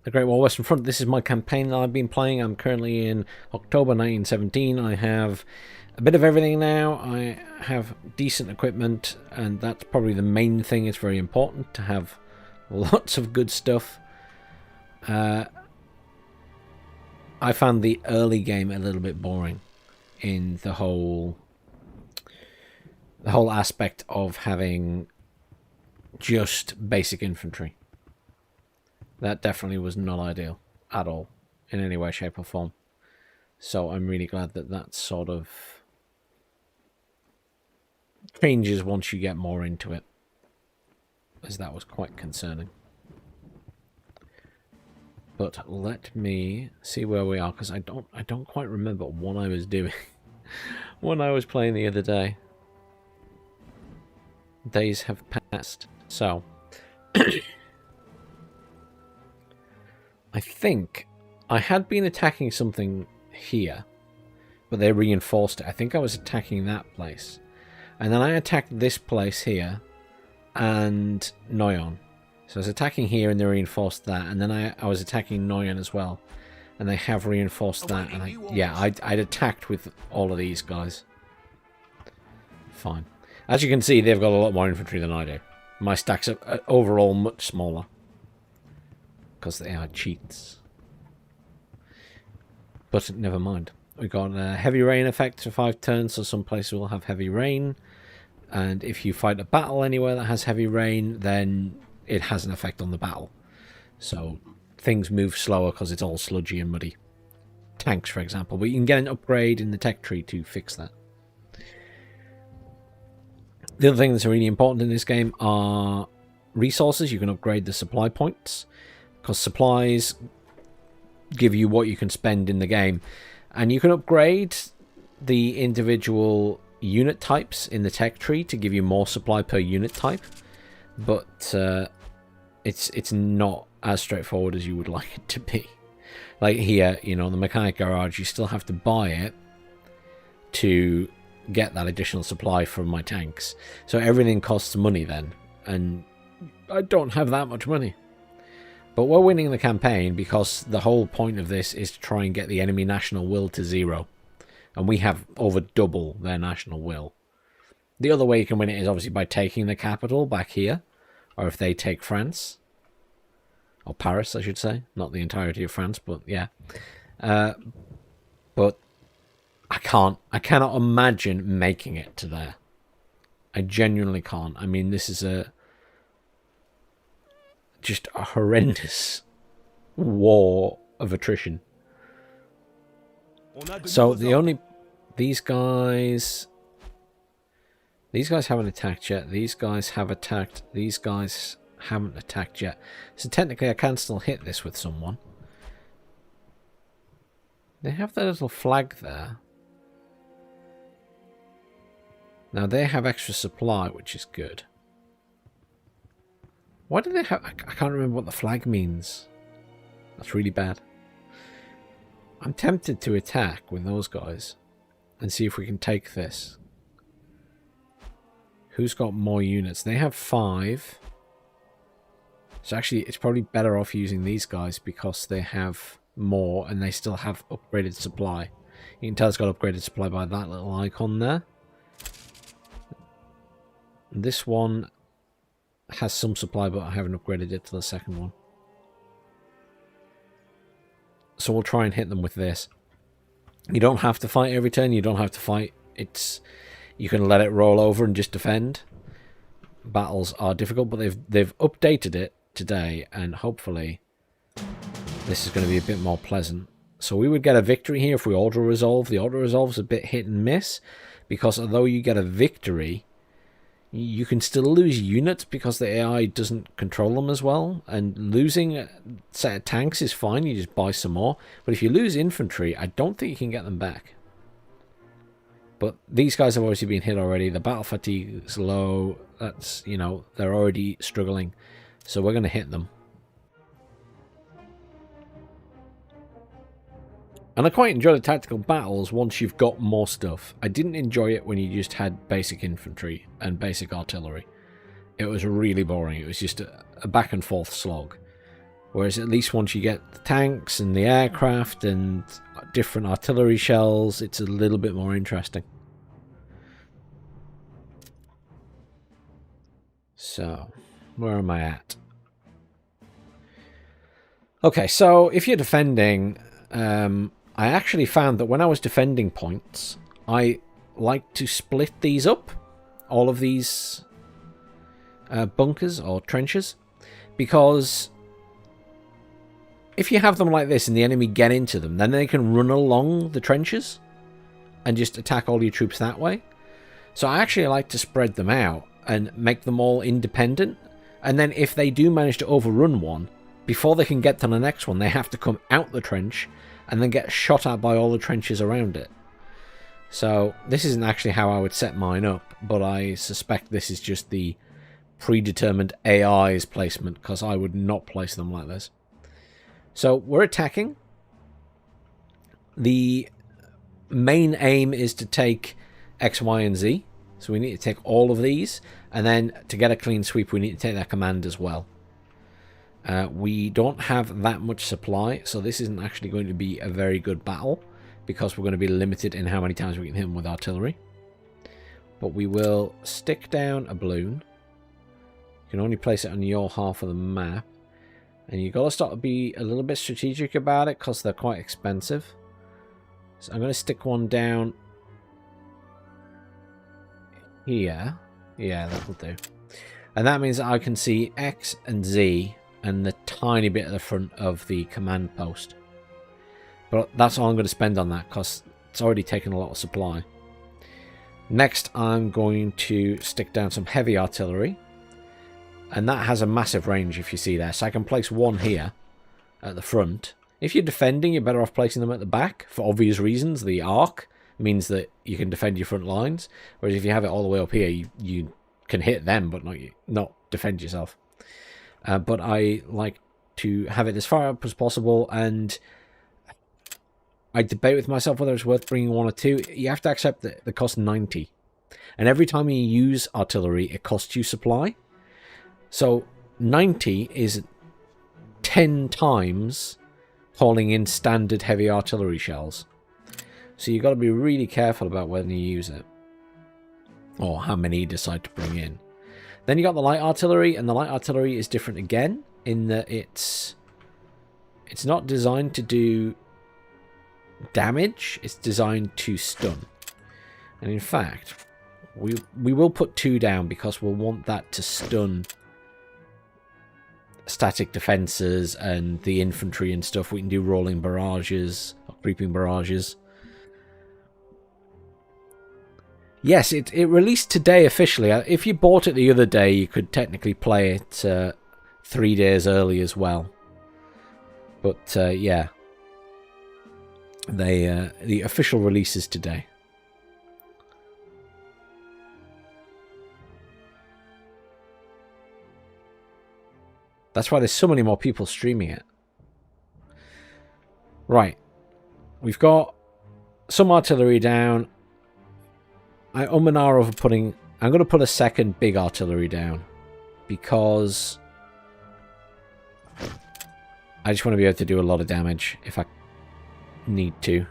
the Great War Western Front. This is my campaign that I've been playing. I'm currently in October 1917. I have a bit of everything now. I have decent equipment, and that's probably the main thing. It's very important to have lots of good stuff. I found the early game a little bit boring in the whole aspect of having just basic infantry. That definitely was not ideal at all in any way, shape or form. So I'm really glad that that sort of changes once you get more into it, as that was quite concerning. But let me see where we are, because I don't quite remember what I was doing when I was playing the other day. Days have passed. So I think I had been attacking something here, but they reinforced it. I think I was attacking that place. And then I attacked this place here and Noyon. So I was attacking here and they reinforced that. And then I was attacking Noyon as well. And they have reinforced that. And I'd attacked with all of these guys. Fine. As you can see, they've got a lot more infantry than I do. My stacks are overall much smaller, because they are cheats. But never mind. We've got a heavy rain effect for 5 turns, so some places will have heavy rain. And if you fight a battle anywhere that has heavy rain, then it has an effect on the battle. So things move slower because it's all sludgy and muddy. Tanks, for example. But you can get an upgrade in the tech tree to fix that. The other thing that's really important in this game are resources. You can upgrade the supply points, because supplies give you what you can spend in the game. And you can upgrade the individual unit types in the tech tree to give you more supply per unit type. But it's not as straightforward as you would like it to be. Like here, you know, the mechanic garage, you still have to buy it to get that additional supply from my tanks. So everything costs money then, and I don't have that much money. But we're winning the campaign because the whole point of this is to try and get the enemy national will to 0. And we have over double their national will. The other way you can win it is obviously by taking the capital back here, or if they take France. Or Paris, I should say. Not the entirety of France, but yeah. But I cannot imagine making it to there. I genuinely can't. I mean, this is just a horrendous war of attrition. So these guys haven't attacked yet. These guys have attacked. These guys haven't attacked yet. So technically I can still hit this with someone. They have that little flag there. Now they have extra supply, which is good. Why do they have... I can't remember what the flag means. That's really bad. I'm tempted to attack with those guys and see if we can take this. Who's got more units? They have 5. So actually, it's probably better off using these guys because they have more and they still have upgraded supply. You can tell it's got upgraded supply by that little icon there. This one has some supply, but I haven't upgraded it to the second one. So we'll try and hit them with this. You don't have to fight every turn. You don't have to fight. You can let it roll over and just defend. Battles are difficult, but they've updated it today, and hopefully this is going to be a bit more pleasant. So we would get a victory here if we auto-resolve. The auto-resolve's a bit hit and miss, because although you get a victory, you can still lose units because the AI doesn't control them as well. And losing a set of tanks is fine, you just buy some more. But if you lose infantry, I don't think you can get them back. But these guys have obviously been hit already. The battle fatigue is low. That's, you know, they're already struggling. So we're going to hit them. And I quite enjoy the tactical battles once you've got more stuff. I didn't enjoy it when you just had basic infantry and basic artillery. It was really boring. It was just a back and forth slog. Whereas at least once you get the tanks and the aircraft and different artillery shells, it's a little bit more interesting. So, where am I at? Okay, so if you're defending, I actually found that when I was defending points, I like to split these up, all of these bunkers or trenches, because if you have them like this and the enemy get into them, then they can run along the trenches and just attack all your troops that way. So I actually like to spread them out and make them all independent, and then if they do manage to overrun one, before they can get to the next one, they have to come out the trench and then get shot at by all the trenches around it. So this isn't actually how I would set mine up, but I suspect this is just the predetermined AI's placement, because I would not place them like this. So we're attacking. The main aim is to take X, Y, and Z. So we need to take all of these, and then to get a clean sweep, we need to take that command as well. We don't have that much supply, so this isn't actually going to be a very good battle, because we're going to be limited in how many times we can hit them with artillery. But we will stick down a balloon. You can only place it on your half of the map, and you've got to start to be a little bit strategic about it, because they're quite expensive. So I'm going to stick one down here. Yeah, that'll do. And that means that I can see X and Z and the tiny bit at the front of the command post. But that's all I'm going to spend on that, because it's already taken a lot of supply. Next, I'm going to stick down some heavy artillery. And that has a massive range, if you see there. So I can place one here at the front. If you're defending, you're better off placing them at the back, for obvious reasons. The arc means that you can defend your front lines. Whereas if you have it all the way up here, you can hit them, but not defend yourself. But I like to have it as far up as possible, and I debate with myself whether it's worth bringing one or two. You have to accept that they cost 90. And every time you use artillery, it costs you supply. So 90 is 10 times hauling in standard heavy artillery shells. So you've got to be really careful about when you use it, or how many you decide to bring in. Then you got the light artillery, and the light artillery is different again in that it's not designed to do damage, it's designed to stun. And in fact, we will put 2 down, because we'll want that to stun static defenses and the infantry and stuff. We can do rolling barrages or creeping barrages. Yes, it released today officially. If you bought it the other day, you could technically play it 3 days early as well. But yeah, the official release is today. That's why there's so many more people streaming it. Right, we've got some artillery down. I'm over putting... I'm going to put a second big artillery down, because I just want to be able to do a lot of damage if I need to.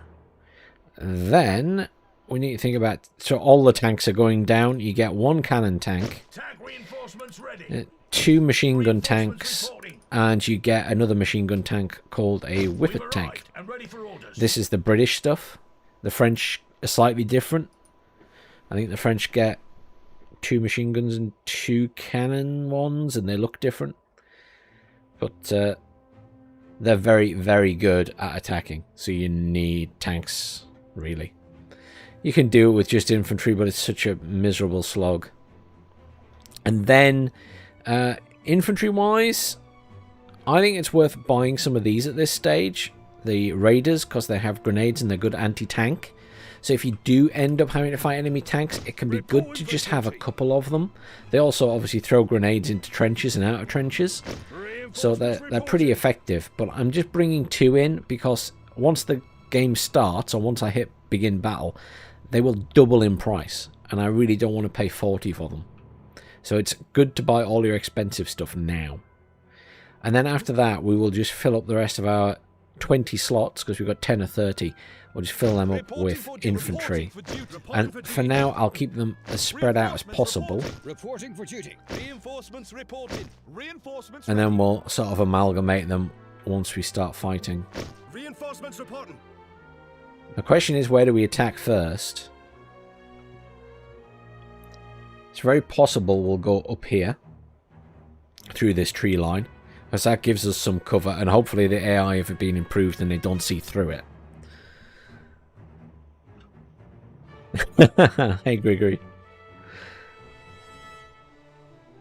Then we need to think about... So all the tanks are going down. You get 1 cannon tank, 2 machine gun tanks, and you get another machine gun tank called a whippet tank. This is the British stuff. The French are slightly different. I think the French get 2 machine guns and 2 cannon ones, and they look different. But they're very, very good at attacking. So you need tanks, really. You can do it with just infantry, but it's such a miserable slog. And then, infantry-wise, I think it's worth buying some of these at this stage. The Raiders, because they have grenades and they're good anti-tank. So if you do end up having to fight enemy tanks, it can be good to just have a couple of them. They also obviously throw grenades into trenches and out of trenches. So they're pretty effective. But I'm just bringing 2 in, because once the game starts, or once I hit begin battle, they will double in price. And I really don't want to pay 40 for them. So it's good to buy all your expensive stuff now. And then after that, we will just fill up the rest of our 20 slots, because we've got 10 or 30. We'll just fill them up with infantry. And for now, I'll keep them as spread out as possible. And then we'll sort of amalgamate them once we start fighting. The question is, where do we attack first? It's very possible we'll go up here through this tree line, because that gives us some cover, and hopefully the AI have been improved and they don't see through it. Hey, Gregory.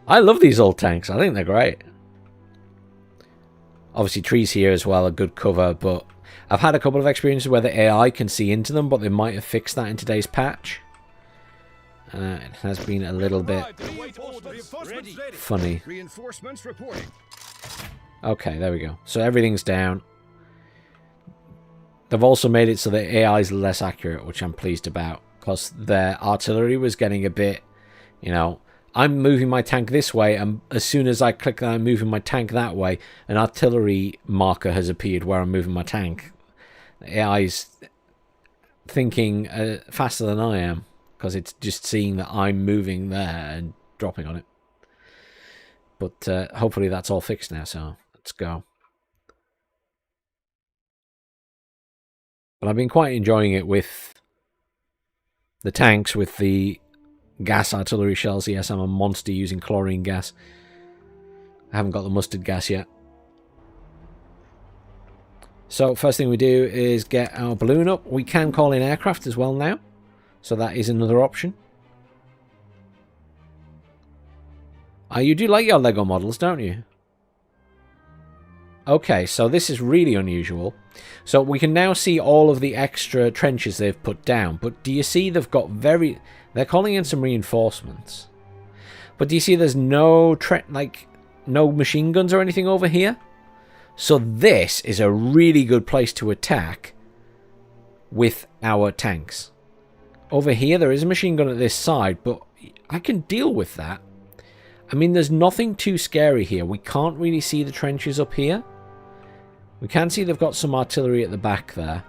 I love these old tanks. I think they're great. Obviously, trees here as well are good cover, but I've had a couple of experiences where the AI can see into them, but they might have fixed that in today's patch. It has been a little bit funny. Okay, there we go. So everything's down. They've also made it so the AI is less accurate, which I'm pleased about, because their artillery was getting a bit, you know, I'm moving my tank this way, and as soon as I click that I'm moving my tank that way, an artillery marker has appeared where I'm moving my tank. The AI's thinking faster than I am, because it's just seeing that I'm moving there and dropping on it. But hopefully that's all fixed now, so let's go. But I've been quite enjoying it with the tanks, with the gas artillery shells. Yes, I'm a monster using chlorine gas. I haven't got the mustard gas yet. So first thing we do is get our balloon up. We can call in aircraft as well now, so that is another option. You do like your Lego models, don't you? Okay, so this is really unusual. So we can now see all of the extra trenches they've put down. But do you see they've got very... They're calling in some reinforcements. But do you see there's no no machine guns or anything over here? So this is a really good place to attack with our tanks. Over here there is a machine gun at this side, but I can deal with that. I mean, there's nothing too scary here. We can't really see the trenches up here. We can see they've got some artillery at the back there.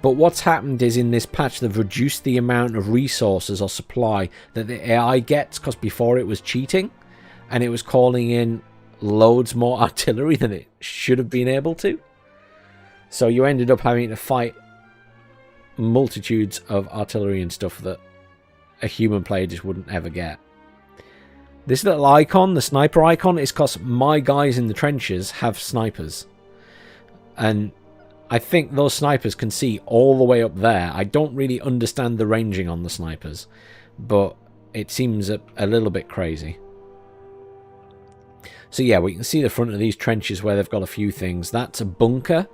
But what's happened is in this patch they've reduced the amount of resources or supply that the AI gets, because before it was cheating and it was calling in loads more artillery than it should have been able to. So you ended up having to fight multitudes of artillery and stuff that a human player just wouldn't ever get. This little icon, the sniper icon, is because my guys in the trenches have snipers. And I think those snipers can see all the way up there. I don't really understand the ranging on the snipers, but it seems a little bit crazy. So yeah, we can see the front of these trenches where they've got a few things. That's a bunker,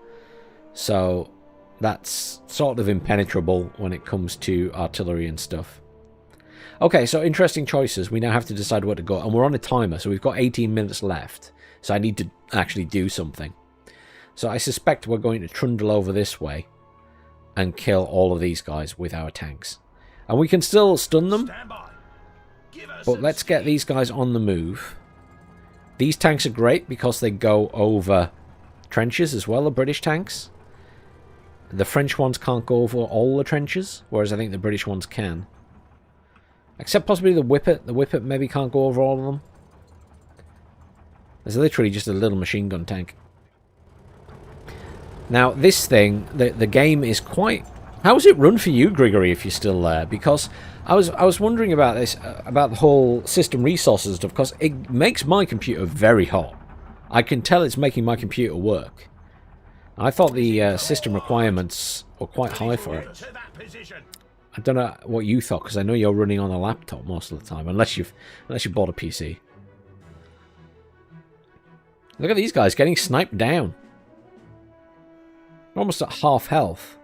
so that's sort of impenetrable when it comes to artillery and stuff. Okay, so interesting choices. We now have to decide where to go, and we're on a timer, so we've got 18 minutes left. So I need to actually do something. So I suspect we're going to trundle over this way and kill all of these guys with our tanks. And we can still stun them, but let's get these guys on the move. These tanks are great because they go over trenches as well, the British tanks. The French ones can't go over all the trenches, whereas I think the British ones can. Except possibly the Whippet. The Whippet maybe can't go over all of them. There's literally just a little machine gun tank. Now, this thing, the game is quite... How does it run for you, Grigory, if you're still there? Because I was wondering about this, about the whole system resources and stuff, because it makes my computer very hot. I can tell it's making my computer work. I thought the system requirements were quite high for it. I don't know what you thought, because I know you're running on a laptop most of the time, unless you bought a PC. Look at these guys getting sniped down. We're almost at half health.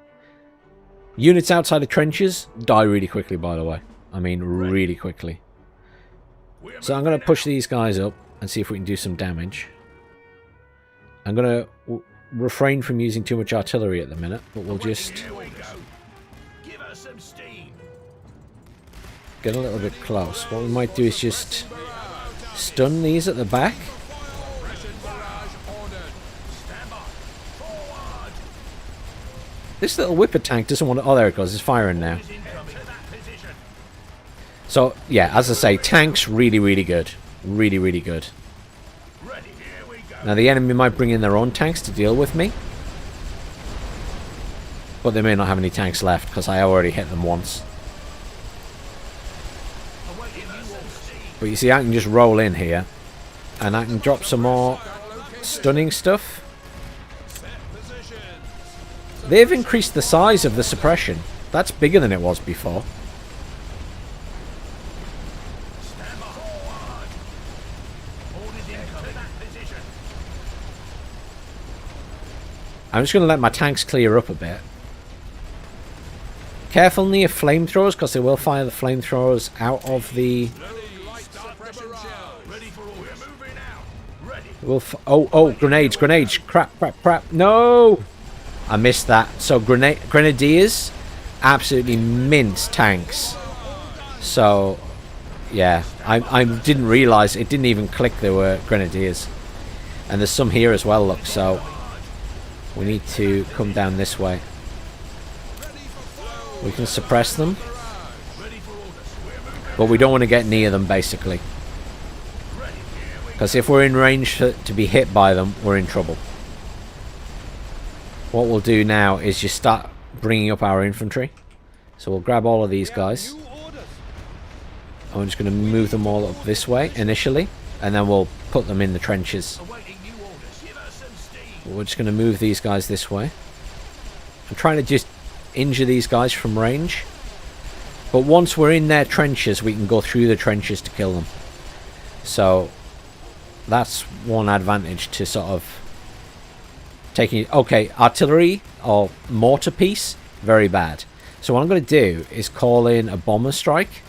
Units outside of trenches die really quickly, by the way. I mean, really quickly. So I'm going to push these guys up and see if we can do some damage. I'm going to refrain from using too much artillery at the minute, but we'll just get a little bit close. What we might do is just stun these at the back. This little whipper tank doesn't want to... Oh, there it goes. It's firing now. So, yeah, as I say, tanks really, really good. Really, really good. Now, the enemy might bring in their own tanks to deal with me. But they may not have any tanks left, because I already hit them once. But you see, I can just roll in here. And I can drop some more stunning stuff. They've increased the size of the suppression. That's bigger than it was before. I'm just going to let my tanks clear up a bit. Careful near flamethrowers, because they will fire the flamethrowers out of the... Oh, grenades, grenades. Crap, crap, crap. No! I missed that. So, grenadiers absolutely mint tanks. So, yeah. I didn't realise. It didn't even click there were grenadiers. And there's some here as well, look. So, we need to come down this way. We can suppress them. But we don't want to get near them, basically. Because if we're in range to be hit by them, we're in trouble. What we'll do now is just start bringing up our infantry. So we'll grab all of these guys. And we're just going to move them all up this way, initially. And then we'll put them in the trenches. We're just going to move these guys this way. I'm trying to just injure these guys from range. But once we're in their trenches, we can go through the trenches to kill them. So that's one advantage to sort of taking... Okay, artillery or mortar piece, very bad. So what I'm going to do is call in a bomber strike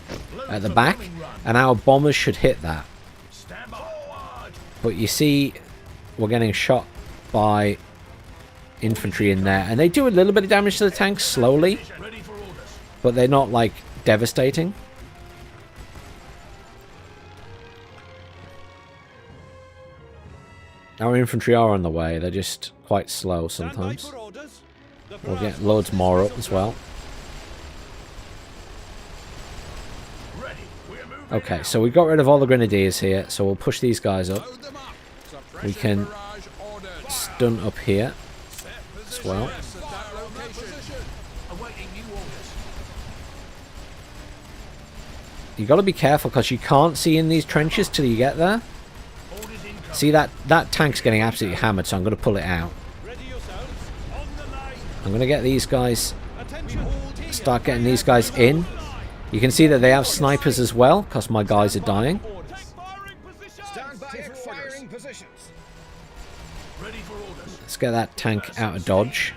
at the back, and our bombers should hit that. But you see, we're getting shot by infantry in there, and they do a little bit of damage to the tanks slowly, but they're not like devastating. Our infantry are on the way, they're just quite slow sometimes. We'll get loads more up as well. Okay, so we got rid of all the grenadiers here, so we'll push these guys up. We can stun up here as well. You got to be careful because you can't see in these trenches till you get there. See that tank's getting absolutely hammered, so I'm going to pull it out. I'm going to get these guys, start getting these guys in. You can see that they have snipers as well because my guys are dying. Let's get that tank out of dodge.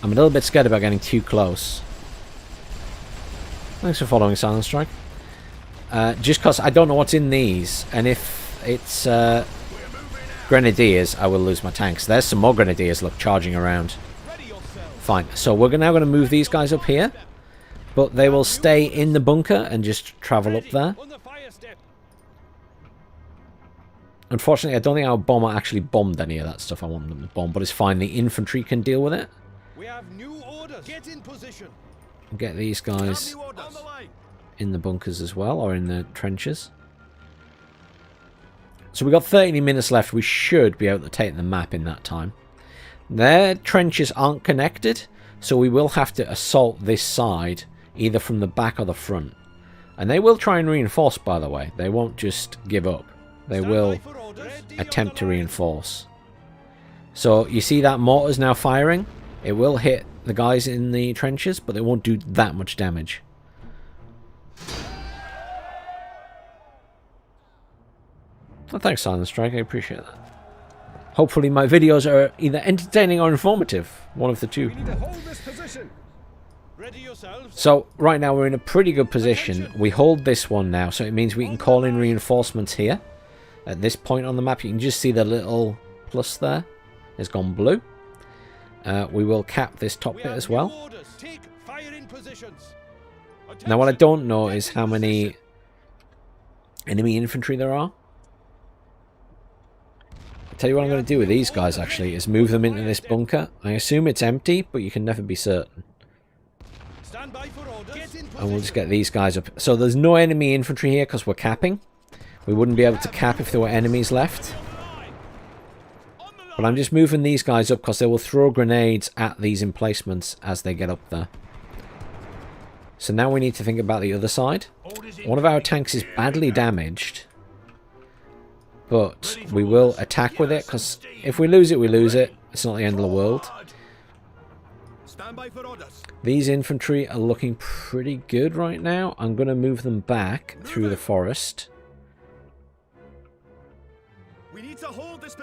I'm a little bit scared about getting too close. Thanks for following, Silent Strike. Just because I don't know what's in these, and if it's grenadiers, I will lose my tanks. There's some more grenadiers, look, charging around. Fine. So we're now going to move these guys up here, but they will stay in the bunker and just travel up there. Unfortunately, I don't think our bomber actually bombed any of that stuff I want them to bomb, but it's fine. The infantry can deal with it. We have new orders. Get in position. Get these guys in the bunkers as well, or in the trenches. So we've got 30 minutes left. We should be able to take the map in that time. Their trenches aren't connected, so we will have to assault this side, either from the back or the front. And they will try and reinforce, by the way. They won't just give up. They will attempt to reinforce. So you see that mortar's now firing. It will hit the guys in the trenches, but they won't do that much damage. Well, thanks, Silent Strike. I appreciate that. Hopefully my videos are either entertaining or informative. One of the two. So, right now we're in a pretty good position. We hold this one now, so it means we can call in reinforcements here. At this point on the map, you can just see the little plus there. It's gone blue. We will cap this top bit as well. Now, what I don't know is how many enemy infantry there are. I'll tell you what I'm going to do with these guys, actually, is move them into this bunker. I assume it's empty, but you can never be certain. Stand by for orders. Get in And we'll just get these guys up. So there's no enemy infantry here because we're capping. We wouldn't be able to cap if there were enemies left. But I'm just moving these guys up because they will throw grenades at these emplacements as they get up there. So now we need to think about the other side. One of our tanks is badly damaged. But we will attack with it because if we lose it, we lose it. It's not the end of the world. These infantry are looking pretty good right now. I'm going to move them back through the forest.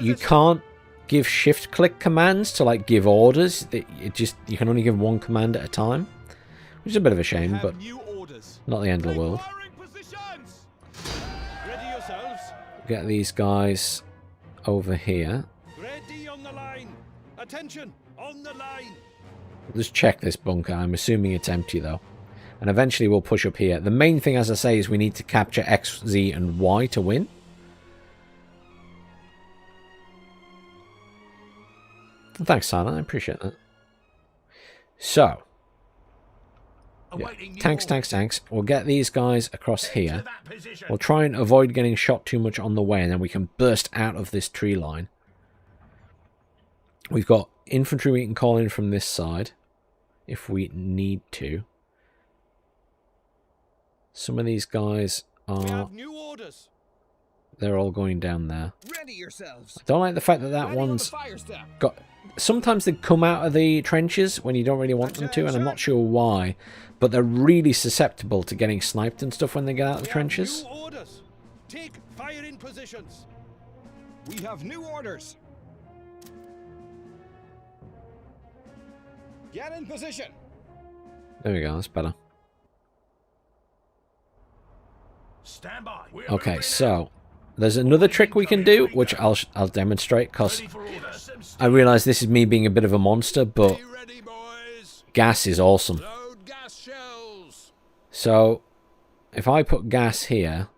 You can't give shift-click commands to like give orders. You can only give one command at a time, which is a bit of a shame, but not the end of the world. Get these guys over here. Ready on the line. Attention, on the line. Let's check this bunker. I'm assuming it's empty though. And eventually we'll push up here. The main thing, as I say, is we need to capture X, Z, and Y to win. Thanks, Silent. I appreciate that. So. Yeah. Tanks. We'll get these guys across here. We'll try and avoid getting shot too much on the way, and then we can burst out of this tree line. We've got infantry we can call in from this side, if we need to. Some of these guys are... They're all going down there. Ready yourselves. I don't like the fact that that one's got... Sometimes they come out of the trenches when you don't really want them to, and I'm not sure why. But they're really susceptible to getting sniped and stuff when they get out of the trenches. Take fire in positions. We have new orders. Get in position. There we go, that's better. Stand by. Okay, so there's another trick we can do, which I'll demonstrate, because I realise this is me being a bit of a monster, but gas is awesome. So, if I put gas here,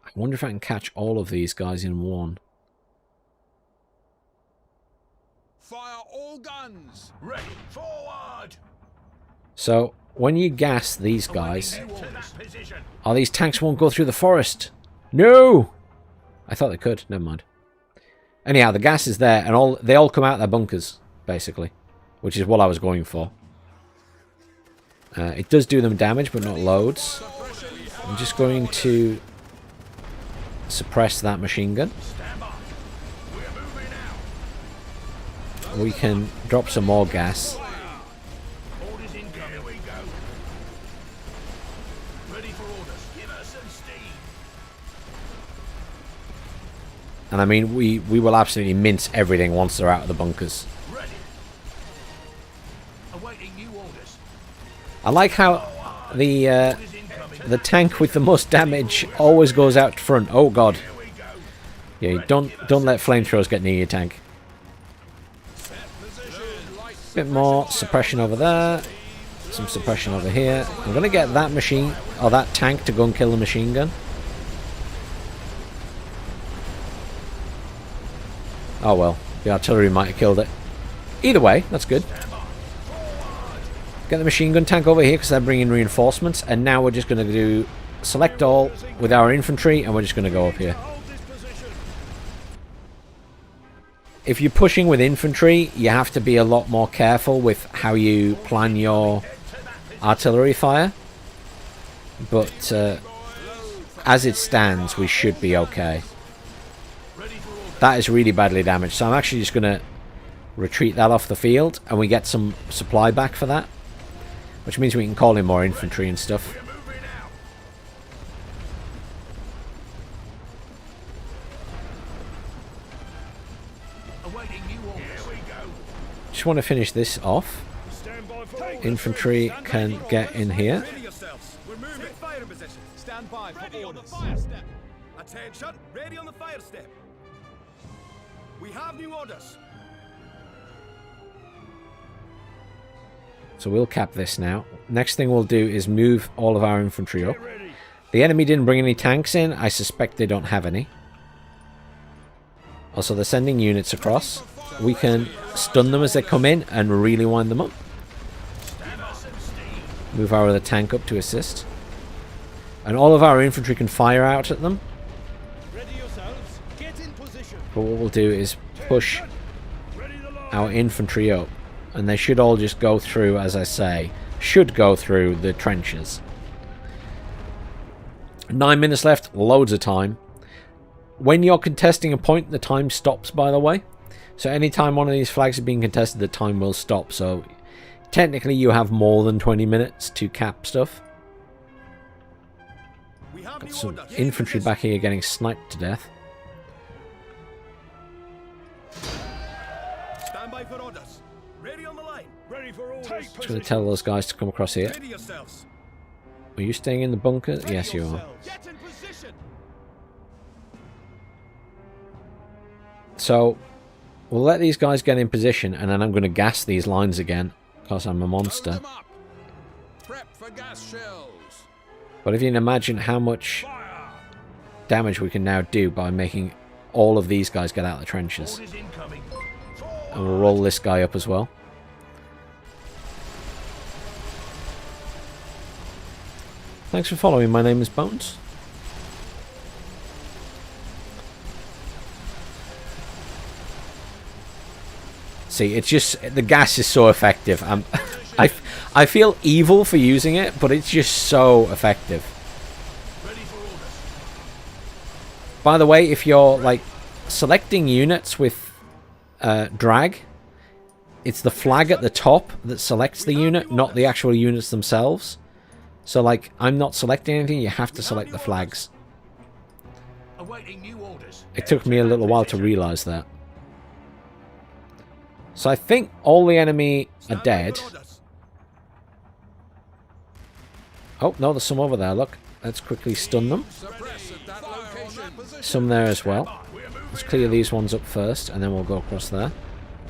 I wonder if I can catch all of these guys in one. Fire all guns. Ready, forward. So, when you gas these guys... Oh, these tanks won't go through the forest. No! I thought they could. Never mind. Anyhow, the gas is there, and they all come out of their bunkers, basically. Which is what I was going for. It does do them damage, but not loads. I'm just going to suppress that machine gun. We can drop some more gas. And I mean, we will absolutely mince everything once they're out of the bunkers. I like how the tank with the most damage always goes out front. Oh god. Yeah, don't let flamethrowers get near your tank. Bit more suppression over there. Some suppression over here. I'm gonna get that machine or that tank to go and kill the machine gun. Oh well, the artillery might have killed it. Either way, that's good. Get the machine gun tank over here because they're bringing reinforcements, and now we're just going to do select all with our infantry, and we're just going to go up here. If you're pushing with infantry, you have to be a lot more careful with how you plan your artillery fire. But as it stands, we should be okay. That is really badly damaged, so I'm actually just going to retreat that off the field, and we get some supply back for that. Which means we can call in more infantry and stuff. Just want to finish this off. Infantry can get in here. Stand by for orders. Attention, ready on the fire step. We have new orders. So we'll cap this now. Next thing we'll do is move all of our infantry up. The enemy didn't bring any tanks in. I suspect they don't have any. Also, they're sending units across. We can stun them as they come in and really wind them up. Move our other tank up to assist. And all of our infantry can fire out at them. But what we'll do is push our infantry up. And they should all just go through, as I say, should go through the trenches. 9 minutes left, loads of time. When you're contesting a point, the time stops, by the way. So anytime one of these flags is being contested, the time will stop. So technically you have more than 20 minutes to cap stuff. Got some infantry back here getting sniped to death. Stand by for orders. Ready on the line. Ready for orders. Just going to tell those guys to come across here. Ready yourselves. Are you staying in the bunker? Yes, you are. Get in position. So we'll let these guys get in position, and then I'm going to gas these lines again, because I'm a monster. Prep for gas shells. But if you can imagine how much damage we can now do by making all of these guys get out of the trenches. Orders incoming. And we'll roll this guy up as well. Thanks for following. My name is Bones. See, it's just the gas is so effective. I feel evil for using it, but it's just so effective. Ready for orders. By the way, if you're like selecting units with drag, it's the flag at the top that selects the unit, not the actual units themselves. So like, I'm not selecting anything, you have to select the flags. Awaiting new orders. It took me a little while to realize that. So I think all the enemy are dead. Oh, no, there's some over there, look. Let's quickly stun them. Some there as well. Let's clear these ones up first, and then we'll go across there.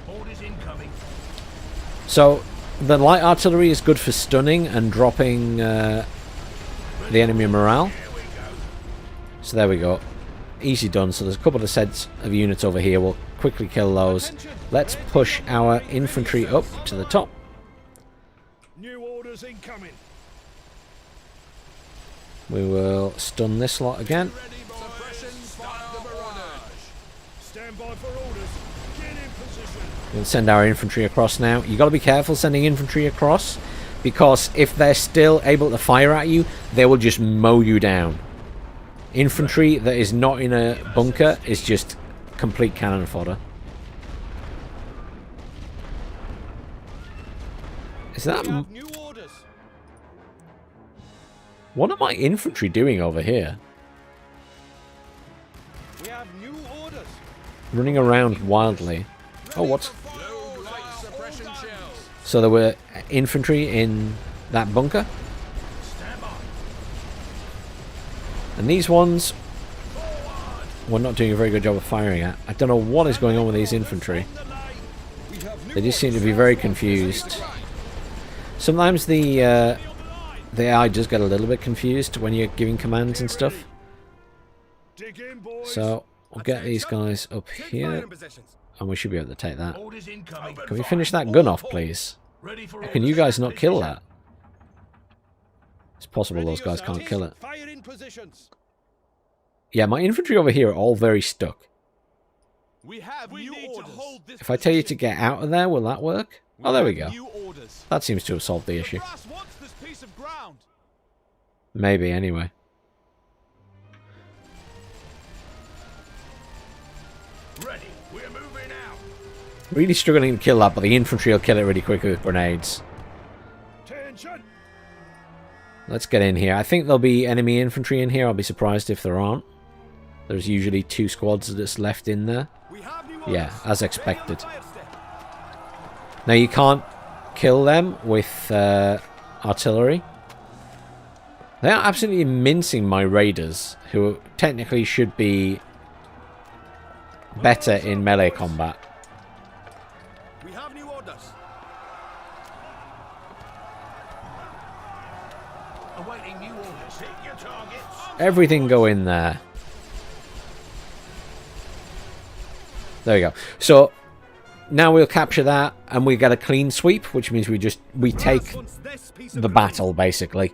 Orders incoming. So, the light artillery is good for stunning and dropping the enemy morale. So there we go. Easy done. So there's a couple of sets of units over here. We'll quickly kill those. Let's push our infantry up to the top. New orders incoming. We will stun this lot again. Stand by for orders. Get in position. We'll send our infantry across now. You got to be careful sending infantry across, because if they're still able to fire at you, they will just mow you down. Infantry that is not in a bunker is just complete cannon fodder. Is that... New orders. What are my infantry doing over here? We have new orders. Running around wildly. Oh, what? So there were infantry in that bunker? And these ones we're not doing a very good job of firing at. I don't know what is going on with these infantry. They just seem to be very confused. Sometimes the AI does get a little bit confused when you're giving commands and stuff. So we'll get these guys up here, and we should be able to take that. Orders incoming. Can we finish that gun off, please? Ready for Can you guys not kill that? It's possible those guys can't kill it. Fire in positions. Yeah, my infantry over here are all very stuck. We have new orders. If I tell you to get out of there, will that work? Oh, there we go. New orders. That seems to have solved the issue. Brass wants this piece of ground. Maybe, anyway. ready. We're moving out. Really struggling to kill that, but the infantry will kill it really quickly with grenades. Attention. Let's get in here. I think there'll be enemy infantry in here. I'll be surprised if there aren't. There's usually 2 squads that's left in there. Yeah, as expected. Now you can't kill them with artillery. They are absolutely mincing my raiders, who technically should be better in melee combat. We have new orders. Awaiting new orders. Hit your targets. Everything go in there. There we go. So now we'll capture that and we get a clean sweep, which means we take the battle basically.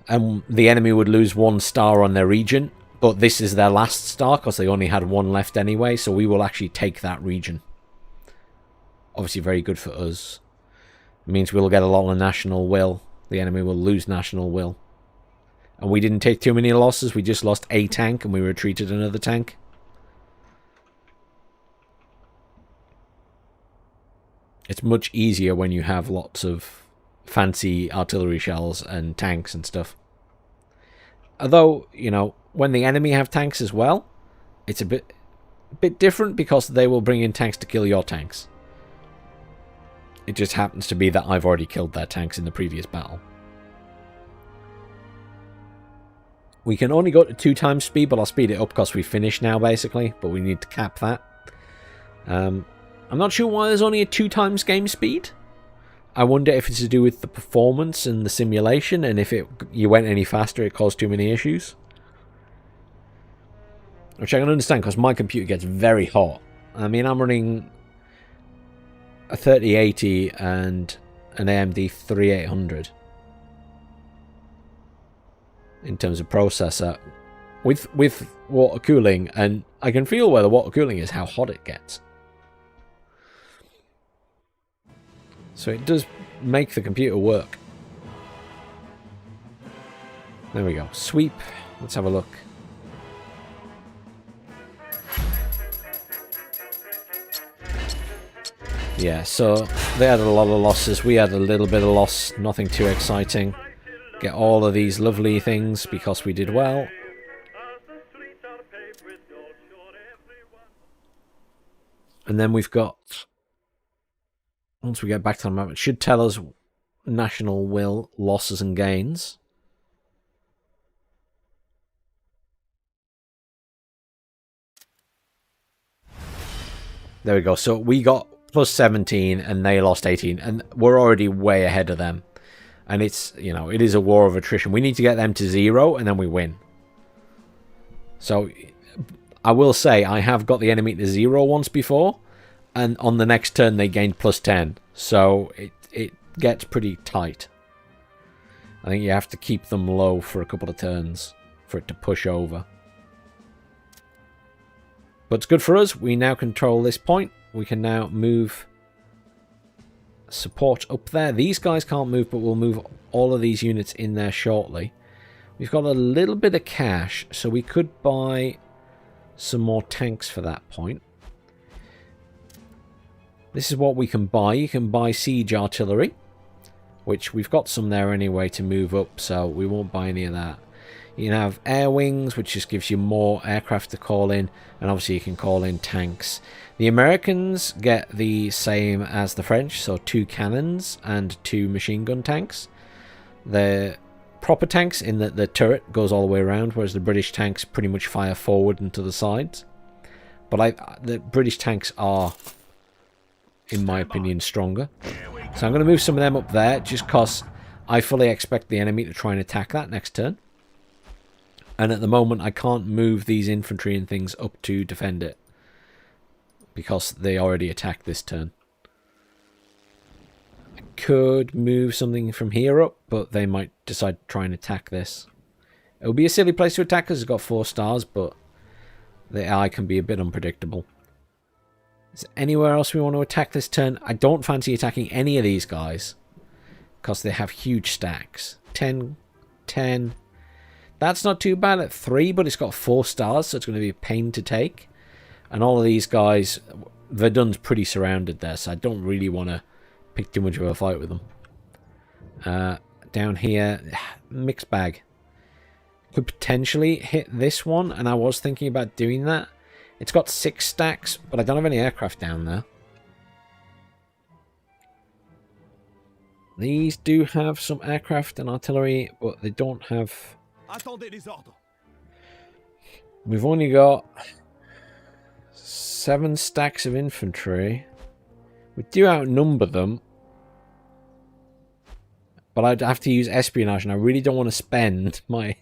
And the enemy would lose 1 star on their region, but this is their last star because they only had 1 left anyway, so we will actually take that region. Obviously very good for us. It means we'll get a lot of national will. The enemy will lose national will. And we didn't take too many losses, we just lost a tank and we retreated another tank. It's much easier when you have lots of fancy artillery shells and tanks and stuff. Although, you know, when the enemy have tanks as well, it's a bit different because they will bring in tanks to kill your tanks. It just happens to be that I've already killed their tanks in the previous battle. We can only go to 2 times speed, but I'll speed it up because we finished now basically, but we need to cap that. I'm not sure why there's only a 2 times game speed. I wonder if it's to do with the performance and the simulation, and if you went any faster it caused too many issues. Which I can understand because my computer gets very hot. I mean, I'm running a 3080 and an AMD 3800 in terms of processor with water cooling, and I can feel where the water cooling is, how hot it gets. So it does make the computer work. There we go. Sweep. Let's have a look. Yeah, so they had a lot of losses. We had a little bit of loss. Nothing too exciting. Get all of these lovely things because we did well. And then we've got... Once we get back to the map, it should tell us national will, losses and gains. There we go. So we got plus 17 and they lost 18. And we're already way ahead of them. And it's, you know, it is a war of attrition. We need to get them to 0 and then we win. So I will say I have got the enemy to 0 once before. And on the next turn, they gained plus 10. So it gets pretty tight. I think you have to keep them low for a couple of turns for it to push over. But it's good for us. We now control this point. We can now move support up there. These guys can't move, but we'll move all of these units in there shortly. We've got a little bit of cash, so we could buy some more tanks for that point. This is what we can buy. You can buy siege artillery, which we've got some there anyway to move up, so we won't buy any of that. You can have air wings, which just gives you more aircraft to call in, and obviously you can call in tanks. The Americans get the same as the French, so 2 cannons and 2 machine gun tanks. They're proper tanks in that the turret goes all the way around, whereas the British tanks pretty much fire forward and to the sides. But the British tanks are, in my opinion, stronger. So I'm going to move some of them up there, just because I fully expect the enemy to try and attack that next turn. And at the moment, I can't move these infantry and things up to defend it, because they already attacked this turn. I could move something from here up, but they might decide to try and attack this. It would be a silly place to attack because it's got 4 stars, but the AI can be a bit unpredictable. Is there anywhere else we want to attack this turn? I don't fancy attacking any of these guys, because they have huge stacks. 10, 10. That's not too bad at 3, but it's got 4 stars, so it's going to be a pain to take. And all of these guys, Verdun's pretty surrounded there, so I don't really want to pick too much of a fight with them. Down here, mixed bag. Could potentially hit this one, and I was thinking about doing that. It's got 6 stacks, but I don't have any aircraft down there. These do have some aircraft and artillery, but they don't have... We've only got 7 stacks of infantry. We do outnumber them. but I'd have to use espionage, and I really don't want to spend my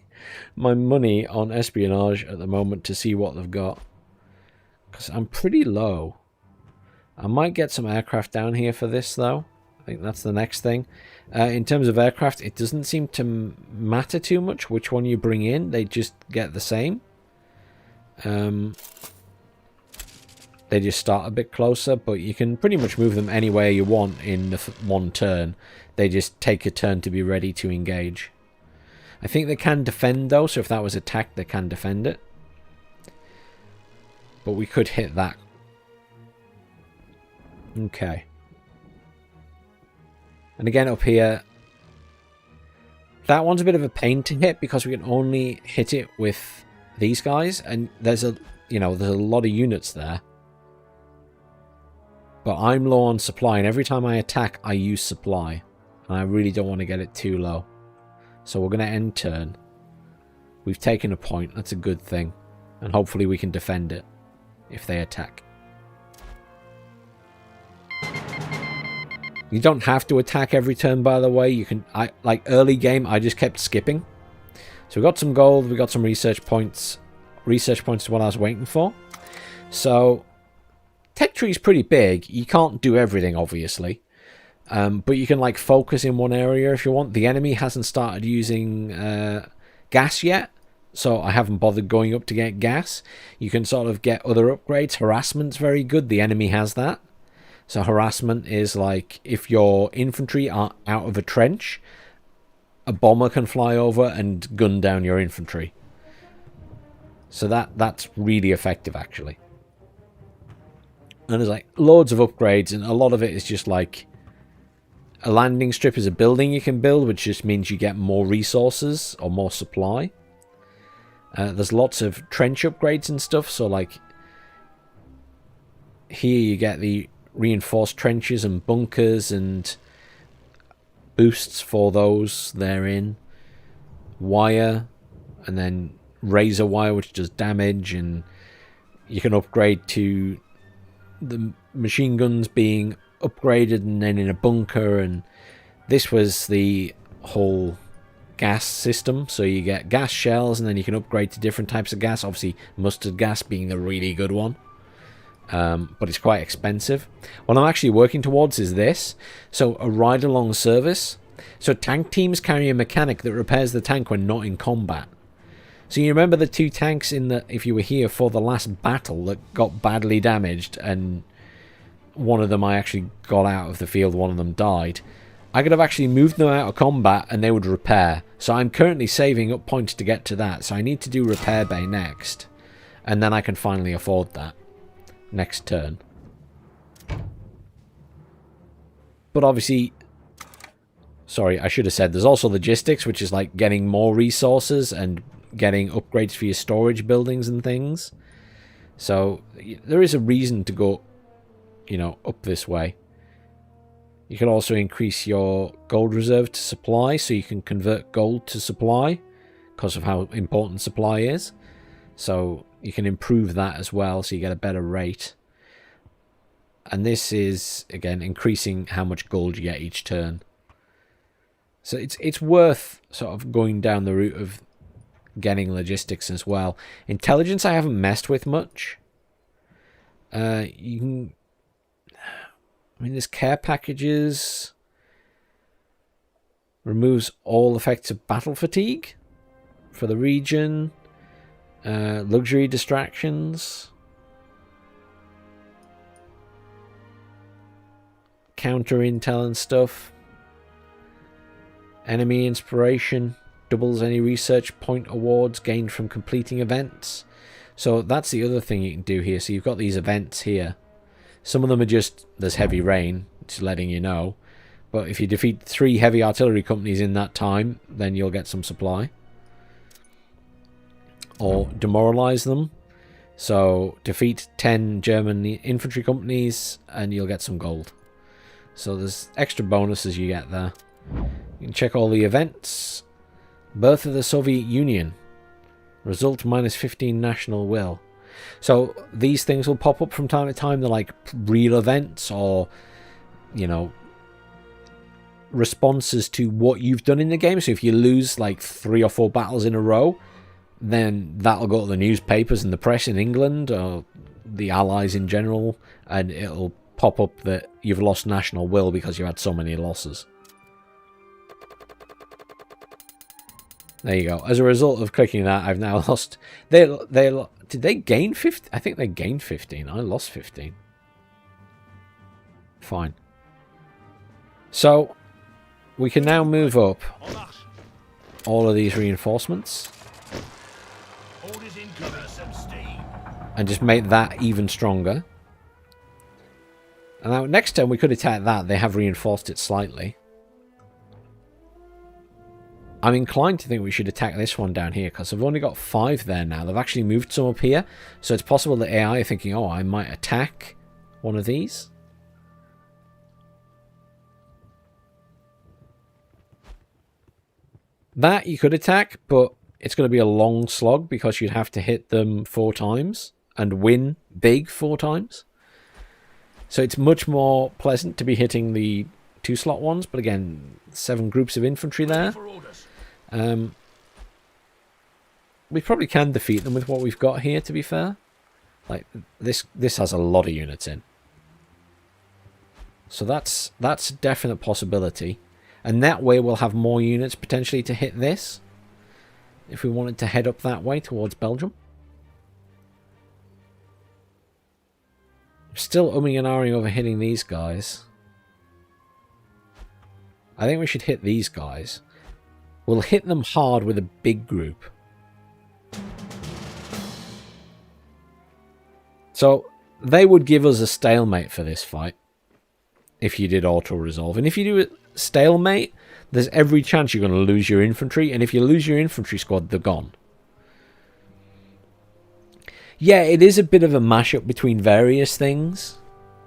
money on espionage at the moment to see what they've got, because I'm pretty low. I might get some aircraft down here for this, though. I think that's the next thing. In terms of aircraft, it doesn't seem to matter too much which one you bring in. They just get the same. They just start a bit closer, but you can pretty much move them anywhere you want in the one turn. They just take a turn to be ready to engage. I think they can defend, though, so if that was attacked, they can defend it. But we could hit that. Okay. And again, up here, that one's a bit of a pain to hit because we can only hit it with these guys, and there's a lot of units there. But I'm low on supply, and every time I attack, I use supply. And I really don't want to get it too low. So we're going to end turn. We've taken a point. That's a good thing. And hopefully we can defend it if they attack. You don't have to attack every turn, by the way. You can, like early game, I just kept skipping. So we got some gold, we got some research points. Research points is what I was waiting for. So tech tree is pretty big. You can't do everything, obviously. But you can like focus in one area if you want. The enemy hasn't started using gas yet, so I haven't bothered going up to get gas. You can sort of get other upgrades. Harassment's very good. The enemy has that. So harassment is like if your infantry are out of a trench, a bomber can fly over and gun down your infantry. So that's really effective, actually. And there's like loads of upgrades, and a lot of it is just like a landing strip is a building you can build, which just means you get more resources or more supply. There's lots of trench upgrades and stuff. So like here you get the reinforced trenches and bunkers and boosts for those therein. Wire, and then razor wire, which does damage, and you can upgrade to the machine guns being upgraded and then in a bunker. And this was the whole gas system, so you get gas shells and then you can upgrade to different types of gas, obviously mustard gas being the really good one. But it's quite expensive. What I'm actually working towards is this. So a ride-along service. So tank teams carry a mechanic that repairs the tank when not in combat. So you remember the two tanks if you were here for the last battle that got badly damaged, and one of them I actually got out of the field, one of them died. I could have actually moved them out of combat and they would repair. So I'm currently saving up points to get to that. So I need to do repair bay next. And then I can finally afford that next turn. But obviously, sorry, I should have said there's also logistics, which is like getting more resources and getting upgrades for your storage buildings and things. So there is a reason to go, up this way. You can also increase your gold reserve to supply, so you can convert gold to supply because of how important supply is. So you can improve that as well, so you get a better rate. And this is, again, increasing how much gold you get each turn. So it's worth sort of going down the route of getting logistics as well. Intelligence I haven't messed with much. You can... there's care packages. Removes all effects of battle fatigue for the region. Luxury distractions. Counter intel and stuff. Enemy inspiration. Doubles any research point awards gained from completing events. So that's the other thing you can do here. So you've got these events here. Some of them are just, there's heavy rain, just letting you know. But if you defeat 3 heavy artillery companies in that time, then you'll get some supply. Or demoralize them. So defeat 10 German infantry companies and you'll get some gold. So there's extra bonuses you get there. You can check all the events. Birth of the Soviet Union. Result -15 national will. So these things will pop up from time to time. They're like real events or, responses to what you've done in the game. So if you lose like 3 or 4 battles in a row, then that'll go to the newspapers and the press in England, or the Allies in general, and it'll pop up that you've lost national will because you had so many losses. There you go. As a result of clicking that, I've now lost... Did they gain 15? I think they gained 15. I lost 15. Fine. So, we can now move up all of these reinforcements. And just make that even stronger. And now, next turn we could attack that. They have reinforced it slightly. I'm inclined to think we should attack this one down here, because I've only got 5 there now. They've actually moved some up here. So it's possible that AI are thinking, oh, I might attack one of these. That you could attack, but it's going to be a long slog because you'd have to hit them 4 times and win big 4 times. So it's much more pleasant to be hitting the 2-slot ones, but again, 7 groups of infantry there. We probably can defeat them with what we've got here, to be fair. Like, this has a lot of units in. So that's a definite possibility. And that way we'll have more units potentially to hit this, if we wanted to head up that way towards Belgium. I'm still umming and ahhing over hitting these guys. I think we should hit these guys. We'll hit them hard with a big group. So they would give us a stalemate for this fight if you did auto-resolve. And if you do it stalemate, there's every chance you're going to lose your infantry. And if you lose your infantry squad, they're gone. Yeah, it is a bit of a mashup between various things.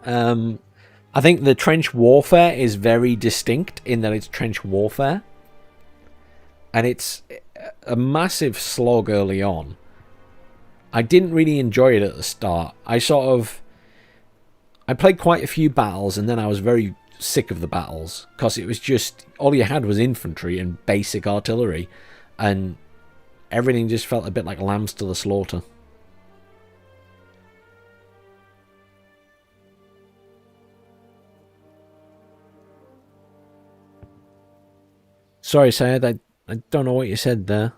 I think the trench warfare is very distinct in that it's trench warfare. And it's a massive slog early on. I didn't really enjoy it at the start. I played quite a few battles and then I was very sick of the battles. Because it was just, all you had was infantry and basic artillery. And everything just felt a bit like lambs to the slaughter. Sorry, Sayed, I don't know what you said there.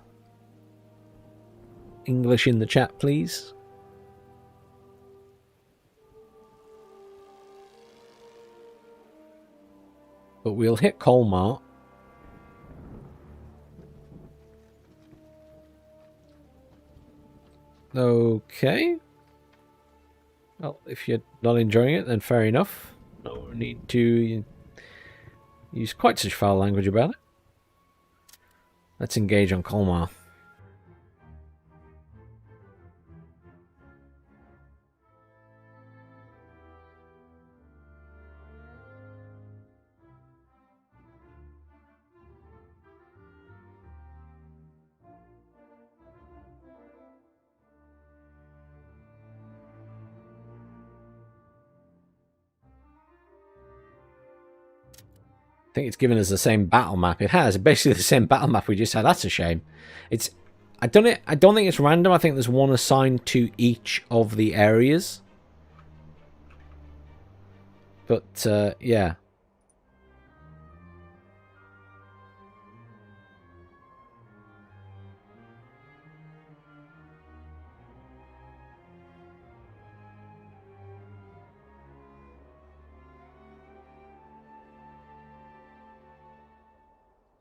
English in the chat, please. But we'll hit Colmar. Okay. Well, if you're not enjoying it, then fair enough. No need to use quite such foul language about it. Let's engage on Colmar. I think it's given us the same battle map. It has basically the same battle map we just had. That's a shame. I don't think it's random. I think there's one assigned to each of the areas. But yeah.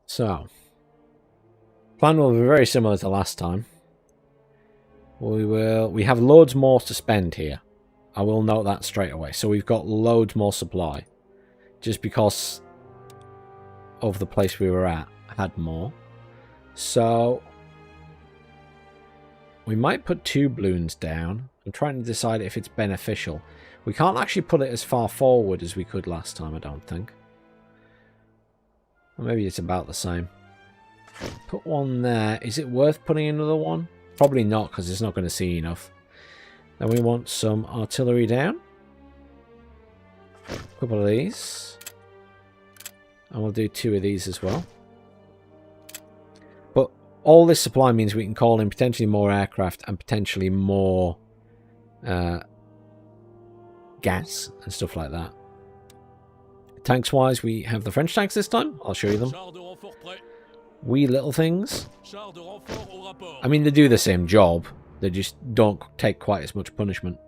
So, plan will be very similar to last time. We have loads more to spend here. I will note that straight away. So we've got loads more supply. Just because of the place we were at had more. So, we might put 2 balloons down. I'm trying to decide if it's beneficial. We can't actually put it as far forward as we could last time, I don't think. Or maybe it's about the same. Put one there. Is it worth putting another one? Probably not, because it's not going to see enough. Then we want some artillery down. A couple of these. And we'll do 2 of these as well. But all this supply means we can call in potentially more aircraft and potentially more gas and stuff like that. Tanks wise, we have the French tanks this time. I'll show you them. Wee little things. I mean, they do the same job. They just don't take quite as much punishment.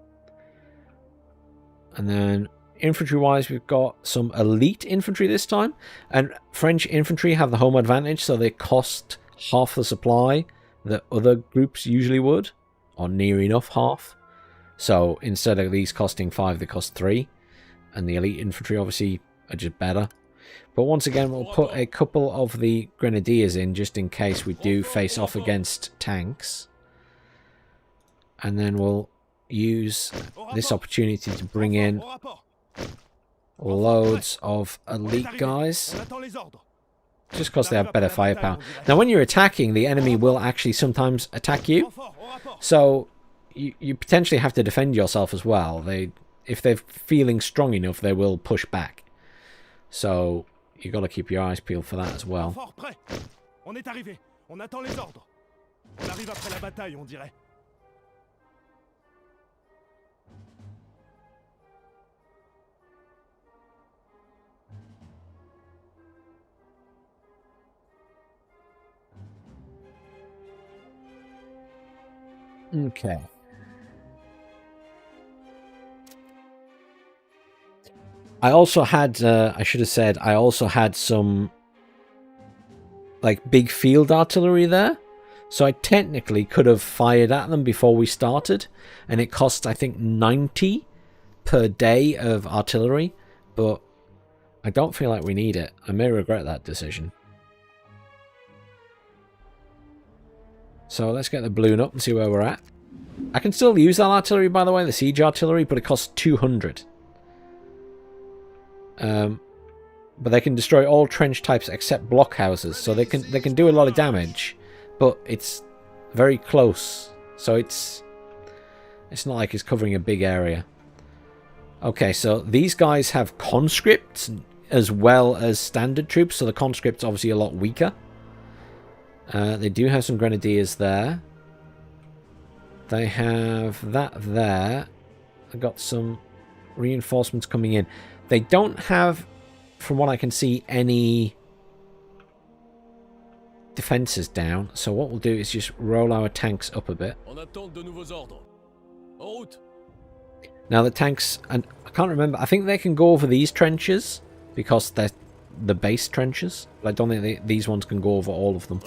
And then infantry wise, we've got some elite infantry this time. And French infantry have the home advantage, so they cost half the supply that other groups usually would, or near enough half. So instead of these costing 5, they cost 3. And the elite infantry obviously are just better. But once again, we'll put a couple of the grenadiers in just in case we do face off against tanks. And then we'll use this opportunity to bring in loads of elite guys. Just because they have better firepower. Now, when you're attacking, the enemy will actually sometimes attack you. So you potentially have to defend yourself as well. If they're feeling strong enough, they will push back. So you got to keep your eyes peeled for that as well. Okay. I also had, I should have said, I also had some, like, big field artillery there. So I technically could have fired at them before we started. And it cost, I think, 90 per day of artillery. But I don't feel like we need it. I may regret that decision. So let's get the balloon up and see where we're at. I can still use that artillery, by the way, the siege artillery, but it costs 200. But they can destroy all trench types except blockhouses, so they can do a lot of damage, but it's very close, so it's not like it's covering a big area. Okay, so these guys have conscripts as well as standard troops, so the conscript's obviously a lot weaker. They do have some grenadiers there. They have that there. I got some reinforcements coming in. They don't have, from what I can see, any defenses down. So what we'll do is just roll our tanks up a bit. Now the tanks, and I can't remember, I think they can go over these trenches because they're the base trenches. But I don't think these ones can go over all of them.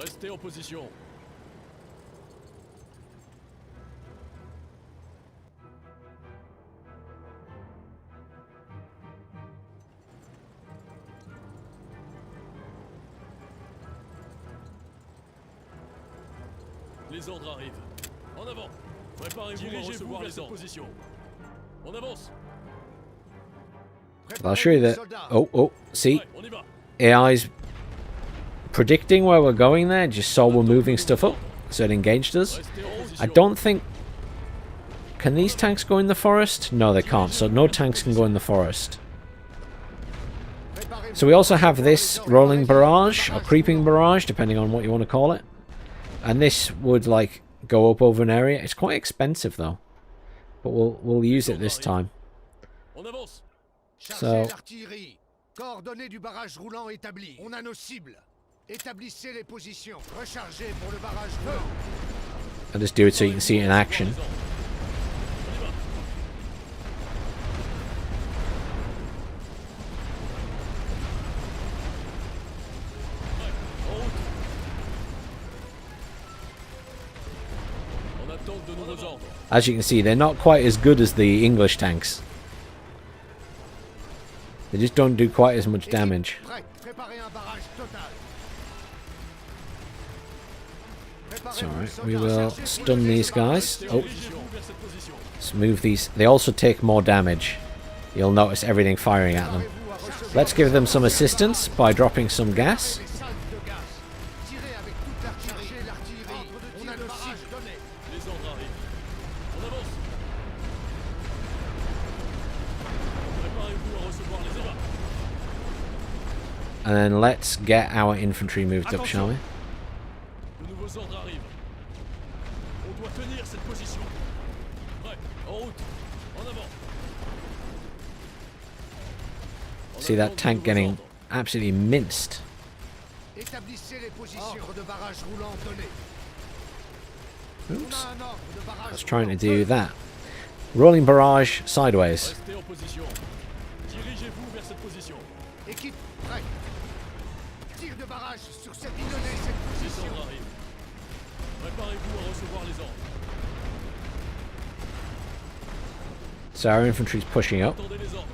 Les ordres arrivent. En avant. Préparez-vous à recevoir les ordres. On avance. I'll show you that. Oh, see? AI's predicting where we're going there. Just saw we're moving stuff up. So it engaged us. I don't think... Can these tanks go in the forest? No, they can't. So no tanks can go in the forest. So we also have this rolling barrage, or creeping barrage, depending on what you want to call it. And this would, like, go up over an area. It's quite expensive, though. But we'll use it this time. So... Coordonnées du barrage roulant établi. On a nos cibles. Établissez les positions. Rechargez pour le barrage roulant. I'll just do it so you can see it in action. As you can see, they're not quite as good as the English tanks. They just don't do quite as much damage. It's alright, we will stun these guys. Oh, let's move these. They also take more damage. You'll notice everything firing at them. Let's give them some assistance by dropping some gas. And then let's get our infantry moved up, shall we? De nouveaux ordres arrivent. On doit tenir cette position. Prêt, en route, en avant. See that tank getting absolutely minced. Établissez les positions. Ordre de barrage roulant donné. Oops. On a un ordre de barrage I was trying to roulant. do that. Rolling barrage sideways. Restez en position. Dirigez-vous vers cette position. Équipe prête. Tir de barrage sur cette donnée cette Les position. ordres arrivent. Préparez-vous à recevoir les ordres. So our infantry's pushing up. Attendez les ordres.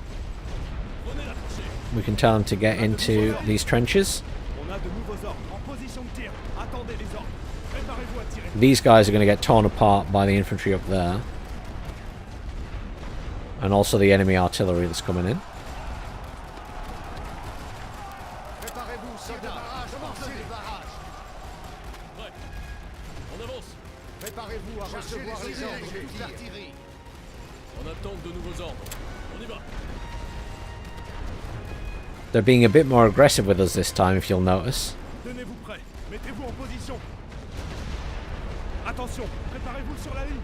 Prenez la tranchée. We can tell them to get into these trenches. On a de nouveaux ordres. En position de tir. Attendez les ordres. Préparez-vous à tirer. These guys are going to get torn apart by the infantry up there. And also the enemy artillery that's coming in. Préparez-vous, tir de barrage, avancez les barrages. Prêt. On avance. Préparez-vous à recevoir les ordres de toute l'artillerie. En attente de nouveaux ordres. On y va. They're being a bit more aggressive with us this time, if you'll notice. Tenez-vous prêts. Mettez-vous en position. Attention, préparez-vous sur la ligne.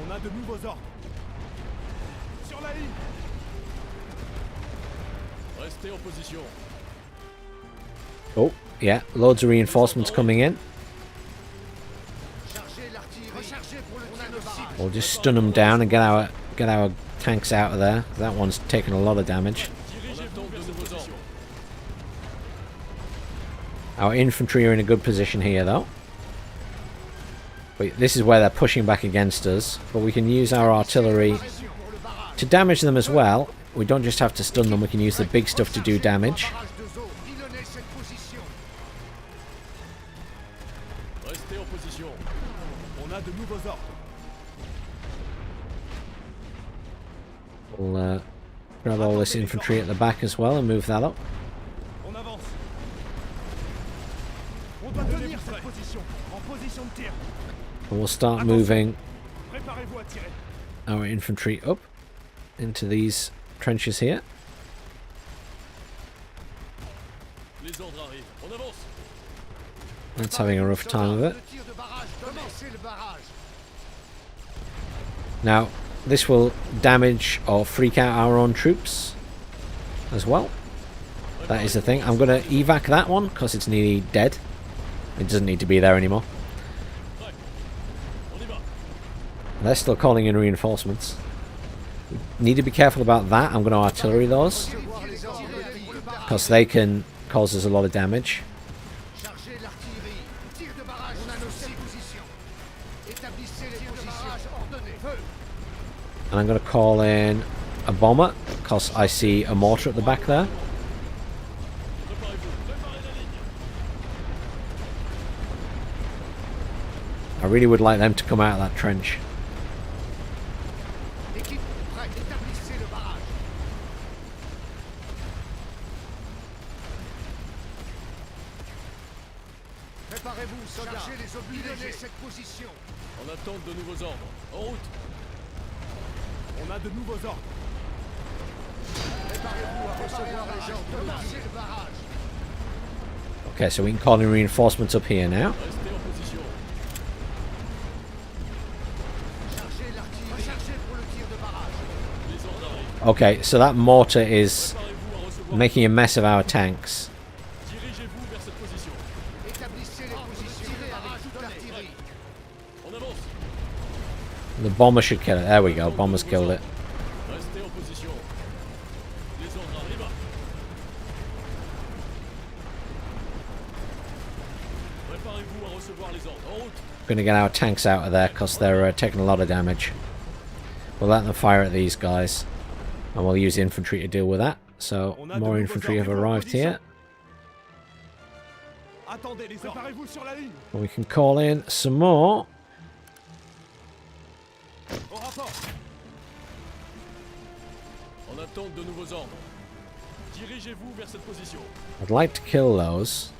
On a de nouveaux ordres. Sur la ligne. Restez en position. Oh, yeah, loads of reinforcements coming in. Chargez l'artillerie. Rechargez pour le tir de barrage. We'll just stun them down and get our tanks out of there. That one's taken a lot of damage. Dirigez-vous vers cette position. Our infantry are in a good position here, though. But this is where they're pushing back against us. But we can use our artillery to damage them as well. We don't just have to stun them, we can use the big stuff to do damage. Barrage de zone. Pilonnez cette position. Restez en position. On a de nouveaux ordres. We'll grab all this infantry at the back as well and move that up. On avance. On doit tenir cette position. En position de tir. And we'll start moving Préparez-vous à tirer. our infantry up into these trenches here. Les ordres arrivent. On avance. That's having a rough time of it. Le tir de barrage. Commencez le barrage. Now, this will damage or freak out our own troops as well. That is the thing. I'm going to evac that one because it's nearly dead. It doesn't need to be there anymore. Prêt. On y va. They're still calling in reinforcements. We need to be careful about that. I'm going to artillery those Recevoir les ordres de tir de barrage. because they can cause us a lot of damage. Chargez l'artillerie. Tir de barrage. On a nos 6 positions. Établissez les positions. Ordonnez. Feu. And I'm going to call in a bomber because I see a mortar at the back there. Préparez-vous. Préparez la ligne. I really would like them to come out of that trench. Équipe prête. Établissez le barrage. Préparez-vous, soldats. Chargez les obus. Pilonnez cette position. En attente de nouveaux ordres. En route. On a de nouveaux ordres. Préparez-vous à recevoir les ordres. Commencez le barrage. Okay, so we can call in reinforcements up here now. Restez en position. Chargez l'artillerie. Rechargez pour le tir de barrage. Les ordres arrivent. Okay, so that mortar is Préparez-vous à recevoir. making a mess of our tanks. Dirigez-vous vers cette position. Établissez les positions. Tirez avec toute l'artillerie. On avance. The bomber should kill it. There we go. Bomber's killed it. Restez en position. Les ordres arrivent. Préparez-vous à recevoir les ordres. En route. Going to get our tanks out of there because they're taking a lot of damage. We'll let them fire at these guys. And we'll use infantry to deal with that. So, more infantry have arrived here. Attendez les ordres. Préparez-vous sur la ligne. And we can call in some more. Au rapport. En attente de nouveaux ordres. Dirigez-vous vers cette position. I'd like to kill those.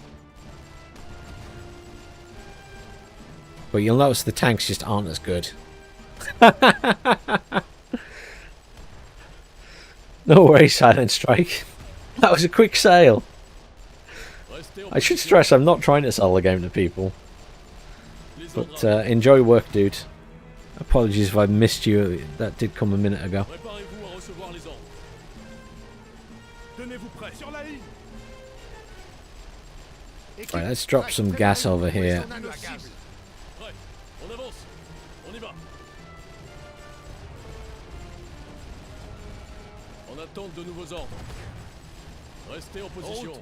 But you'll notice the tanks just aren't as good. No worries, Silent Strike. That was a quick sale. Restez en I should position. stress I'm not trying to sell the game to people. Les ordres But enjoy work, dude. Apologies if I missed you. That did come a minute ago. Préparez-vous à recevoir les ordres. Tenez-vous prêts. Sur la ligne. Right, let's drop some gas over here. On a nos cibles. Prêt. On avance. On y va. En attente de nouveaux ordres. Restez en position.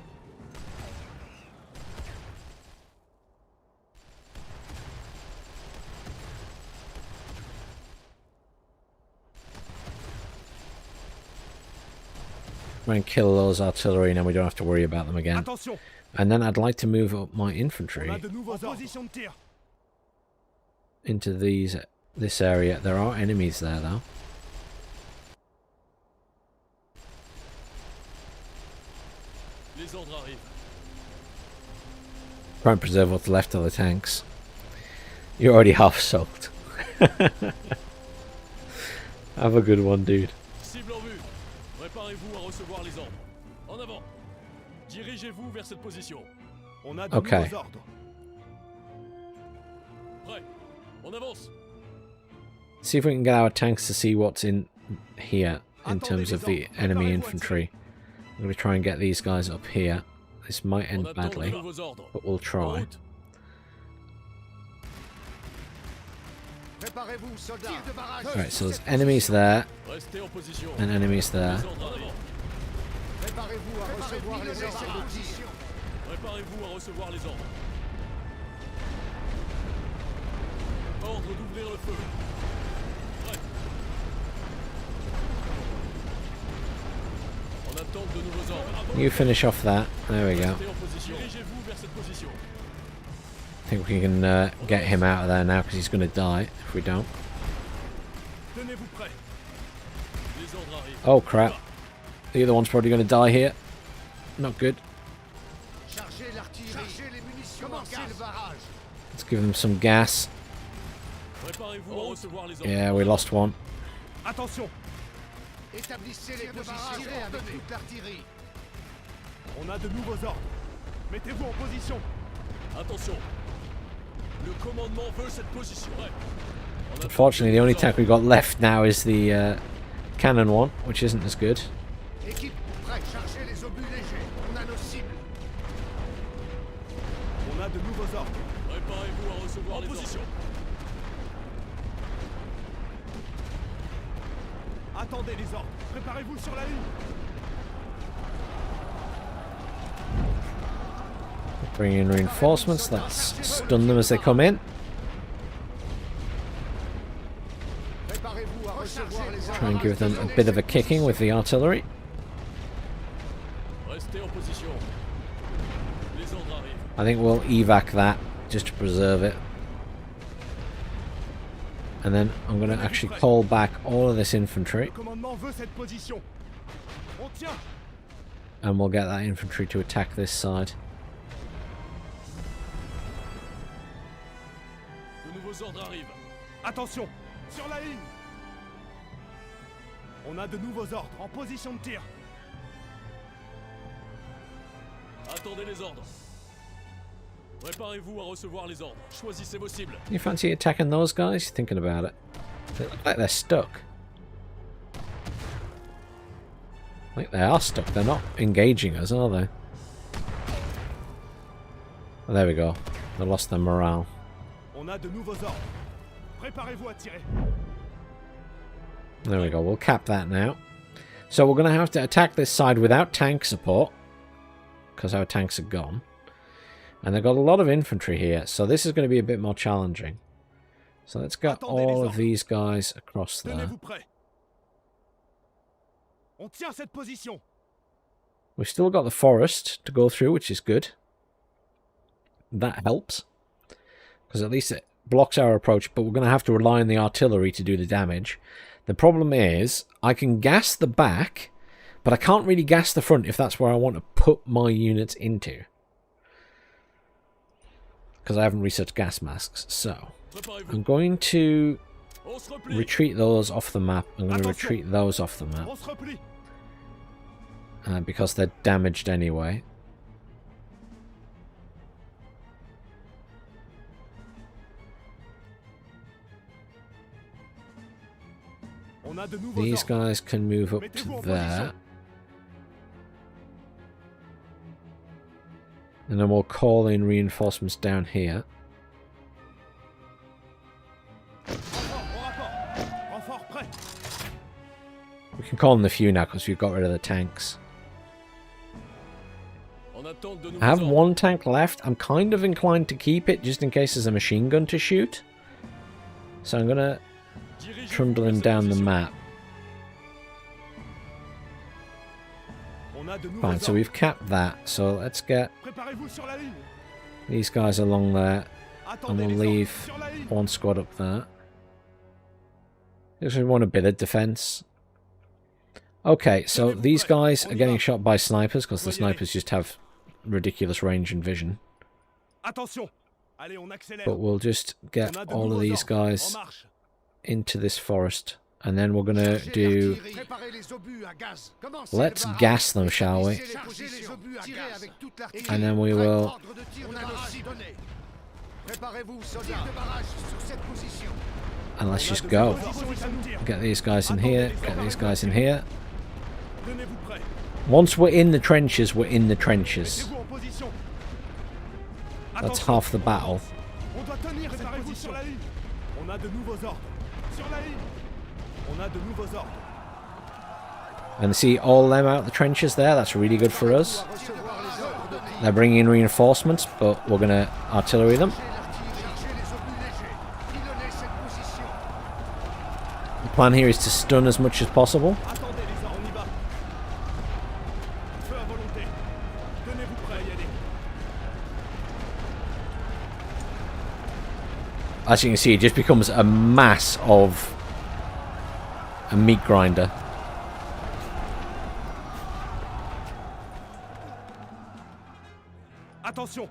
Try and kill those artillery, and then we don't have to worry about them again. Attention. And then I'd like to move up my On infantry a de nouveaux ordres. Position de tir. into this area. There are enemies there, though. Les ordres arrivent. Try and preserve what's left of the tanks. You're already half soaked. Have a good one, dude. Cible en vue. Préparez-vous à recevoir les ordres. En avant. Dirigez-vous vers cette position. On a de Okay. nouveaux ordres. Prêt. On avance. See if we can get our tanks to see what's in here in terms of the enemy infantry. I'm going to try and get these guys up here. This might On end attend de badly, nouveaux ordres. but we'll En try. route. Préparez-vous, soldats. Tir de barrage. Right, so there's enemies there Restez en position. and enemies there. Les ordres arrivent. Préparez-vous à recevoir les ordres de tir. Préparez-vous à recevoir les ordres. Ordre d'ouvrir le feu. Prêt. En attente de nouveaux ordres. You finish off that. There we go. Restez en position. Dirigez-vous vers cette position. I think we can get him out of there now because he's going to die if we don't. Tenez-vous prêts. Les ordres arrivent. Oh crap. The other one's probably going to die here. Not good. Chargez l'artillerie. Chargez les munitions. Commencez le barrage. Let's give them some gas. Préparez-vous à recevoir les ordres. Yeah, we lost one. Attention. Établissez les positions. Tirez avec toute l'artillerie. On a de nouveaux ordres. Mettez-vous en position. Attention. Le commandement veut cette position. Ouais. En attente Unfortunately, de the only nouveaux tank we've got left now is the cannon one, which isn't as good. Équipe, prêt. Chargez les obus légers. On a nos cibles. On a de nouveaux ordres. ordres. Préparez-vous à recevoir les position. ordres. Attendez les ordres. Préparez-vous sur la ligne. Bring in reinforcements. Let's stun them as they come in. Préparez-vous à recevoir les ordres. Try and give them a bit of a kicking with the artillery. Restez en position. Les ordres arrivent. I think we'll evac that just to preserve it. And then I'm going to actually call back all of this infantry, Le commandement veut cette position. On tient. and we'll get that infantry to attack this side. De nouveaux ordres arrivent. Attention. Sur la ligne. On a de nouveaux ordres. En position de tir. Attendez les ordres. Préparez-vous à recevoir les ordres. Choisissez vos cibles. You fancy attacking those guys? Thinking about it. They look like they're stuck. Like they are stuck. They're not engaging us, are they? Oh, there we go. They lost their morale. On a de nouveaux ordres. Préparez-vous à tirer. There we go. We'll cap that now. So we're going to have to attack this side without tank support, because our tanks are gone. And they've got a lot of infantry here, so this is going to be a bit more challenging. So let's get all of these guys across there. Tenez-vous prêts. On tient cette position. We've still got the forest to go through, which is good. That helps, because at least it blocks our approach, but we're going to have to rely on the artillery to do the damage. The problem is, I can gas the back, but I can't really gas the front if that's where I want to put my units into. Because I haven't researched gas masks. So, Préparez-vous. I'm going to On se replie. retreat those off the map. I'm going to retreat those off the map. On se replie. because they're damaged anyway. On a de nouveaux These ordres. guys can move up Mettez-vous to en there. position. And then we'll call in reinforcements down here. Renfort, au rapport. Renfort prêt. We can call in a few now because we've got rid of the tanks. En attente de nouveaux I have ordres. one tank left. I'm kind of inclined to keep it just in case there's a machine gun to shoot. So I'm going to Dirigez-vous trundle him vers cette down the position. map. On a de nouveaux Fine, so ordres. we've capped that. So let's get Préparez-vous sur la ligne. these guys along there. Attendez And we'll les ordres. leave Sur la ligne. one squad up there. Because we want a bit of defense. Okay, so these guys are getting shot by snipers because the snipers just have ridiculous range and vision. Attention. Allez, on accélère. But we'll just get On a de all of nouveaux these ordres. guys En marche. into this forest. And then we're going to Chargez do... l'artillerie. Préparez les obus à gaz. Commencez Let's le barrage. gas them, shall we? Établissez les positions. Tirez avec toute l'artillerie. And then we Prêt. will... Ordre de tir de barrage donné. Préparez-vous, soldats. Tir de barrage sur cette position. And let's just go. Position de tir. Get these guys in here. Get these guys in here. Tenez-vous prêts. Once we're in the trenches, we're in the trenches. Mettez-vous en position. That's Attention. half the battle. On doit tenir cette position. Sur la ligne. On a de nouveaux ordres. Sur la ligne. On a de nouveaux ordres. And see all them out the trenches there? That's really good for us. They're bringing in reinforcements, but we're going to artillery them. Chargez les obus légers. Pilonnez cette position. The plan here is to stun as much as possible. Attendez les ordres, on y va. Feu à volonté. Tenez-vous prêts à y aller. As you can see, it just becomes a mass of a meat grinder. Attention.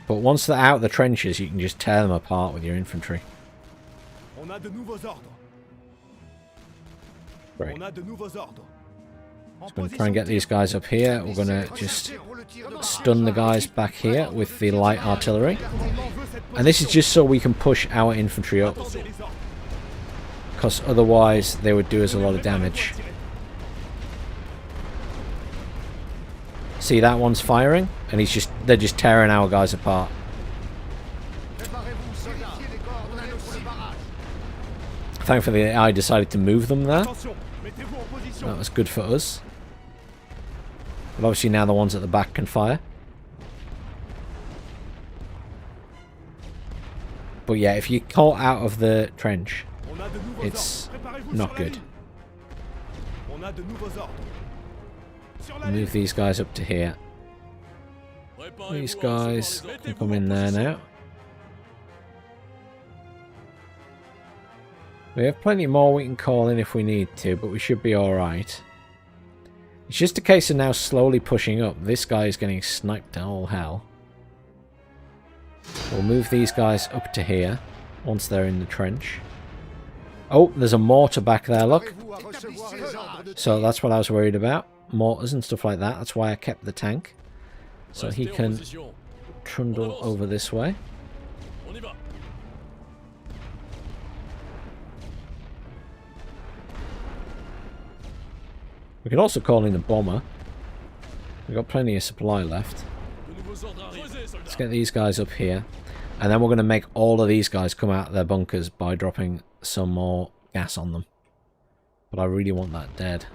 But once they're out of the trenches, you can just tear them apart with your infantry. On a de nouveaux ordres. Great. On a de nouveaux ordres. En I'm going to try and get these guys up here. We're going to just Pour le tir de barrage. stun the guys back here with the light artillery. And this is just so we can push our infantry up, Attendez les ordres. because otherwise they would do us a lot of damage. See, that one's firing, and they're just tearing our guys apart. Préparez-vous, soldats. Vérifiez les coordonnées pour le barrage. Thankfully, I decided to move them there. Attention. Mettez-vous en position. That was good for us. But obviously now the ones at the back can fire. But yeah, if you caught out of the trench, On a de nouveaux it's ordres. Préparez-vous not sur la good. ligne. On a de nouveaux ordres. Sur la Move ligne. these guys up to here. Préparez-vous These à guys recevoir les can ordres. come in there now. We have plenty more we can call in if we need to, but we should be alright. It's just a case of now slowly pushing up. This guy is getting sniped to all hell. We'll move these guys up to here once they're in the trench. Oh, there's a mortar back there, look. Préparez-vous à recevoir les ordres de So that's what I was worried about. Mortars and stuff like that. That's why I kept the tank. So he Restez en can position. trundle over this way. On y va. We can also call in the bomber. We've got plenty of supply left. De nouveaux ordres arrivent. Creusez, soldats. Let's get these guys up here. And then we're going to make all of these guys come out of their bunkers by dropping some more gas on them. But I really want that dead.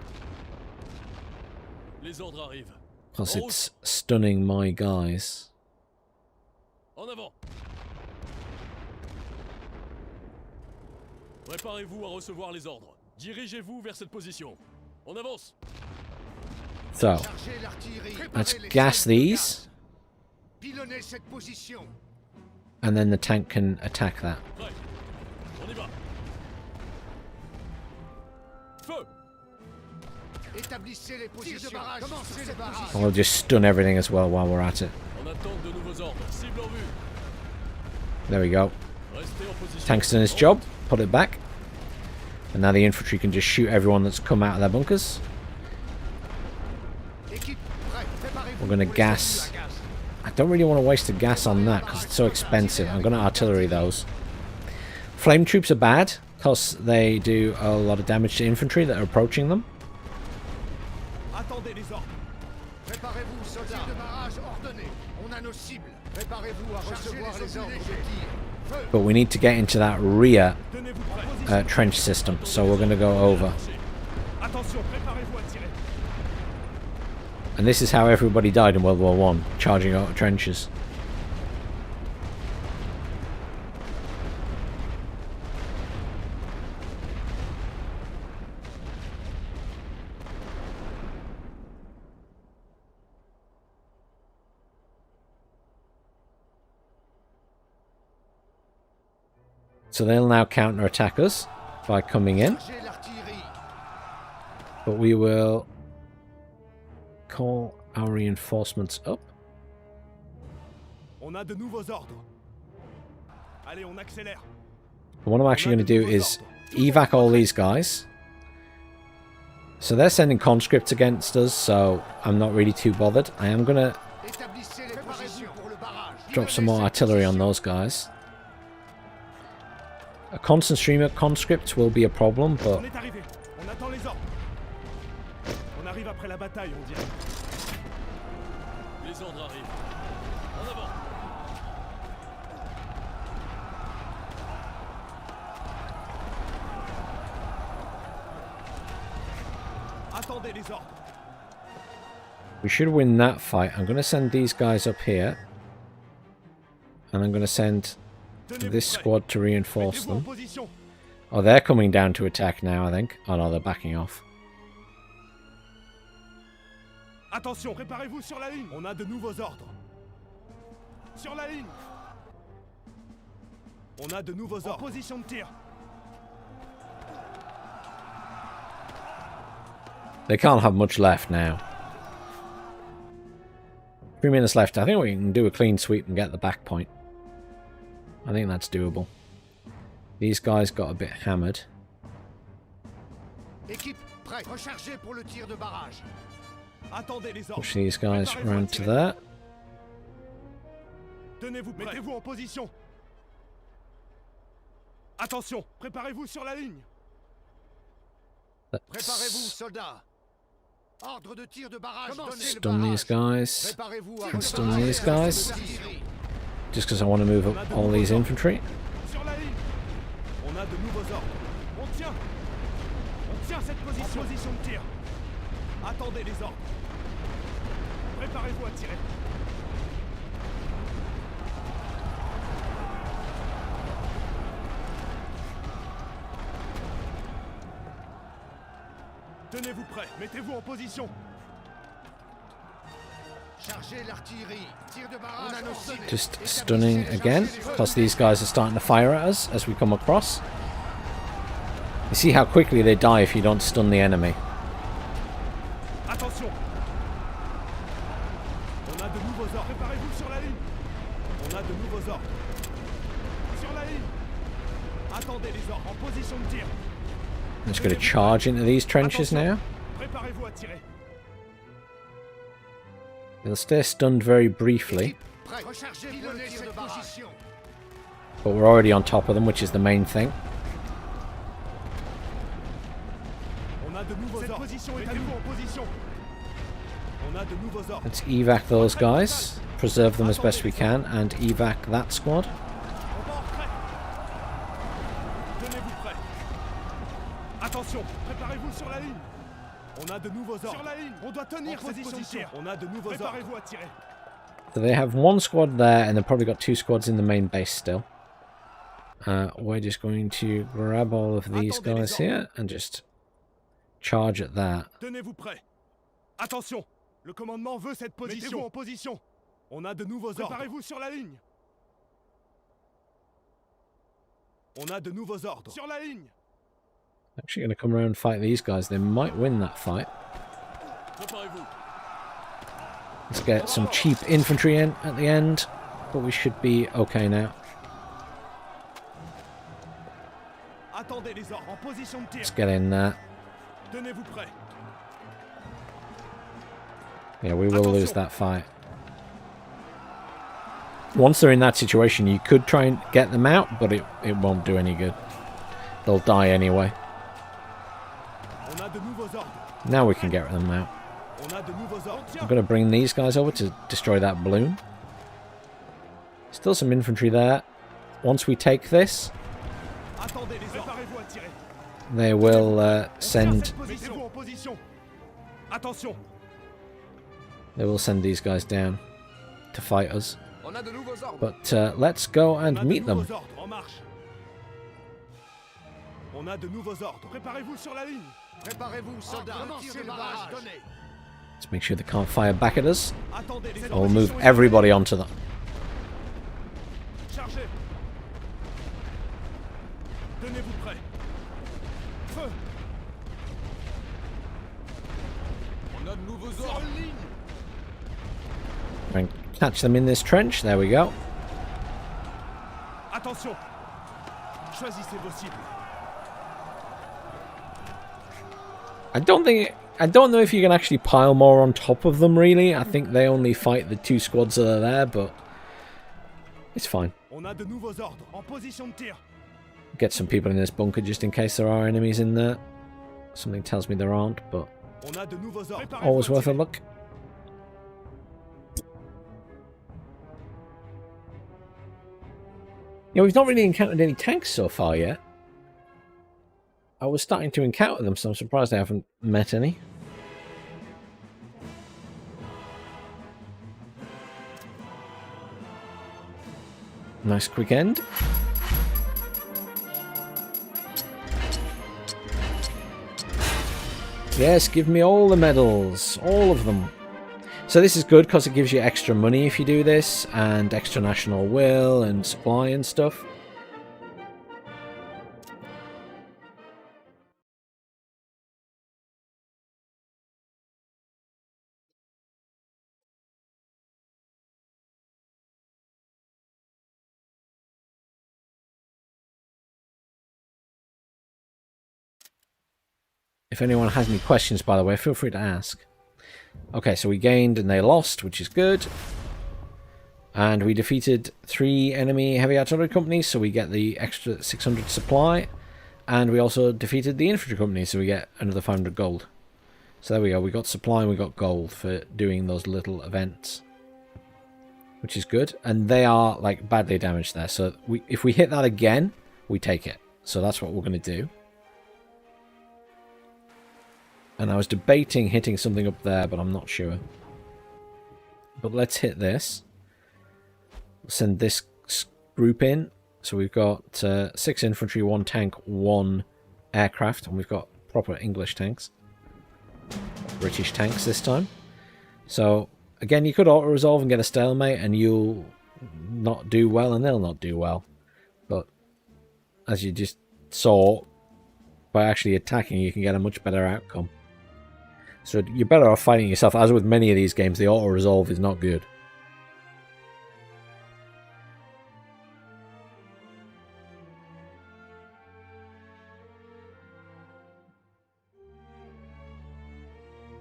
Les ordres arrivent. Because it's stunning my guys. En avant. Préparez-vous à recevoir les ordres. Dirigez-vous vers cette position. On avance. So, Chargez l'artillerie. let's Préparez les gas salles de these. gaz. Pilonnez cette position. And then the tank can attack that. Prêt. On y va. Feu. Établissez les positions. Commencez les barrages. And we'll just stun everything as well while we're at it. En attente de nouveaux ordres. Cible en vue. There we go. Restez en position. Tank's done his job. Put it back. And now the infantry can just shoot everyone that's come out of their bunkers. We're going to gas. I don't really want to waste the gas on that because it's so expensive. I'm going to artillery those. Flame troops are bad because they do a lot of damage to infantry that are approaching them. Attendez les ordres. Préparez-vous, soldats de barrage ordonnés. On a nos cibles. Préparez-vous à recevoir les ordres de tir. But we need to get into that rear Tenez-vous prêts. trench system, so we're going to go over. Attention, préparez-vous à tirer. And this is how everybody died in World War One, charging out of trenches. So they'll now counter-attack us by coming in. Chargez l'artillerie. But we will call our reinforcements up. On a de nouveaux ordres. Allez, on accélère. What I'm actually going to do is evac all these guys. So they're sending conscripts against us, so I'm not really too bothered. I am going to Établissez les positions pour le barrage. drop some more artillery on those guys. A constant stream of conscripts will be a problem, but On est arrivé. On attend les ordres. On arrive après la bataille, on dirait. Les ordres arrivent. En avant. Attendez les ordres. we should win that fight. I'm going to send these guys up here. And I'm going to send Tenez-vous this prêts. squad to reinforce Mettez-vous en them. position. Oh, they're coming down to attack now, I think. Oh no, they're backing off. Attention, préparez-vous sur la ligne. On a de nouveaux ordres. Sur la ligne. On a de nouveaux ordres. En position de tir. They can't have much left now. 3 minutes left. I think we can do a clean sweep and get the back point. I think that's doable. These guys got a bit hammered. Équipe prête. Rechargez pour le tir de barrage. Attendez les ordres. Push these guys Préparez-vous à around to tirer. there. Tenez-vous prêts. Mettez-vous en position. Attention, préparez-vous sur la ligne. Préparez-vous, Let's soldats. Ordre de tir de barrage donné. Le stun these barrage. guys. Préparez-vous à And stun recevoir these les ordres guys. de l'artillerie. Just because I want to move up all these infantry. Sur la ligne. On a de nouveaux ordres. On tient. On tient cette position. En position de tir. Attendez les ordres. Préparez-vous à tirer. Tenez-vous prêts. Mettez-vous en position. Chargez l'artillerie. Tir de barrage. On a nos cibles. Just stunning again. Because these guys are starting to fire at us as we come across. You see how quickly they die if you don't stun the enemy. Attention. On a de nouveaux ordres. Préparez-vous sur la ligne. On a de nouveaux ordres. Sur la ligne. Attendez les ordres. En position de tir. I'm just going to charge into these trenches now. Préparez-vous à tirer. They'll stay stunned very briefly, Prêt. Rechargez pour le tir de barrage. but we're already on top of them, which is the main thing. On a de nouveaux ordres. Mettez-vous en position. On a de nouveaux ordres. Let's evac those guys, preserve them as best we can, and evac that squad. On va en retrait. Tenez-vous prêts. Attention, préparez-vous sur la ligne. On a de nouveaux ordres. Sur la ligne, on doit tenir cette position. On a de nouveaux ordres. Préparez-vous à tirer. So they have one squad there, and they've probably got two squads in the main base still. We're just going to grab all of these guys here and just charge at that. Tenez-vous prêts. Attention, le commandement veut cette position. Mettez-vous en position. On a de nouveaux ordres. Préparez-vous sur la ligne. On a de nouveaux ordres. Sur la ligne. Actually going to come around and fight these guys. They might win that fight. Préparez-vous. Let's get some cheap infantry in at the end, but we should be okay now. Attendez les ordres. En position de tir. Let's get in there. Tenez-vous prêts. Yeah, we will lose that fight. Once they're in that situation, you could try and get them out, but it won't do any good. They'll die anyway. On a de nouveaux ordres. Now we can get them out. On a de nouveaux ordres. I'm going to bring these guys over to destroy that balloon. Still some infantry there. Once we take this, Attendez les ordres. Préparez-vous à tirer. they will send... Mettez-vous en position. Attention. They will send these guys down to fight us. On a de nouveaux ordres. But let's go On and a meet de them. nouveaux ordres. En marche. On a de nouveaux ordres. Préparez-vous sur la ligne. Préparez-vous, soldats. Retirez le barrage. Donnez. Let's make sure they can't fire back at us. Attendez les And we'll move positions. everybody onto them. Chargez. Tenez-vous prêts. Feu. On a de nouveaux ordres. Try and catch them in this trench. There we go. Attention. Choisissez vos cibles. I don't know if you can actually pile more on top of them, really. I think they only fight the 2 squads that are there, but it's fine. On a de nouveaux ordres. En position de tir. Get some people in this bunker just in case there are enemies in there. Something tells me there aren't, but On a de nouveaux ordres. Préparez-vous always à worth a tirer. look. Yeah, we've not really encountered any tanks so far yet. I was starting to encounter them, so I'm surprised I haven't met any. Nice quick end. Yes, give me all the medals. All of them. So this is good because it gives you extra money if you do this, and extra national will and supply and stuff. If anyone has any questions, by the way, feel free to ask. Okay, so we gained and they lost, which is good. And we defeated 3 enemy heavy artillery companies, so we get the extra 600 supply. And we also defeated the infantry company, so we get another 500 gold. So there we go, we got supply and we got gold for doing those little events. Which is good. And they are, like, badly damaged there. So if we hit that again, we take it. So that's what we're going to do. And I was debating hitting something up there, but I'm not sure. But let's hit this. Send this group in. So we've got 6 infantry, 1 tank, 1 aircraft. And we've got proper English tanks. British tanks this time. So, again, you could auto-resolve and get a stalemate, and you'll not do well, and they'll not do well. But, as you just saw, by actually attacking, you can get a much better outcome. So you're better off fighting yourself. As with many of these games, the auto-resolve is not good.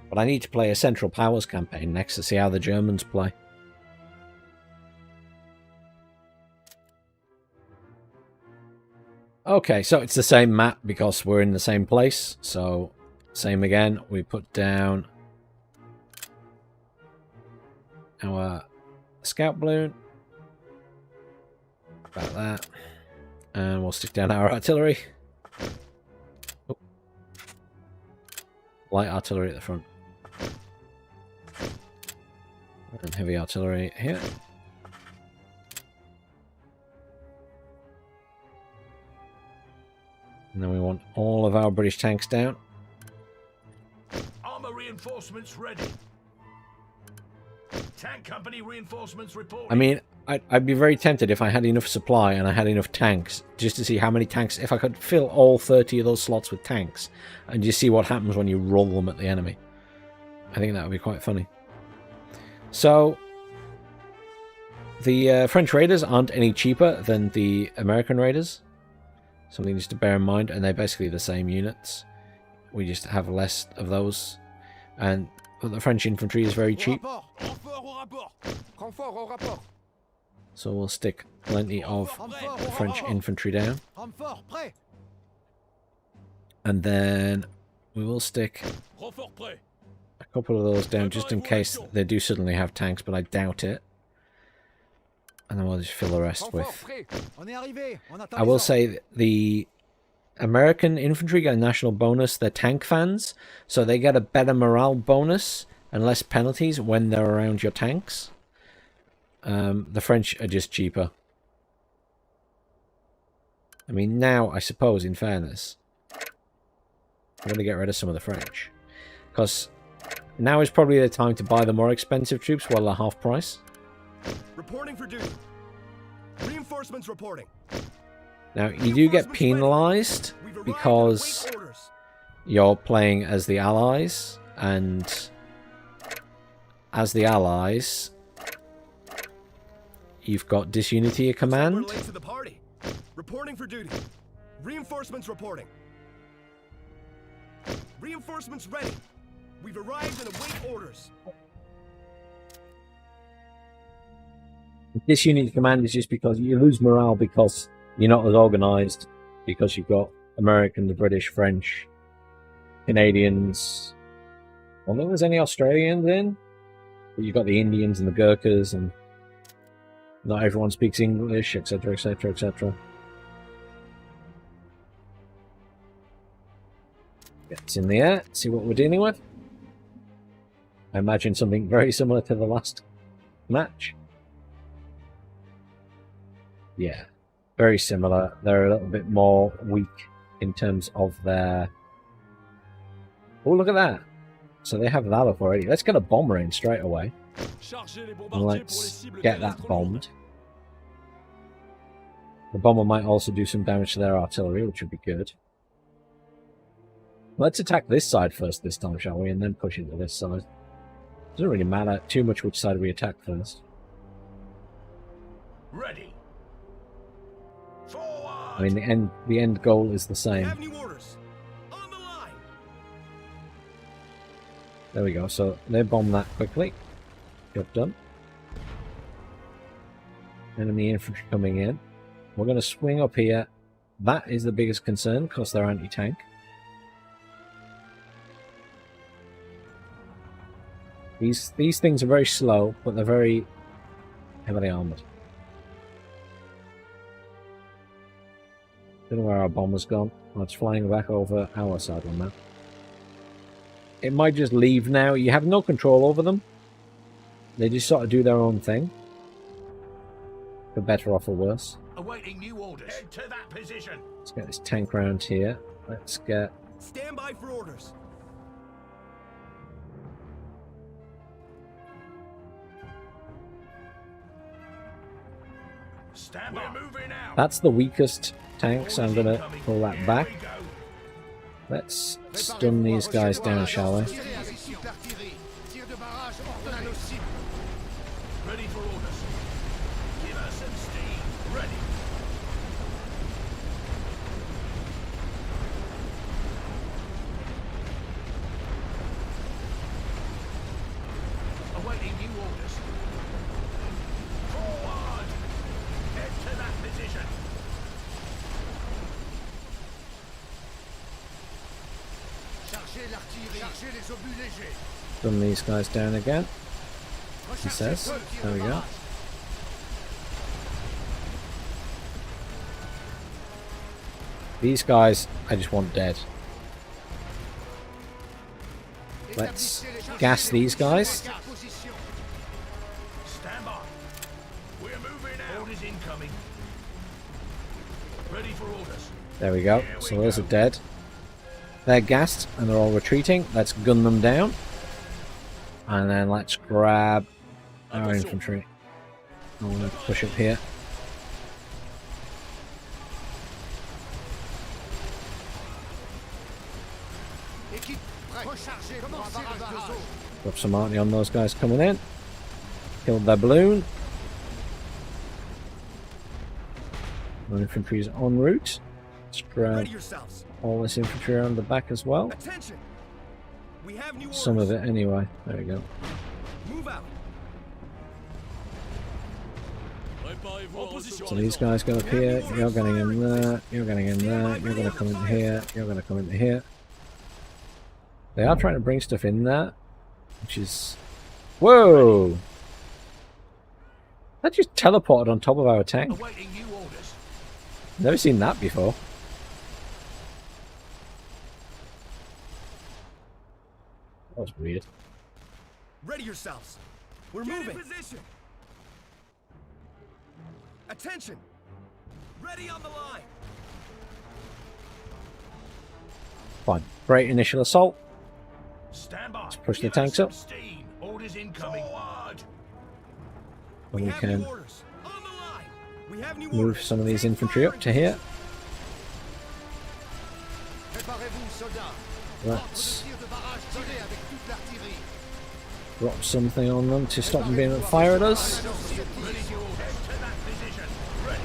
But I need to play a Central Powers campaign next to see how the Germans play. Okay, so it's the same map because we're in the same place. So, same again. We put down our scout balloon. About that. And we'll stick down our artillery. Oh. Light artillery at the front. And heavy artillery here. And then we want all of our British tanks down. Armor reinforcements ready. Tank company reinforcements reporting. I mean, I'd be very tempted if I had enough supply and I had enough tanks, just to see how many tanks, if I could fill all 30 of those slots with tanks, and just see what happens when you roll them at the enemy. I think that would be quite funny. So, the French Raiders aren't any cheaper than the American Raiders. Something just to bear in mind, and they're basically the same units. We just have less of those. And but the French infantry is very cheap, Renfort au rapport. Renfort au rapport. so we'll stick plenty of the French infantry down. Renfort, prêt. And then we will stick Renfort prêt. a couple of those down just in case they do suddenly have tanks, but I doubt it. And then we'll just fill the rest Renfort with... prêt. On est arrivé. On attend I les will ordres. say the American infantry get a national bonus. They're tank fans, so they get a better morale bonus and less penalties when they're around your tanks. The French are just cheaper. I mean, now, I suppose, in fairness, I'm going to get rid of some of the French. Because now is probably the time to buy the more expensive troops while they're half price. Reporting for duty. Reinforcements reporting. Now, you do get penalised We've arrived because and await orders. you're playing as the Allies, and as the Allies, you've got disunity of We're command. late to the party. Reporting for duty. Reinforcements reporting. Reinforcements ready. We've arrived and await orders. Disunity of command is just because you lose morale because you're not as organised, because you've got Americans, British, French, Canadians. I don't think there's any Australians in, but you've got the Indians and the Gurkhas, and not everyone speaks English, etc., etc., etc. Gets in the air, see what we're dealing with. I imagine something very similar to the last match. Yeah, very similar. They're a little bit more weak in terms of their... Oh, look at that. So they have that up already. Let's get a bomber in straight away. Chargez les And bombardiers pour les let's cibles get that terrestres bombed. The bomber might also do some damage to their artillery, which would be good. Let's attack this side first this time, shall we? And then push into this side. Doesn't really matter too much which side we attack first. Ready. I Forward. mean, the end goal is the We same. have new orders. On the line. There we go. So they bomb that quickly. Job done. Enemy infantry coming in. We're going to swing up here. That is the biggest concern because they're anti-tank. These things are very slow, but they're very heavily armoured. Don't know where our bomber's gone. Oh, it's flying back over our side on that. It might just leave now. You have no control over them. They just sort of do their own thing. For better or for worse. Awaiting new orders. Head to that position. Let's get this tank round here. Let's get... Stand by for orders. Stand by. We're moving out. That's the weakest tank, so I'm going to Incoming. pull that Here back. we go. Let's stun these guys down, shall we? Tirez avec toute l'artillerie. Tir de barrage ordonné à nos cibles. Ready for orders. Give us some steam. Ready. Awaiting new orders. Forward. Head to that position. Chargez l'artillerie. Chargez les obus légers. Stun these guys down again. He Rechargez says. feu, tir There de we go. barrage. These guys, I just want dead. Let's Établissez les gas these guys. Regarde position. Stand by. We're moving out. Orders incoming. Ready for orders. There we go. So those are dead. They're gassed and they're all retreating. Let's gun them down. And then let's grab our infantry. I want to push up here. Équipe prête. Rechargez pour un barrage de zone. Drop some artillery on those guys coming in. Killed their balloon. Our infantry's en route. Let's grab Ready yourselves. all this infantry around the back as well. Attention. We have new orders. Some of it anyway. There we go. Move out. Préparez-vous en position. So these guys go up here. You're getting in there. You're getting in there. You're going to come in here. You're going to come into here. They are trying to bring stuff in there, which is... Whoa! That just teleported on top of our tank. Awaiting new orders. Never seen that before. That was weird. Ready yourselves. We're moving. In position. Attention. Ready on the line. Fine. Great initial assault. Stand by. Let's push the Give us tanks some up. Steam. Orders incoming. Forward. And we have can new orders. On the line. We have new move orders. some of these Take infantry fire up to here. Préparez-vous, soldats. Let's Tir de barrage tiré avec toute l'artillerie. drop something on them to stop them being able to fire at us. Ready for orders. To that position. Ready.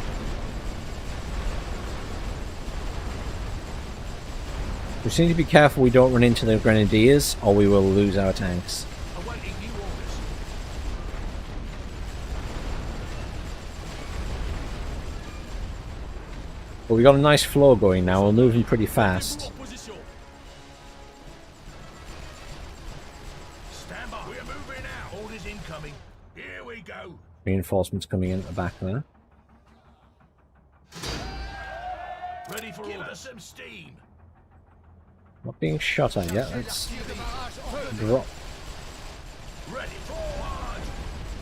We just need to be careful we don't run into the grenadiers or we will lose our tanks. Awaiting new orders. But we got a nice flow going now. We're moving pretty fast. En position. Stand by. We're moving out. Orders incoming. Here we go. Reinforcements coming in at the back there. Ready for orders. Give us some steam. Not being shot at yet. Let's drop. Ready. Forward.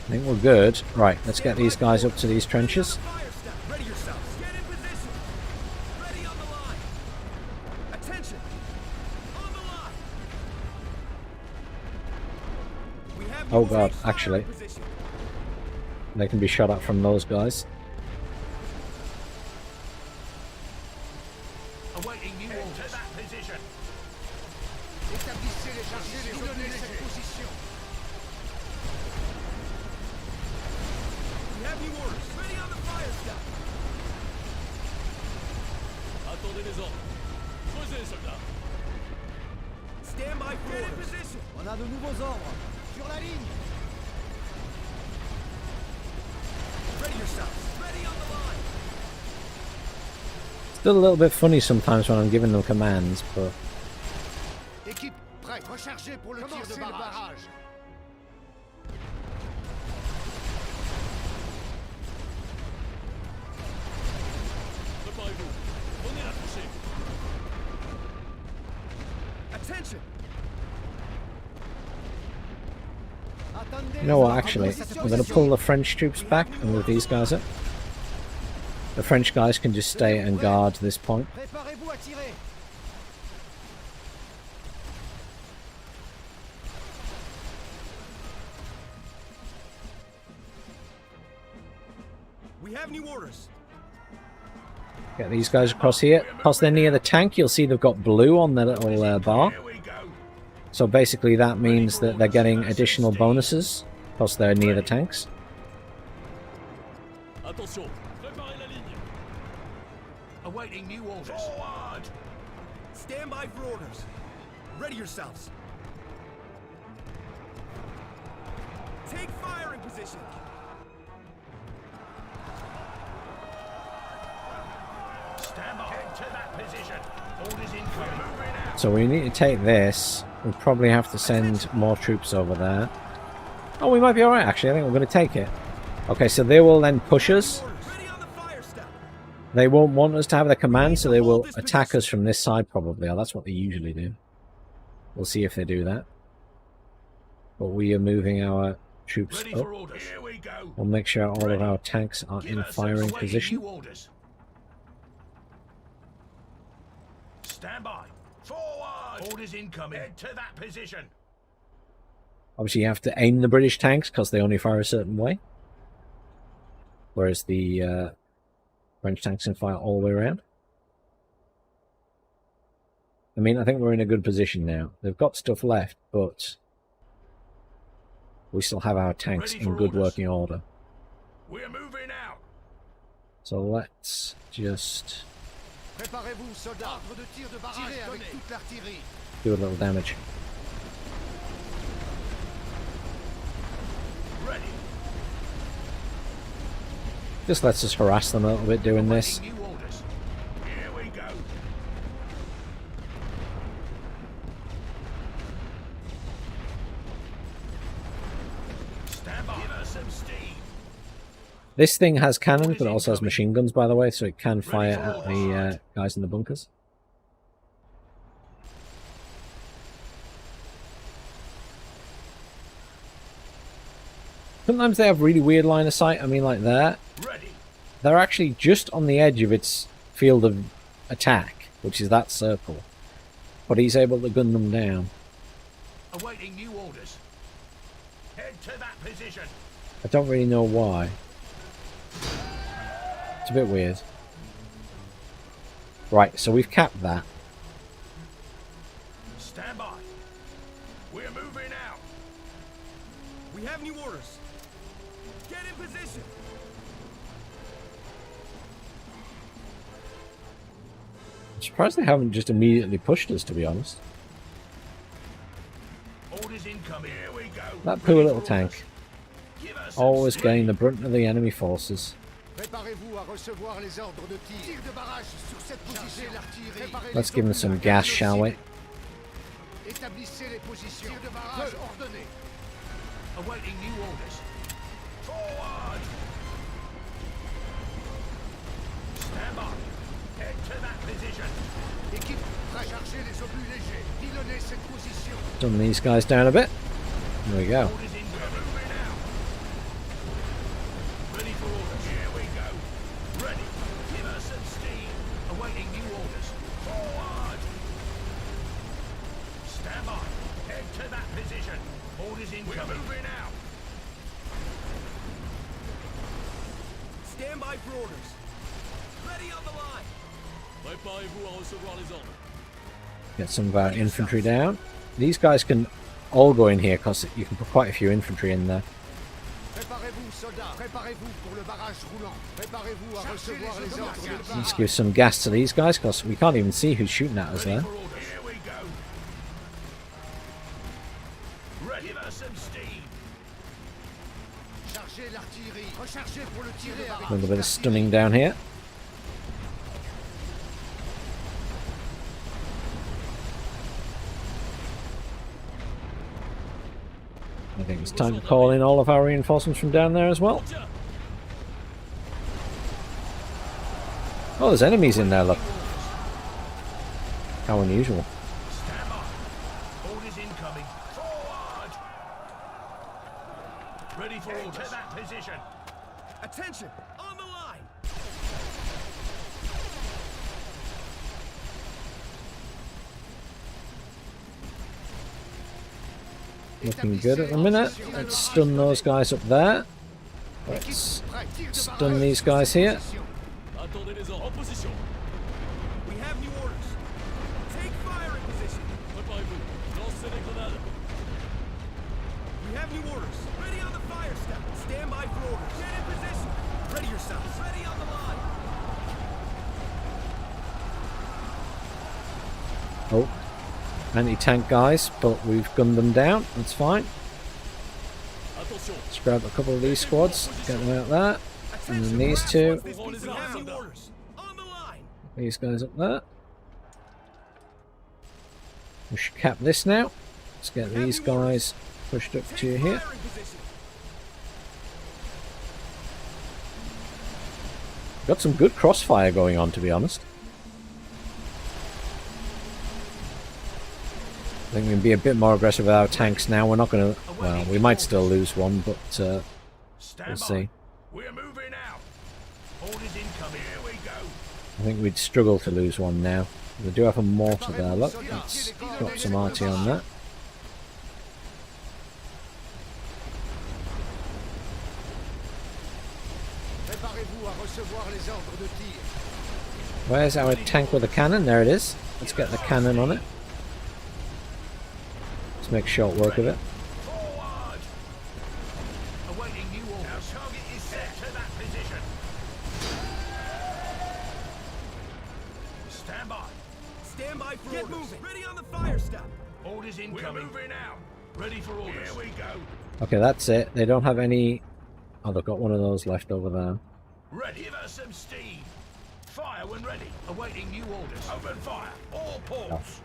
I think we're good. Right, let's get these guys up to these trenches. Fire step. Ready yourselves. Get in position. Ready on the line. Attention. On the line. We have Oh new god, orders. Fire actually. in position. They can be shot at from those guys. Awaiting new orders. To that position. Établissez les chargés, les donnez cette position. We have new orders. Ready on the fire step. Attendez les ordres. Creusez, soldats. Stand by for orders. Get in position. On a de nouveaux ordres. Sur la ligne. Ready yourselves. Ready on the line. Still a little bit funny sometimes when I'm giving them commands, but Équipe prête. Rechargez pour le tir de barrage. Préparez-vous. Prenez la tranchée. Attention. you know what, actually, I'm going to pull the French troops back and move these guys up. The French guys can just stay and guard this point. Préparez-vous à tirer. We have new orders. Get these guys across here. Because they're near the tank, you'll see they've got blue on their little bar. Here we go. So basically that means that they're getting additional bonuses because they're near the tanks. Attention. Préparez la ligne. Awaiting new orders. Forward. Stand by for orders. Ready yourselves. Take fire in position. Stand by. Head to that position. Orders incoming. Moving out. So we need to take this. We'll probably have to send more troops over there. Oh, we might be alright actually. I think we're going to take it. Okay, so they will then push us. Ready on the fire step. They won't want us to have their command, so they will attack us from this side probably. Or that's what they usually do. We'll see if they do that. But we are moving our troops Ready up. for orders. Here we go. We'll make sure all of our tanks are Give in us some firing awaiting position. new orders. Stand by. Forward. Orders incoming. Head to that position. Obviously you have to aim the British tanks because they only fire a certain way. Whereas the French tanks can fire all the way around. I mean, I think we're in a good position now. They've got stuff left, but we still have our tanks Ready in for good orders. working order. We're moving out. So let's just Préparez-vous, soldats. Ordre de tir de barrage. Tirez avec toute l'artillerie. Do a little damage. Ready. Just lets us harass them a little bit doing this. New orders. Here we go. Stand by. Give us some steam. This thing has cannons, but it also has machine guns, by the way, so it can fire at the guys in the bunkers. Sometimes they have really weird line of sight. I mean, like that. Ready. They're actually just on the edge of its field of attack, which is that circle. But he's able to gun them down. Awaiting new orders. Head to that position. I don't really know why. It's a bit weird. Right, so we've capped that. Stand by. We're moving out. We have new orders. Get in position. I'm surprised they haven't just immediately pushed us, to be honest. Orders incoming. Here we go. That poor little tank. Give us some Always steam. getting the brunt of the enemy forces. Préparez-vous à recevoir les ordres de tir. Tir de barrage sur cette position. L'artillerie. Préparez Let's les give them some obus gas, à shall we? Établissez les positions. Tir de barrage ordonné. Awaiting new orders. Forward. Stand by. Head to that position. Équipe, prêt. Chargez les obus légers. Pilonnez cette position. Dumb these guys down a bit. There we go. Orders in. We're moving out. Ready for orders. Here we go. Ready. Give us some steam. Awaiting new orders. Forward. Stand by. Head to that position. Orders incoming. We're moving out. Stand by for orders. Ready on the line. Préparez-vous à recevoir les ordres. Get some of our infantry down. These guys can all go in here because you can put quite a few infantry in there. Préparez-vous, soldats. Préparez-vous pour le barrage roulant. Préparez-vous à recevoir les ordres de tir. Let's give some gas to these guys because we can't even see who's shooting at us there. For orders. Here we go. Ready. Give us some steam. Chargez l'artillerie. Rechargez pour le tirer avec A little bit of stunning down here. I think it's time to call in all of our reinforcements from down there as well. Oh, there's enemies in there, look. How unusual. Stand by. Orders incoming. Forward. Ready for orders. To that position. Attention! On the line! Looking good at the minute. Let's stun those guys up there. Let's stun these guys here. Attendez les ordres. En position. We have new orders. Take fire in position. Préparez-vous. Lancez les grenades. We have new orders. Ready on the fire step. Stand by for orders. Get in position. Ready yourselves. Ready on the line. Oh, anti-tank guys, but we've gunned them down. That's fine. Attention. Let's grab a couple of these squads, get them out there. And then these two, We have new orders. On the line. these guys up there. We should cap this now. Let's get these guys pushed up to here. Fire in position. Got some good crossfire going on, to be honest. I think we can be a bit more aggressive with our tanks now. We're not going to... Well, we might still lose one, but Stand we'll by. see. We're moving out. Orders incoming. Here we go. I think we'd struggle to lose one now. We do have a mortar there, look. Let's drop some RT on that. Préparez-vous à recevoir les ordres de tir. Where's our tank with a cannon? There it is. Let's get the cannon on it. Let's make short work of it. Forward. Awaiting new orders. Our target is set to that position. Stand by. Stand by for Get orders. moving. Ready on the fire step. Orders incoming. We're moving out. Ready for orders. Here we go. Okay, that's it. They don't have any... Oh, they've got one of those left over there. Ready. Give us some steam. Fire when ready. Awaiting new orders. Open fire. All ports.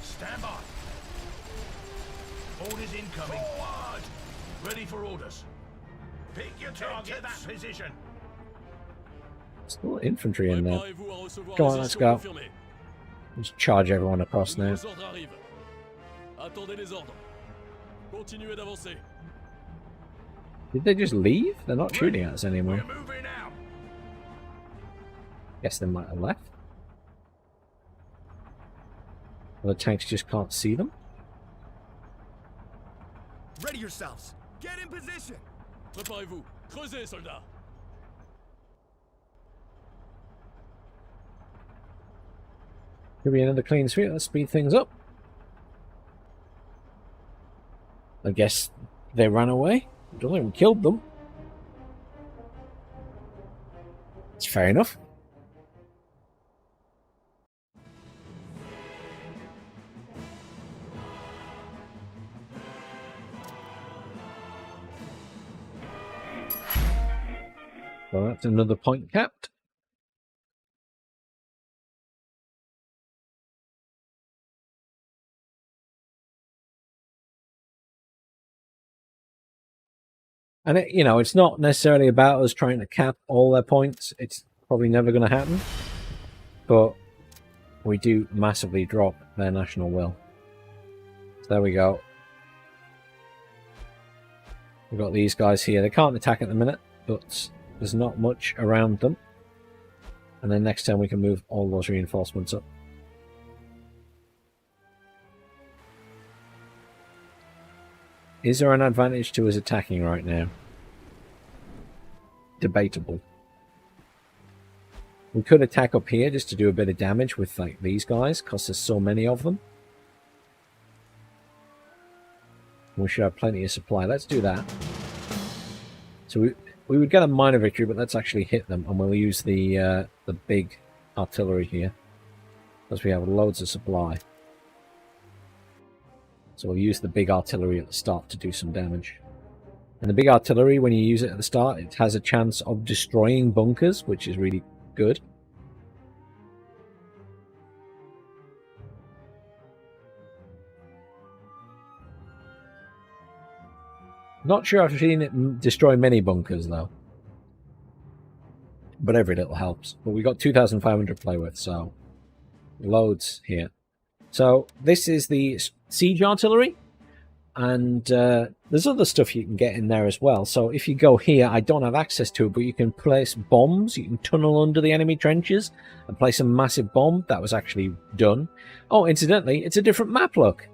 Stand by. Orders incoming. Forward. Ready for orders. Pick your target. To that position. Still infantry in there. Préparez-vous à recevoir Go les on, let's actions go. confirmées. Just charge everyone across De now. nouveaux ordres arrivent. Attendez les ordres. Continuez d'avancer. Did they just leave? They're not shooting at us anymore. We're moving out. Guess they might have left. Or the tanks just can't see them. Ready yourselves. Get in position. Préparez-vous. Creusez, soldats. Could be another clean sweep. Let's speed things up. I guess they ran away. Don't think we killed them. It's fair enough. So that's another point capped. And it, you know, it's not necessarily about us trying to cap all their points. It's probably never going to happen. But we do massively drop their national will. So there we go. We've got these guys here. They can't attack at the minute, but there's not much around them. And then next turn we can move all those reinforcements up. Is there an advantage to us attacking right now? Debatable. We could attack up here just to do a bit of damage with like these guys, because there's so many of them. We should have plenty of supply. Let's do that. So we would get a minor victory, but let's actually hit them, and we'll use the big artillery here, because we have loads of supply. So we'll use the big artillery at the start to do some damage. And the big artillery, when you use it at the start, it has a chance of destroying bunkers, which is really good. Not sure I've seen it destroy many bunkers, though. But every little helps. But we got 2,500 to play with, so loads here. So this is the siege artillery, and there's other stuff you can get in there as well. So if you go here, I don't have access to it, but you can place bombs. You can tunnel under the enemy trenches and place a massive bomb. That was actually done. Oh, incidentally, it's a different map, look.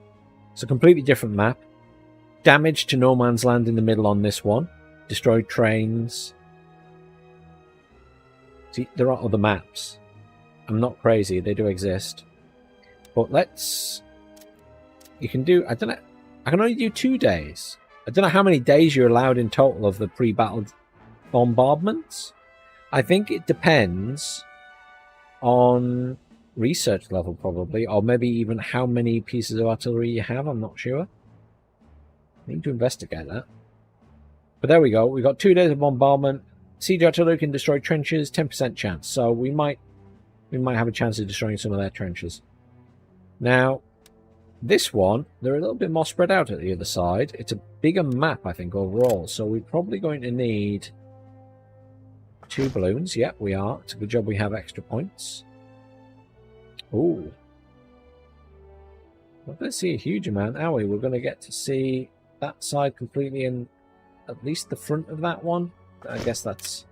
It's a completely different map. Damage to no man's land in the middle on this one. Destroyed trains. See, there are other maps. I'm not crazy, they do exist. But let's... You can do... I don't know. I can only do 2 days. I don't know how many days you're allowed in total of the pre-battle bombardments. I think it depends on research level, probably. Or maybe even how many pieces of artillery you have. I'm not sure. I need to investigate that. But there we go. We've got 2 days of bombardment. Siege artillery can destroy trenches. 10% chance. So we might have a chance of destroying some of their trenches. Now, this one, they're a little bit more spread out at the other side. It's a bigger map, I think, overall. So we're probably going to need 2 balloons. Yep, we are. It's a good job we have extra points. Ooh. We're going to see a huge amount, are we? We're going to get to see that side completely, and at least the front of that one. I guess that's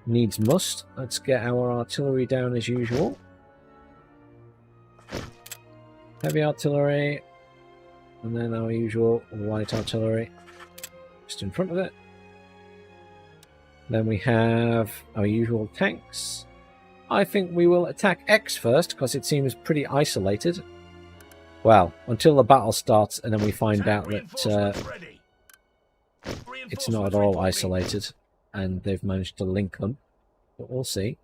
needs must. Let's get our artillery down as usual. Heavy artillery, and then our usual light artillery just in front of it. Then we have our usual tanks. I think we will attack X first, because it seems pretty isolated. Well, until the battle starts, and then we find out that it's not at all isolated, and they've managed to link them. But we'll see.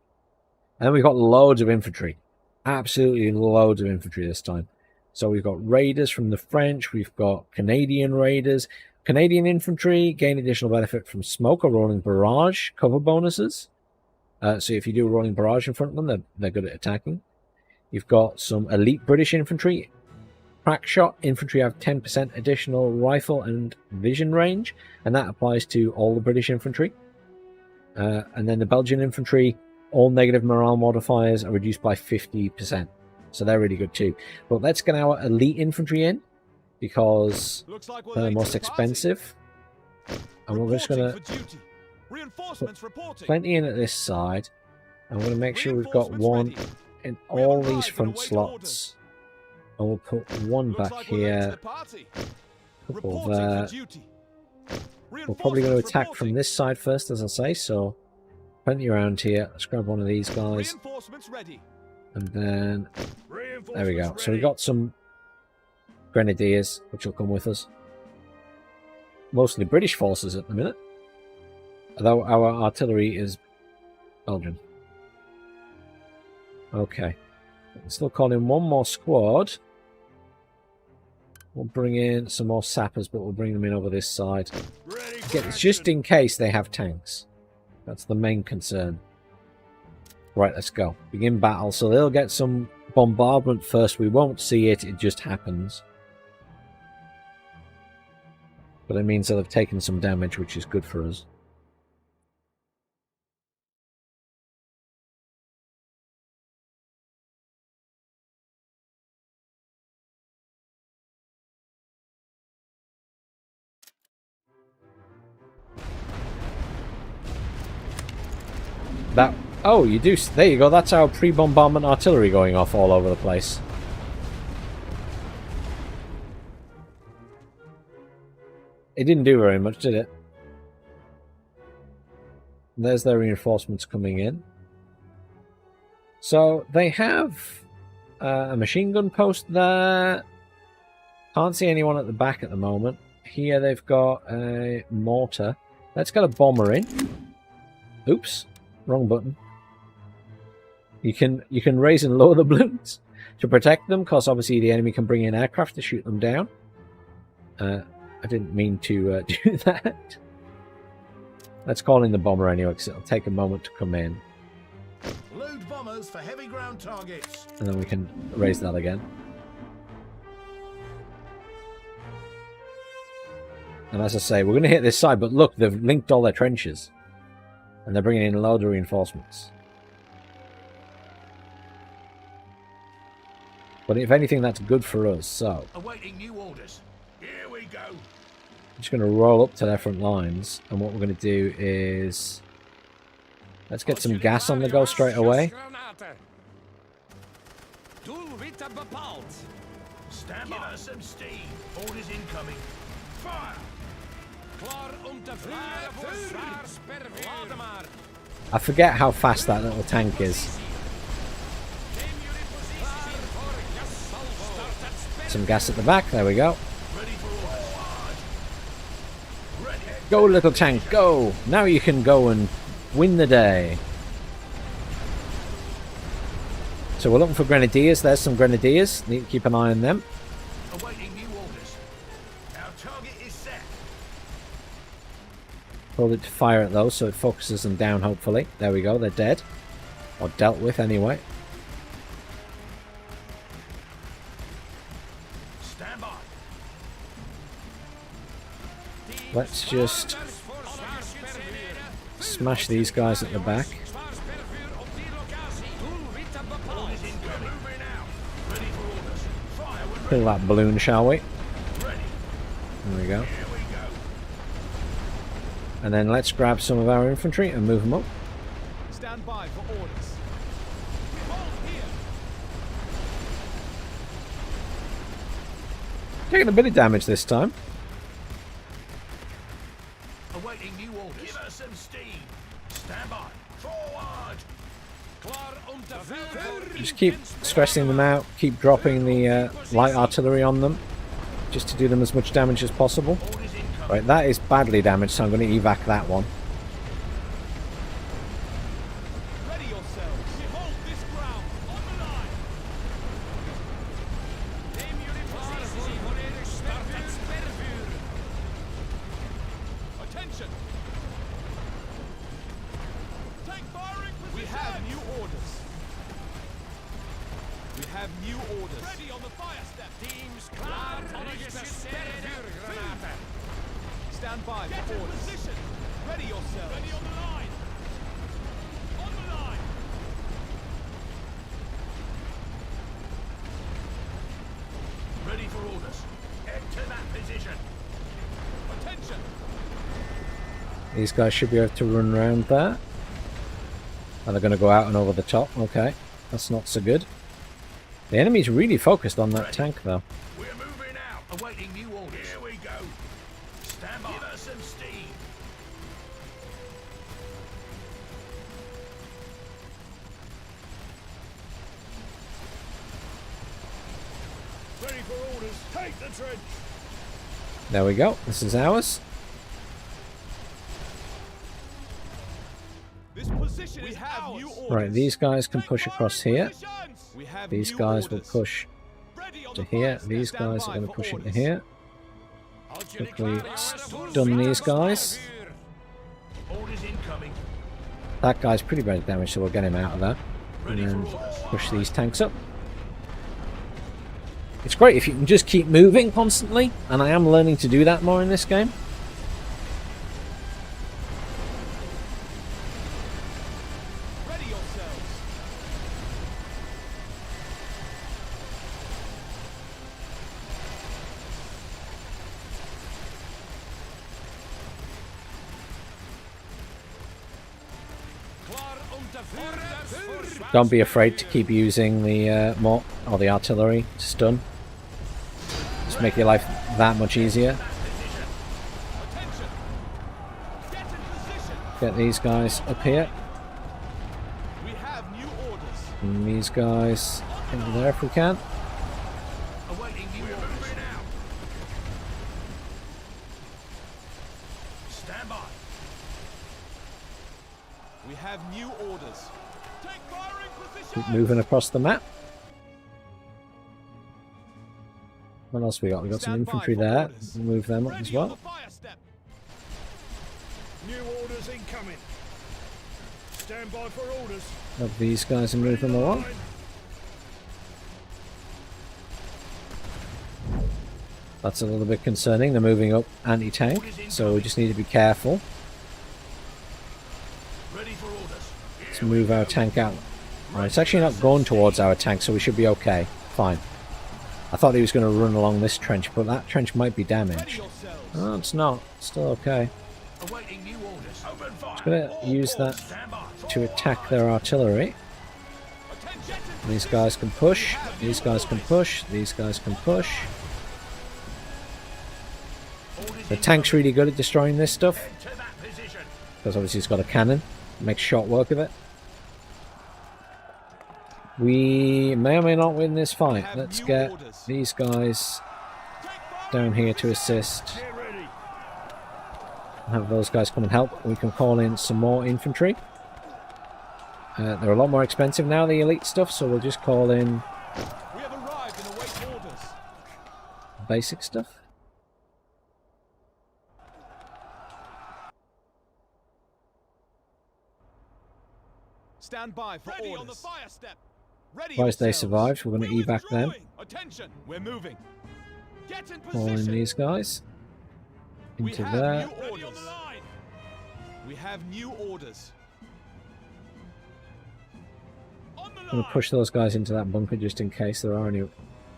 And then we've got loads of infantry. Absolutely loads of infantry this time. So we've got raiders from the French. We've got Canadian raiders. Canadian infantry gain additional benefit from smoke or rolling barrage cover bonuses. So if you do a rolling barrage in front of them, they're good at attacking. You've got some elite British infantry. Crack shot infantry have 10% additional rifle and vision range, and that applies to all the British infantry. And then the Belgian infantry, all negative morale modifiers are reduced by 50%. So they're really good too. But let's get our elite infantry in, because they're the most expensive. And we're just going to put plenty in at this side. And we're going to make sure we've got one in all these front slots. And we'll put one back here. Couple there. We're probably going to attack from this side first, as I say, so plenty around here. Let's grab one of these guys. And then, there we go. So we got some grenadiers, which will come with us. Mostly British forces at the minute. Although our artillery is Belgian. Okay. Still calling in one more squad. We'll bring in some more sappers, but we'll bring them in over this side. It's just in case they have tanks. That's the main concern. Right, let's go. Begin battle. So they'll get some bombardment first. We won't see it. It just happens. But it means that they've taken some damage, which is good for us. That, oh, you do, there you go, that's our pre-bombardment artillery going off all over the place. It didn't do very much, did it? There's their reinforcements coming in. So they have a machine gun post there. Can't see anyone at the back at the moment. Here they've got a mortar. Let's get a bomber in. Oops. Wrong button. You can raise and lower the balloons to protect them, because obviously the enemy can bring in aircraft to shoot them down. I didn't mean to do that. Let's call in the bomber anyway, because it'll take a moment to come in. Load bombers for heavy ground targets. And then we can raise that again. And as I say, we're going to hit this side, but look, they've linked all their trenches. And they're bringing in a load of reinforcements. But if anything, that's good for us, so... Awaiting new orders. Here we go. I'm just going to roll up to their front lines. And what we're going to do is... Let's get some gas on the go straight away. Stand by. Some steam. Orders incoming. Fire! I forget how fast that little tank is. Some gas at the back, there we go. Go little tank, go! Now you can go and win the day. So we're looking for grenadiers, there's some grenadiers, need to keep an eye on them. Awaiting new orders. Our target is set. Hold it to fire at those so it focuses them down, hopefully. There we go, they're dead. Or dealt with anyway. Stand by. Let's just smash these guys at the back. Kill that balloon, shall we? There we go. And then let's grab some of our infantry and move them up. Stand by for orders. Taking a bit of damage this time. Awaiting new orders. Give us some steam. Stand by. Forward. Just keep stressing them out. Keep dropping the light artillery on them. Just to do them as much damage as possible. Right, that is badly damaged, so I'm going to evac that one. Ready yourselves. have new orders. Ready on the fire step. Teams klar. Stand by Get for in orders. position. Ready yourselves. Ready on the line. On the line. Ready for orders. Head to that position. Attention. These guys should be able to run around there. And they're going to go out and over the top. Okay, that's not so good. The enemy's really focused on that tank, though. We're moving out. Awaiting new orders. Here we go. Stand by. Give us some steam. Ready for orders. Take the trench. There we go. This is ours. This position We is have ours. new orders. Right, these guys can push across here. Positions. We have These new guys will orders. push Ready on to the here. fire step. These Stand guys are by going to for push into orders. here. Quickly stun these guys. Orders incoming. That guy's pretty bad damage, so we'll get him out of that. Ready And for then orders. push these tanks up. It's great if you can just keep moving constantly, and I am learning to do that more in this game. Ready yourselves. Klar unter Führer. Don't be afraid to keep using the mort or the artillery to stun. Just make your life that much easier. Attention. Get in position. Get these guys up here, We have new orders. and these guys over there if we can. Awaiting new orders. Moving out. Stand by. We have new orders. Take firing position. Keep moving across the map. What else we got? We got some Stand by infantry for there. orders. We'll move them up as Ready on well. the fire step. New orders incoming. Stand by for orders. Have these guys and move Ready them on the along. line. That's a little bit concerning. They're moving up anti-tank, so we just need to be careful. Ready for orders. Let's move our tank out. Right, it's actually not going towards our tank, so we should be okay. Fine. I thought he was going to run along this trench, but that trench might be Ready damaged. yourselves. No, it's not. It's still okay. Awaiting new orders. Open fire. Gonna All use ports, that stand by. to attack their artillery. Attention. These guys can push. These guys can push. These guys can push. Orders The tank's really good at destroying this stuff, to that position. because obviously it's got a cannon. Makes short work of it. We may or may not win this fight. have Let's new get orders. these guys Take fire. down here to assist. Get ready. Have those guys come and help. We can call in some more infantry. They're a lot more expensive now, the elite stuff, so we'll just call in We have arrived and await orders. basic stuff. Stand by for Ready on the orders. fire step. Ready Twice they yourselves. survived, we're going to evac them. withdrawing. Attention. We're moving. Get in Call in position. these guys We into have there. new Ready on orders. the line. We have new orders. On the I'm going line. to push those guys into that bunker just in case there are any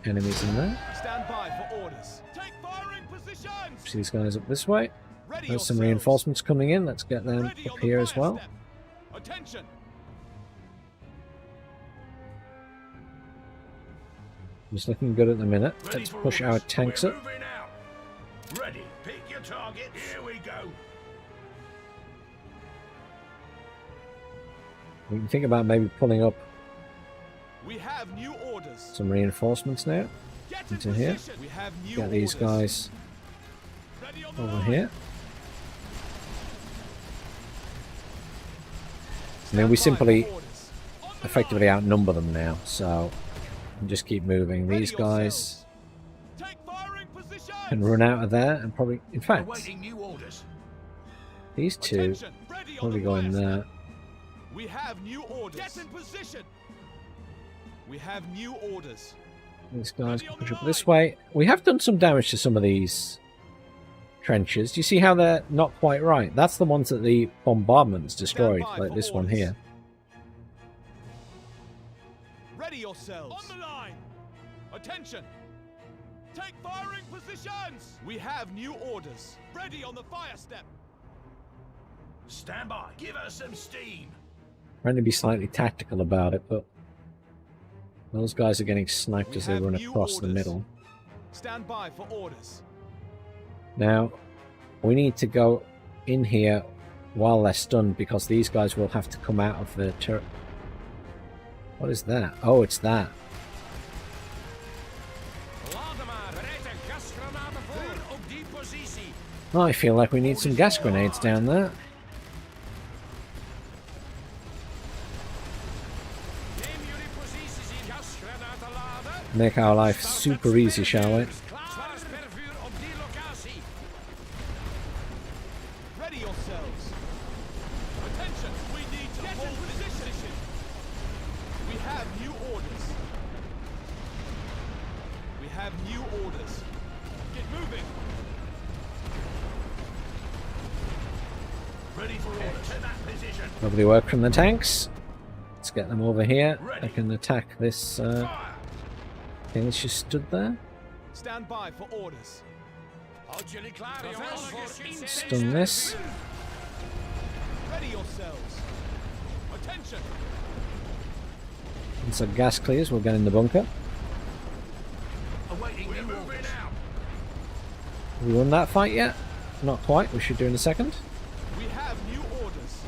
enemies in there. Stand by for orders. Take firing positions. Push these guys up this way. Ready There's some yourselves. reinforcements coming in. Let's get them Ready up on the here as fire well. step. Attention. It's looking good at the minute. Ready Let's for push our orders. tanks We're up. moving out. Ready. Pick your targets. Here we go. We can think about maybe pulling up We have new orders. some reinforcements now. Get in Into here. position. We have new Get these orders. guys Ready on the over line. here. Stand we by simply for orders. On the effectively line. outnumber them now, so we can just keep moving. Ready These guys yourselves. Take firing positions. can run out of there and probably, in fact, Awaiting new orders. these two Attention. Ready on probably the go in fire there. step. We have new orders. Get in position. We have new orders. These guys can push up this way. We have done some damage to some of these trenches. Do you see how they're not quite right? That's the ones that the bombardment's destroyed, like this one here. Ready yourselves. On the line. Attention. Take firing positions. We have new orders. Ready on the fire step. Stand by. Give us some steam. Trying to be slightly tactical about it, but those guys are getting sniped as they run across the middle. Stand by for orders. Now, we need to go in here while they're stunned, because these guys will have to come out of the turret. What is that? Oh, it's that. Oh, I feel like we need some gas grenades down there. Make our life super easy, shall we? Ready yourselves. Attention, we need to hold position. We have new orders. We have new orders. Get moving. Ready for orders. To that position. Lovely work from the tanks. Let's get them over here. They can attack this thing that's just stood there. Stand by for orders. Stun this. Ready yourselves. Attention. Once the gas clears, we'll get in the bunker. Awaiting new orders. Have we won that fight yet? Not quite. We should do in a second. We have new orders.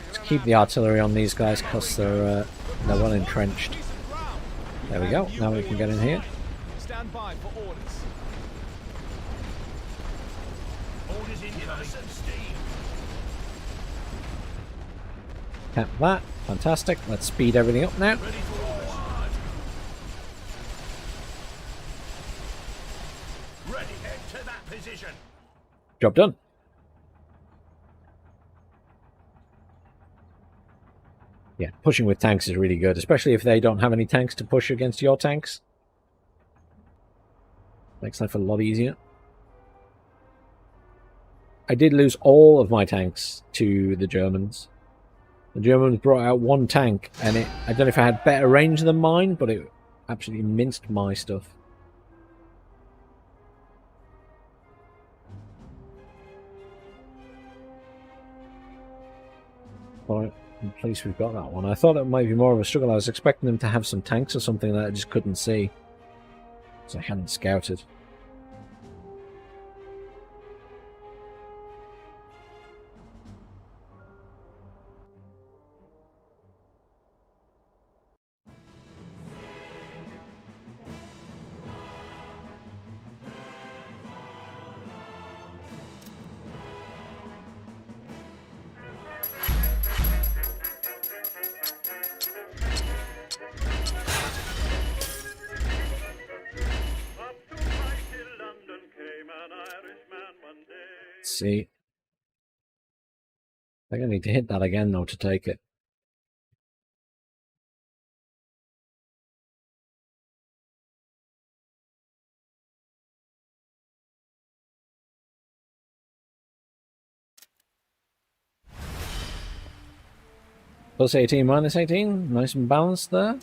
Let's keep the artillery on these guys because they're well entrenched. There we go. Now we can get in here. Stand by for orders. Orders in. Give us some steam. Cap that. Fantastic. Let's speed everything up now. Ready for orders. Ready. Head to that position. Job done. Yeah, pushing with tanks is really good, especially if they don't have any tanks to push against your tanks. Makes life a lot easier. I did lose all of my tanks to the Germans. The Germans brought out one tank, and I don't know if I had better range than mine, but it absolutely minced my stuff. Alright. I'm pleased we've got that one. I thought it might be more of a struggle. I was expecting them to have some tanks or something that I just couldn't see, so I hadn't scouted. See, they're going to need to hit that again though to take it. Plus 18, minus 18, nice and balanced there.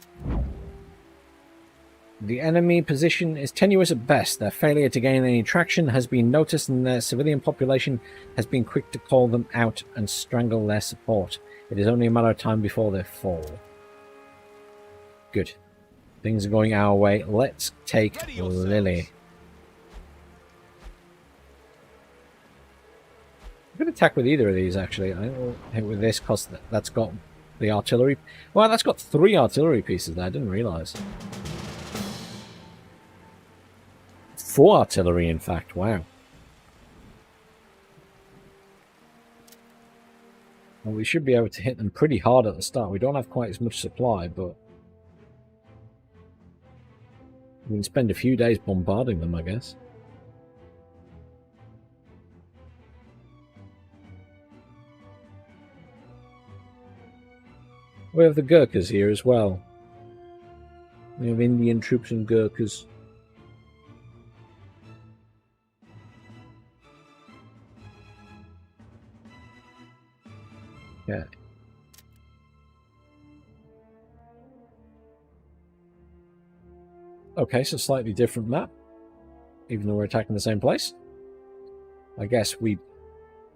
The enemy position is tenuous at best. Their failure to gain any traction has been noticed, and their civilian population has been quick to call them out and strangle their support. It is only a matter of time before they fall. Good. Things are going our way. Let's take Lily. I'm going to attack with either of these, actually. I will hit with this because that's got the artillery. Well, that's got 3 artillery pieces there. I didn't realise. 4 artillery, in fact. Wow. Well, we should be able to hit them pretty hard at the start. We don't have quite as much supply, but we can spend a few days bombarding them, I guess. We have the Gurkhas here as well. We have Indian troops and Gurkhas. Yeah. Okay, so slightly different map, even though we're attacking the same place. I guess we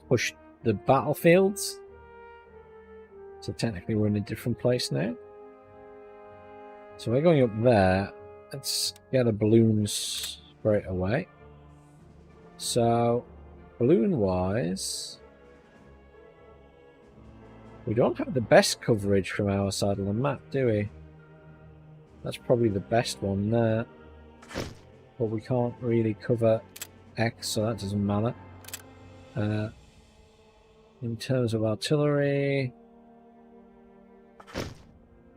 pushed the battlefields, so technically we're in a different place now. So we're going up there. Let's get a balloon straight away. So, balloon-wise, we don't have the best coverage from our side of the map, do we? That's probably the best one there. But we can't really cover X, so that doesn't matter. In terms of artillery,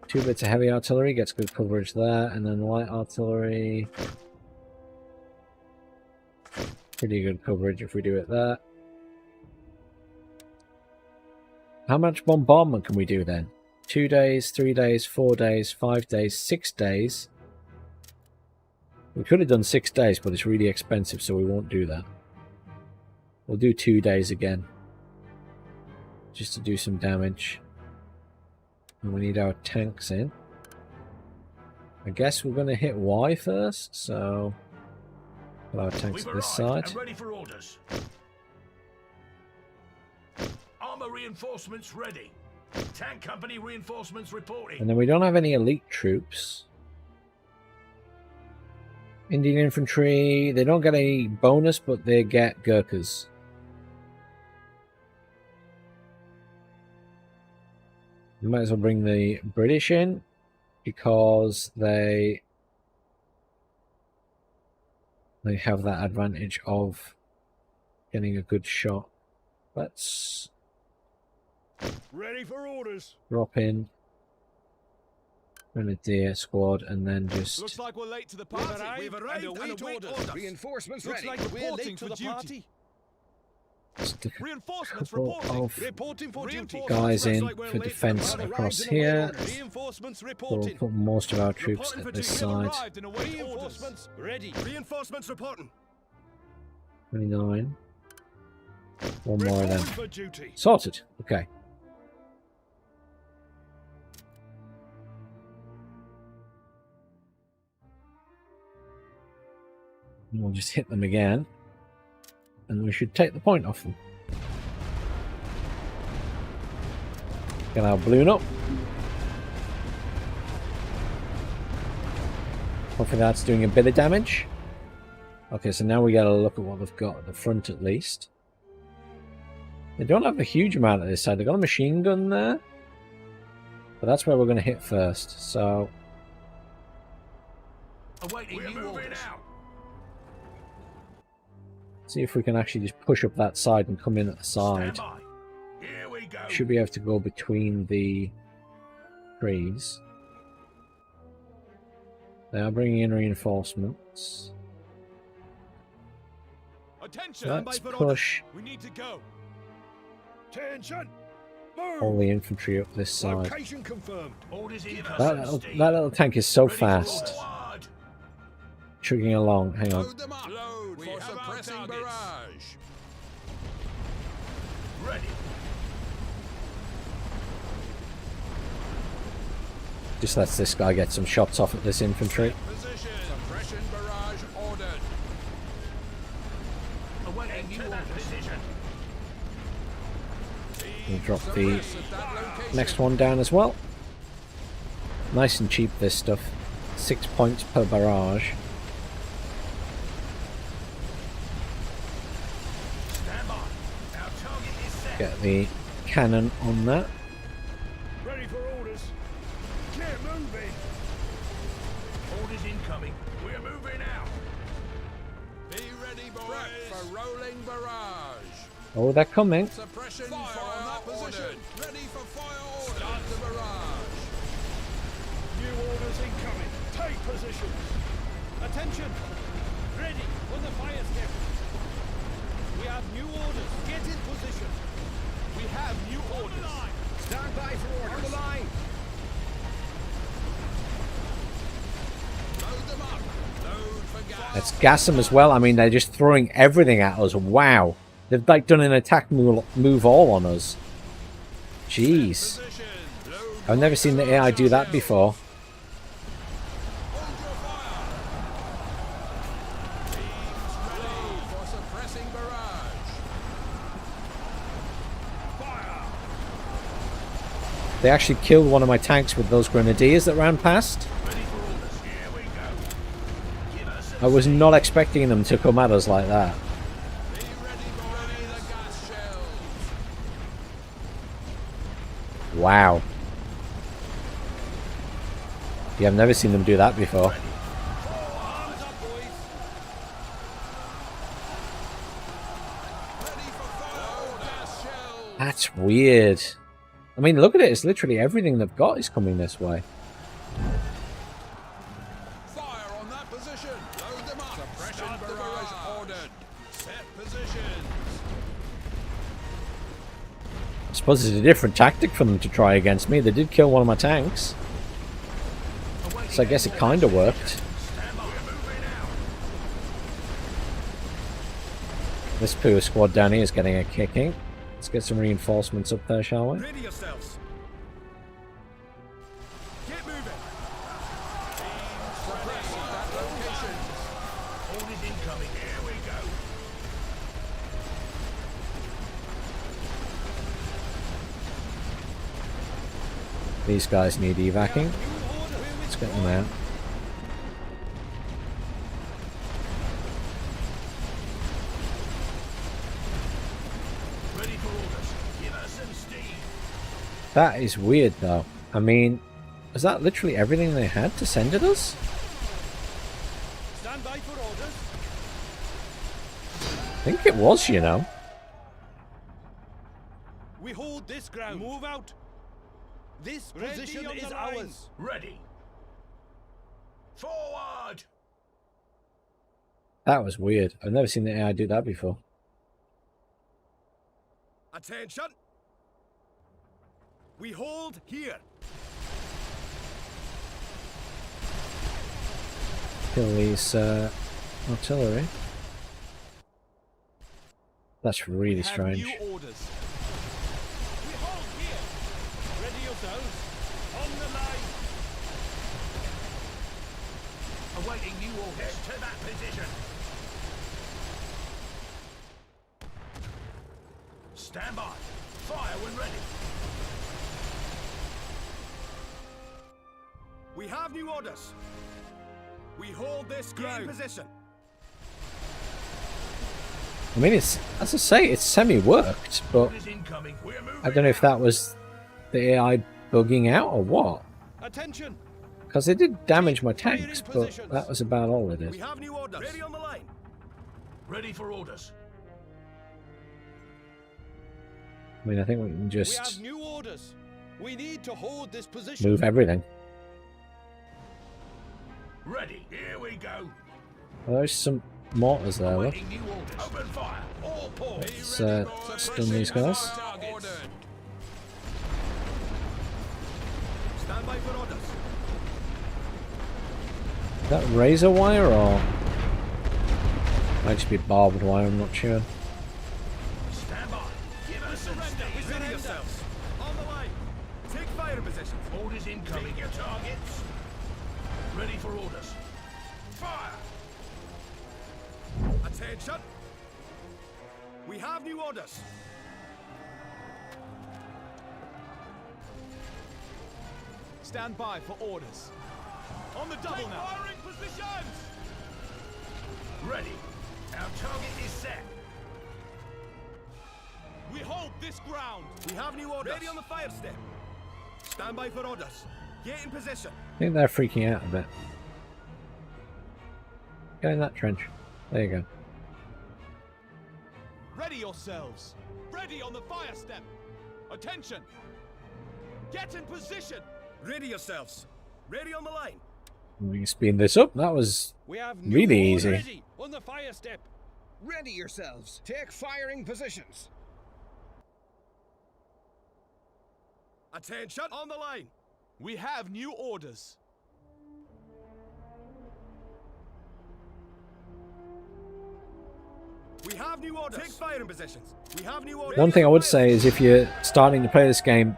2 bits of heavy artillery gets good coverage there, and then light artillery, pretty good coverage if we do it there. How much bombardment can we do then? 2 days, 3 days, 4 days, 5 days, 6 days. We could have done 6 days, but it's really expensive, so we won't do that. We'll do 2 days again, just to do some damage. And we need our tanks in. I guess we're going to hit Y first, so put our tanks at this side. And ready for orders. Armor reinforcements ready. Tank company reinforcements reporting. And then we don't have any elite troops. Indian infantry, they don't get any bonus, but they get Gurkhas. We might as well bring the British in, because they have that advantage of getting a good shot. Let's Ready for orders. drop in Grenadier squad and then just Looks like we're late to the party. We've arrived and await orders. Reinforcements Looks like reporting for duty. stick a Reinforcements couple reporting. of Reporting for duty. guys in Looks like we're for late defense the across party. here. Reinforcements We'll reporting. put most of our troops Reporting at for this duty. side. Arrived and await orders. Reinforcements ready. Reinforcements reporting. 29. One more of them. Reporting for duty. Sorted. Okay. And we'll just hit them again. And we should take the point off them. Get our balloon up. Hopefully that's doing a bit of damage. Okay, so now we gotta look at what they've got at the front at least. They don't have a huge amount at this side. They've got a machine gun there. But that's where we're going to hit first, so... Awaiting new orders. See if we can actually just push up that side and come in at the side. Stand by. Here we go. Should be able to go between the trees. They are bringing in reinforcements. Attention. Let's push We need to go. Attention. Move. all the infantry up this side. Location confirmed. Orders in. That little tank is so Ready for fast. forward. Chugging along. Hang on. Load them up. Load we for have our suppressing targets. barrage. Ready. Just lets this guy get some shots off at this infantry. Position. Suppression barrage ordered. Awaiting new orders. Position. We'll drop the Suppress at that location. next one down as well. Nice and cheap, this stuff. 6 points per barrage. Stand by. Our target is set. Get the cannon on that. Ready for orders. Get moving. Orders incoming. We're moving out. Be ready, boys. Prep for rolling barrage. Oh, they're coming. Suppression Fire on that position. ordered. Ready for fire order. Start the barrage. New orders incoming. Take positions. Attention. Ready on the fire step. We have new orders. Get in position. We have new orders. Stand by for orders. On the line. Let's gas them as well. I mean, they're just throwing everything at us. Wow. They've like done an attack move all on us. Jeez. I've never seen the AI do that before. They actually killed one of my tanks with those grenadiers that ran past. I was not expecting them to come at us like that. Wow. Yeah, I've never seen them do that before. That's weird. I mean, look at it. It's literally everything they've got is coming this way. Fire on that position. Load them up. Suppression barrage ordered. Set positions. I suppose it's a different tactic for them to try against me. They did kill one of my tanks. So I guess it kind of worked. This poor squad down here is getting a kicking. Let's get some reinforcements up there, shall we? Ready yourselves. Get moving. Suppressing that location. Orders incoming. Here we go. These guys need evacing. Let's get them out. Ready for orders. Give us some steam. That is weird, though. I mean, is that literally everything they had to send at us? Stand by for orders. I think it was, you know. We hold this ground. Move out. This position is ours. Ready. Forward. That was weird. I've never seen the AI do that before. Attention. We hold here. Kill these artillery. That's really strange. New orders. We hold here. Ready yourselves. On the line. Awaiting new orders. Get to that position. Stand by. Fire when ready. We have new orders. We hold this ground. Position. I mean, it's, as I say, it's semi-worked, but Orders incoming. We're moving. I don't know if that was the AI bugging out or what. Attention. Because it did damage my tanks, but that was about all it We is. have new orders. Ready on the line. Ready for orders. I mean, I think we can We just have new orders. We need to hold this position. move everything. Ready. Here we go. Well, there's some mortars there, look. Awaiting new orders. Open fire. All ports. Let's stun these guys. Ordered. Stand by for orders. Is that razor wire or might just be barbed wire? I'm not sure. Stand by. Give us some steam. Ready yourselves. On the line. Take fire positions. Orders incoming. Pick your targets. Ready for orders. Fire. Attention. We have new orders. Stand by for orders. On the double now. Firing positions. Ready. Our target is set. We hold this ground. We have new orders. Ready on the fire step. Stand by for orders. Get in position. I think they're freaking out a bit. Go in that trench. There you go. Ready yourselves. Ready on the fire step. Attention. Get in position. Ready yourselves. Ready on the line. We can speed this up. That was We have new really orders. easy. Ready on the fire step. Ready yourselves. Take firing positions. Attention. On the line. We have new orders. We have new orders. Take firing positions. We have new orders. One thing I would say is if you're starting to play this game,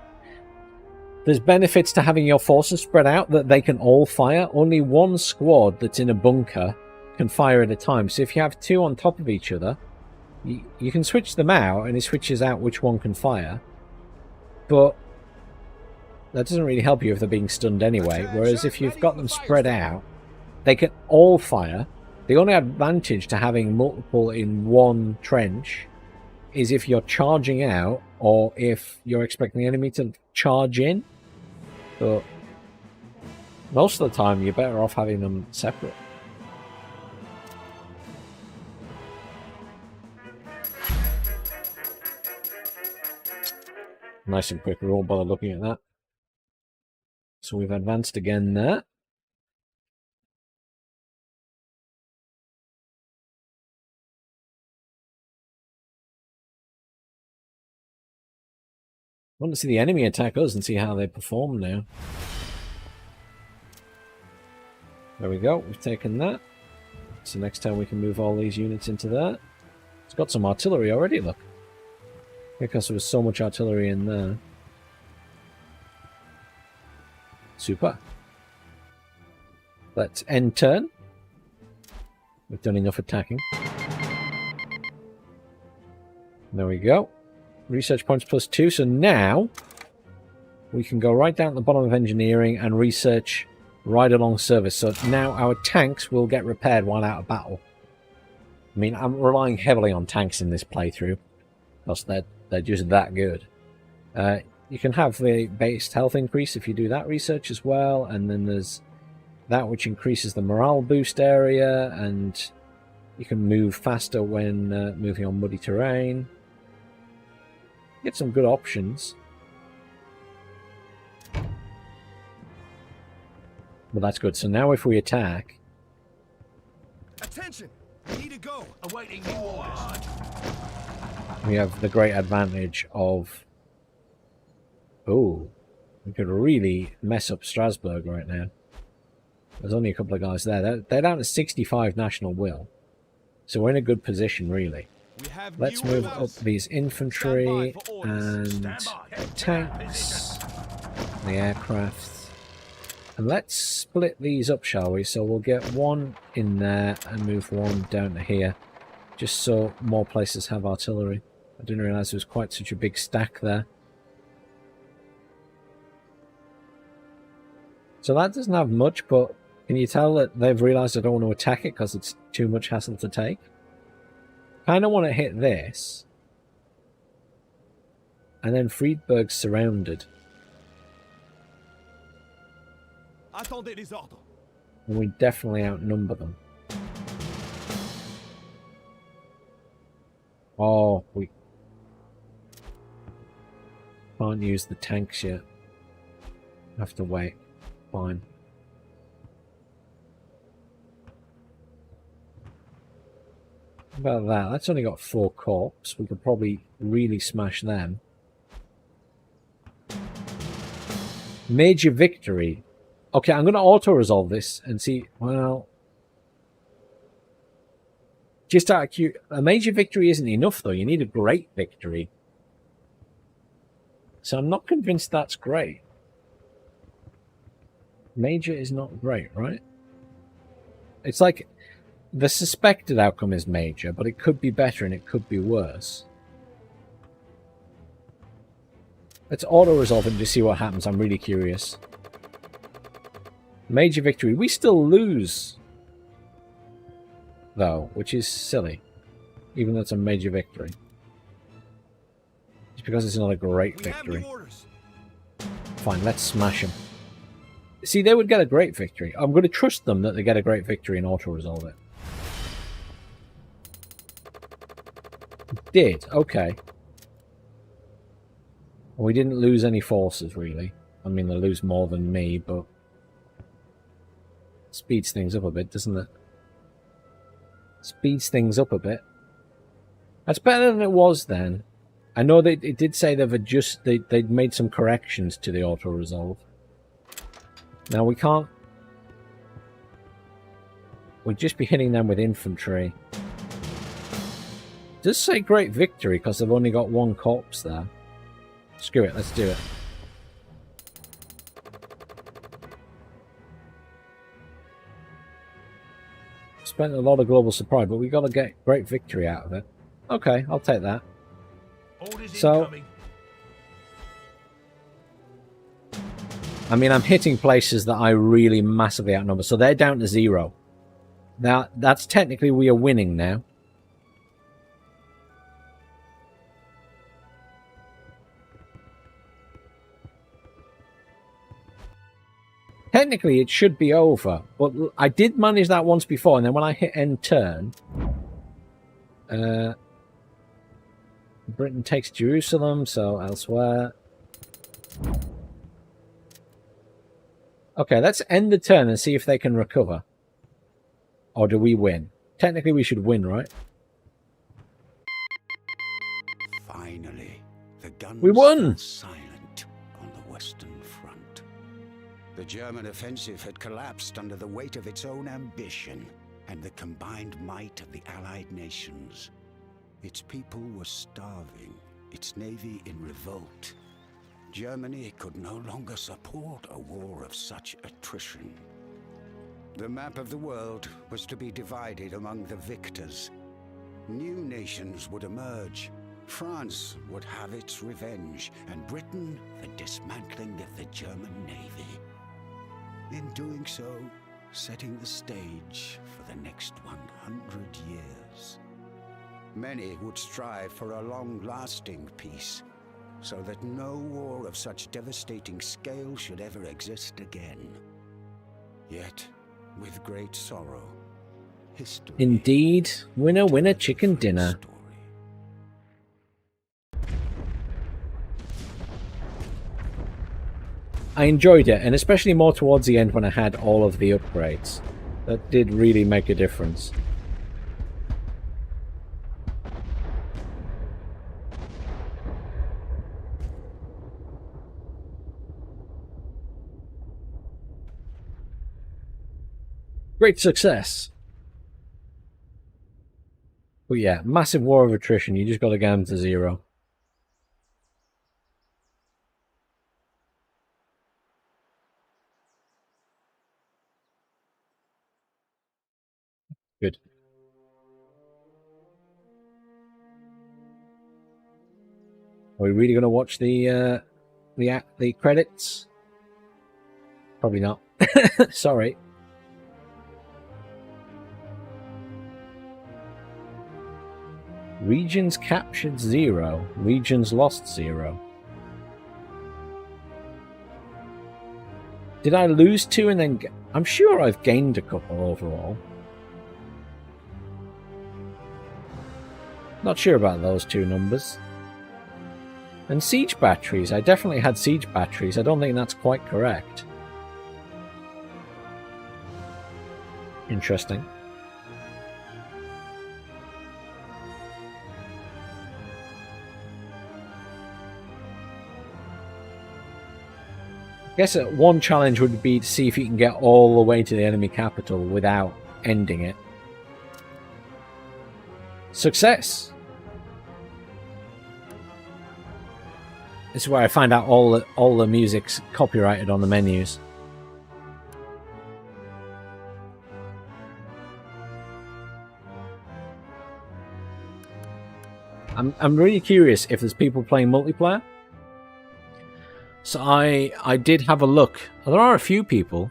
there's benefits to having your forces spread out, that they can all fire. Only one squad that's in a bunker can fire at a time. So if you have two on top of each other, you can switch them out, and it switches out which one can fire. But that doesn't really help you if they're being stunned anyway. Whereas if you've got them spread out, they can all fire. The only advantage to having multiple in one trench is if you're charging out, or if you're expecting the enemy to charge in. But most of the time, you're better off having them separate. Nice and quick roll by looking at that. So we've advanced again there. I want to see the enemy attack us and see how they perform now. There we go, we've taken that. So next time we can move all these units into there. It's got some artillery already, look. Because there was so much artillery in there. Super. Let's end turn. We've done enough attacking. There we go. Research points +2. So now we can go right down at the bottom of engineering and research right along service. So now our tanks will get repaired while out of battle. I mean, I'm relying heavily on tanks in this playthrough because they're just that good. You can have the based health increase if you do that research as well, and then there's that which increases the morale boost area, and you can move faster when moving on muddy terrain. Get some good options. But that's good. So now if we attack... Attention! Need to go. Awaiting new orders. We have the great advantage of... Oh, we could really mess up Strasbourg right now. There's only a couple of guys there. They're down to 65 national will. So we're in a good position, really. Let's move up these infantry and tanks, the aircraft. And let's split these up, shall we? So we'll get one in there and move one down to here. Just so more places have artillery. I didn't realise there was quite such a big stack there. So that doesn't have much, but can you tell that they've realised I don't want to attack it because it's too much hassle to take? Kind of want to hit this. And then Friedberg's surrounded. Attendez les ordres. And we definitely outnumber them. Oh, we can't use the tanks yet. Have to wait. Fine. How about that? That's only got 4 corps. We could probably really smash them. Major victory. Okay, I'm going to auto-resolve this and see... Well... Just out of curiosity, a major victory isn't enough, though. You need a great victory. So I'm not convinced that's great. Major is not great, right? It's like the suspected outcome is major, but it could be better and it could be worse. Let's auto-resolve it and just see what happens. I'm really curious. Major victory. We still lose, though, which is silly. Even though it's a major victory. Just because it's not a great victory. Fine, let's smash them. See, they would get a great victory. I'm going to trust them that they get a great victory and auto-resolve it. Did. Okay. We didn't lose any forces, really. I mean, they lose more than me, but... Speeds things up a bit, doesn't it? Speeds things up a bit. That's better than it was then. I know that it did say they'd made some corrections to the auto-resolve. Now we can't... We'd just be hitting them with infantry. does say great victory because they've only got one corpse there. Screw it, let's do it. Spent a lot of global supply, but we got to get great victory out of it. Okay, I'll take that. Orders So, incoming. I mean, I'm hitting places that I really massively outnumber, so they're down to 0. Now, that's technically we are winning now. Technically, it should be over, but I did manage that once before, and then when I hit end turn, Britain takes Jerusalem, so elsewhere. Okay, let's end the turn and see if they can recover. Or do we win? Technically, we should win, right? Finally, the guns We won! fell silent on the Western Front. The German offensive had collapsed under the weight of its own ambition and the combined might of the Allied nations. Its people were starving, its navy in revolt. Germany could no longer support a war of such attrition. The map of the world was to be divided among the victors. New nations would emerge. France would have its revenge, and Britain the dismantling of the German navy. In doing so, setting the stage for the next 100 years. Many would strive for a long-lasting peace, so that no war of such devastating scale should ever exist again. Yet, with great sorrow, history... Indeed, winner, winner, chicken dinner. I enjoyed it, and especially more towards the end when I had all of the upgrades. That did really make a difference. Great success. But yeah, massive war of attrition. You just got to get them to 0. Good. Are we really going to watch the credits? Probably not. Sorry. Regions captured 0. Regions lost 0. Did I lose 2 and then... I'm sure I've gained a couple overall. Not sure about those 2 numbers. And siege batteries. I definitely had siege batteries. I don't think that's quite correct. Interesting. I guess one challenge would be to see if you can get all the way to the enemy capital without ending it. Success! This is where I find out all the music's copyrighted on the menus. I'm really curious if there's people playing multiplayer. So I did have a look. There are a few people.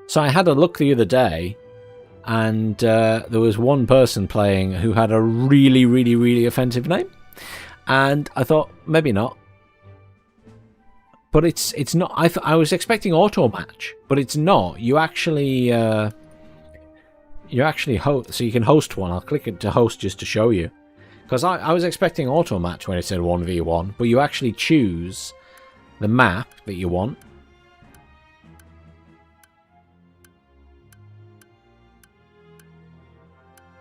So I had a look the other day, and there was one person playing who had a really, really, really offensive name. And I thought, maybe not. But it's not. I was expecting auto match, but it's not. You actually host, so you can host one. I'll click it to host just to show you. Because I was expecting auto match when it said 1v1, but you actually choose the map that you want.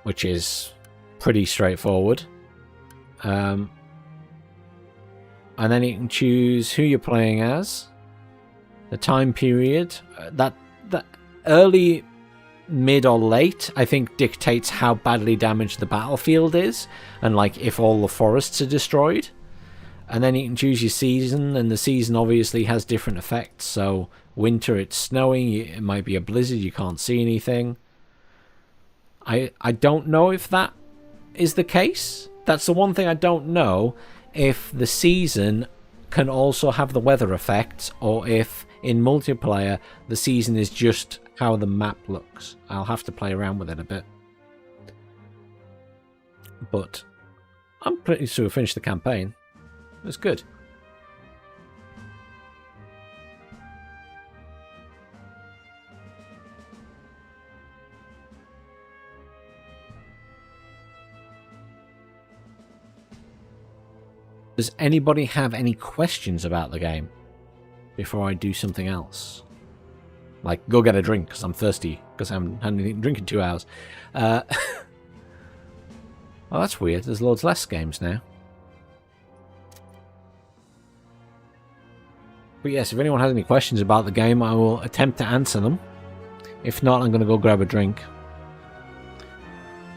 Which is pretty straightforward. And then you can choose who you're playing as, the time period, that early mid or late, I think dictates how badly damaged the battlefield is, and like if all the forests are destroyed. And then you can choose your season, and the season obviously has different effects. So winter, it's snowing, it might be a blizzard, you can't see anything. I don't know if that is the case. That's the one thing I don't know, if the season can also have the weather effects, or if in multiplayer the season is just how the map looks. I'll have to play around with it a bit. But I'm pretty sure I finished the campaign. It's good. Does anybody have any questions about the game before I do something else? Like, go get a drink because I'm thirsty, because I haven't had anything to drink in 2 hours. Well, that's weird. There's loads less games now. But yes, if anyone has any questions about the game, I will attempt to answer them. If not, I'm going to go grab a drink.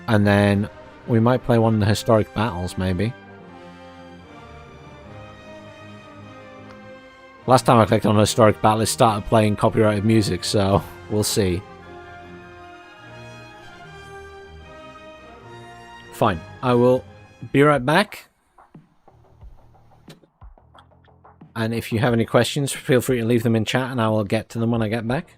And then we might play one of the historic battles, maybe. Last time I clicked on a historic battle, it started playing copyrighted music, so we'll see. Fine. I will be right back. And if you have any questions, feel free to leave them in chat and I will get to them when I get back.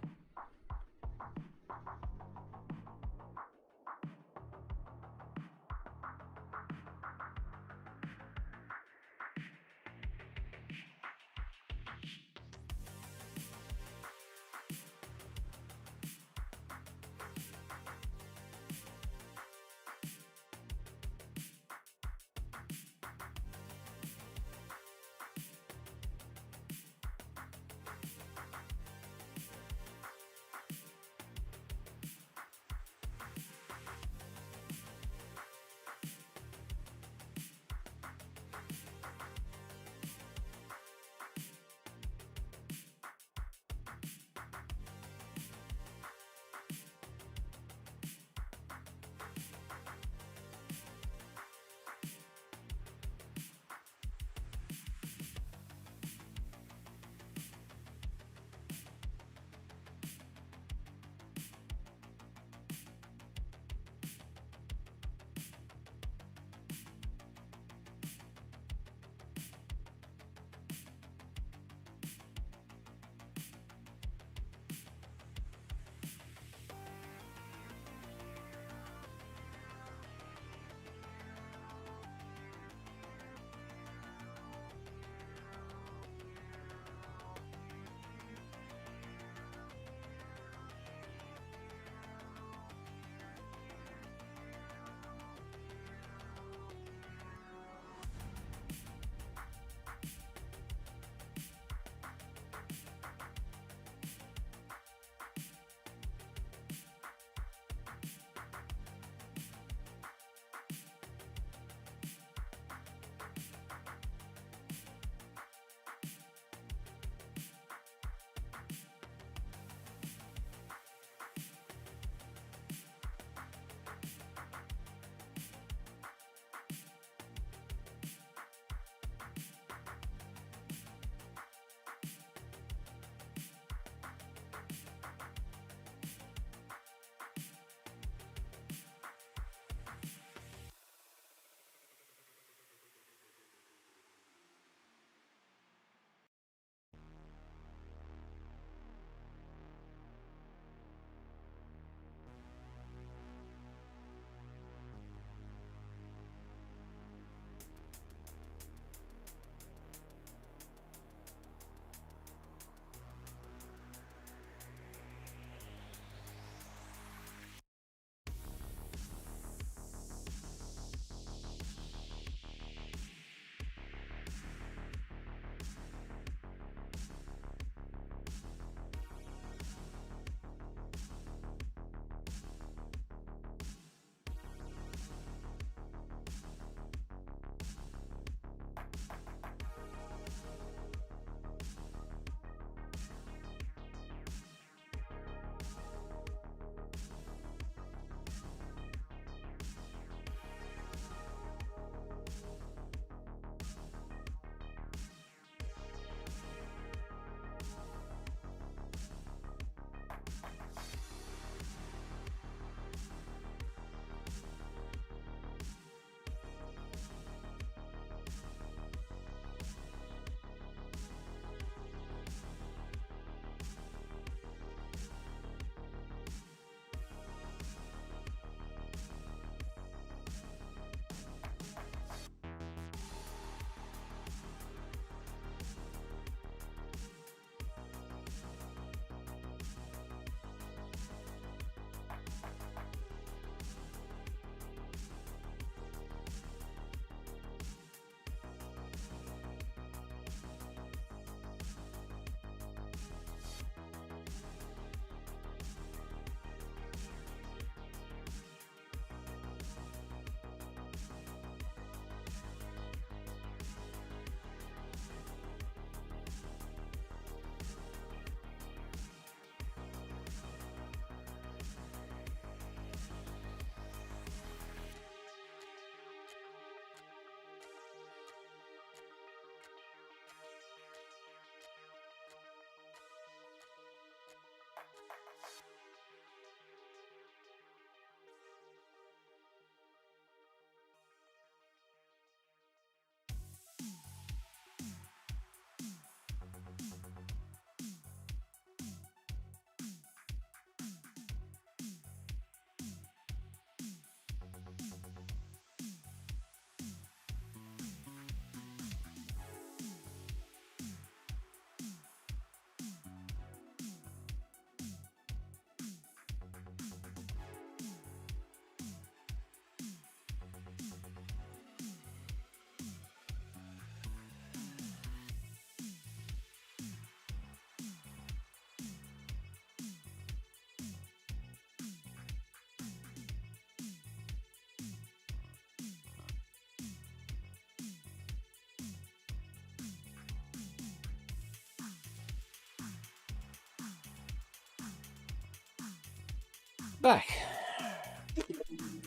back.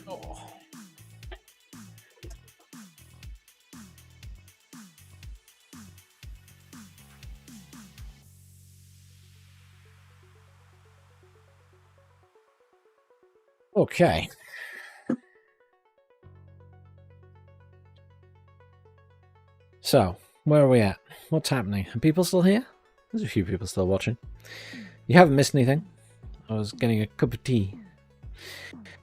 Oh. Okay. So, where are we at? What's happening? Are people still here? There's a few people still watching. You haven't missed anything. I was getting a cup of tea.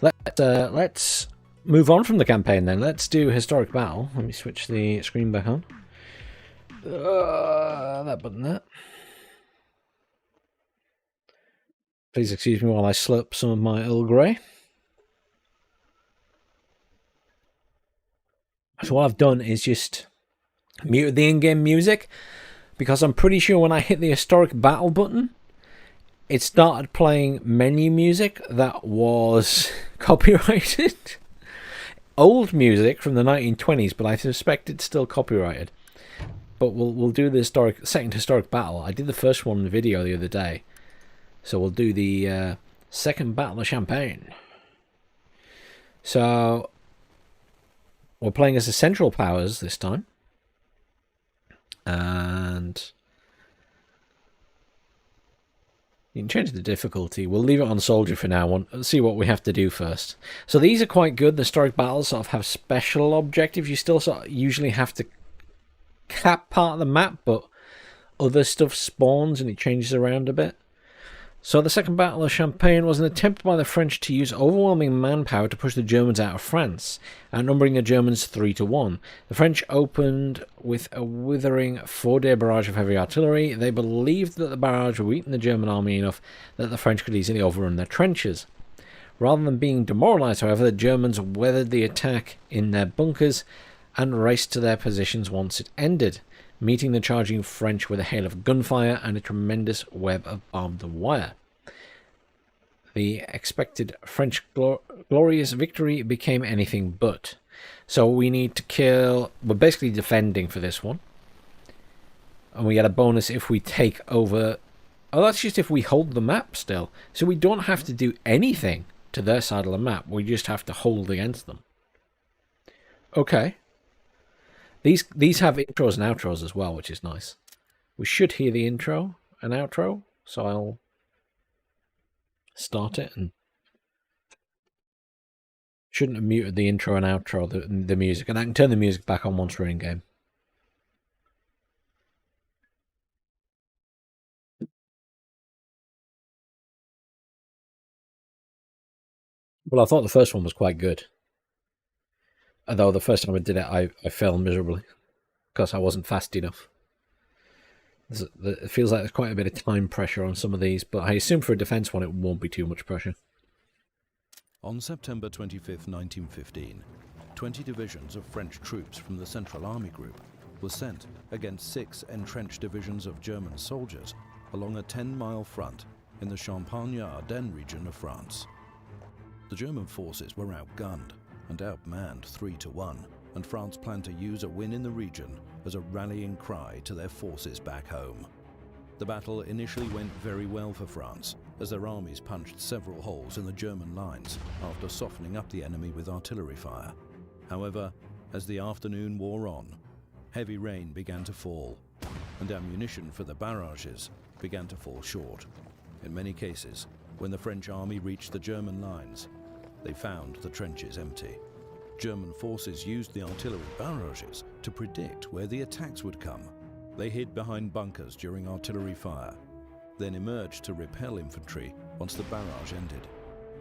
Let's move on from the campaign then. Let's do historic battle. Let me switch the screen back on. That button there. Please excuse me while I slurp some of my Earl Grey. So what I've done is just muted the in-game music, because I'm pretty sure when I hit the historic battle button, it started playing menu music that was copyrighted. Old music from the 1920s, but I suspect it's still copyrighted. But we'll do the second historic battle. I did the first one in the video the other day, so we'll do the second battle of Champagne. So we're playing as the Central Powers this time. And you can change the difficulty. We'll leave it on Soldier for now. Let's see what we have to do first. So these are quite good. The historic battles sort of have special objectives. You still sort of usually have to cap part of the map, but other stuff spawns and it changes around a bit. So the second battle of Champagne was an attempt by the French to use overwhelming manpower to push the Germans out of France, outnumbering the Germans 3-1. The French opened with a withering 4-day barrage of heavy artillery. They believed that the barrage would weaken the German army enough that the French could easily overrun their trenches. Rather than being demoralised, however, the Germans weathered the attack in their bunkers and raced to their positions once it ended, meeting the charging French with a hail of gunfire and a tremendous web of barbed wire. The expected French glorious victory became anything but. So we need to kill... We're basically defending for this one. And we get a bonus if we take over... Oh, that's just if we hold the map still. So we don't have to do anything to their side of the map. We just have to hold against them. Okay. These have intros and outros as well, which is nice. We should hear the intro and outro, so I'll start it. And shouldn't have muted the intro and outro, the music, and I can turn the music back on once we're in game. Well, I thought the first one was quite good. Although the first time I did it, I failed miserably because I wasn't fast enough. It feels like there's quite a bit of time pressure on some of these, but I assume for a defense one it won't be too much pressure. On September 25th, 1915, 20 divisions of French troops from the Central Army Group were sent against 6 entrenched divisions of German soldiers along a 10-mile front in the Champagne-Ardenne region of France. The German forces were outgunned and outmanned 3-1, and France planned to use a win in the region as a rallying cry to their forces back home. The battle initially went very well for France, as their armies punched several holes in the German lines after softening up the enemy with artillery fire. However, as the afternoon wore on, heavy rain began to fall, and ammunition for the barrages began to fall short. In many cases, when the French army reached the German lines, they found the trenches empty. German forces used the artillery barrages to predict where the attacks would come. They hid behind bunkers during artillery fire, then emerged to repel infantry once the barrage ended.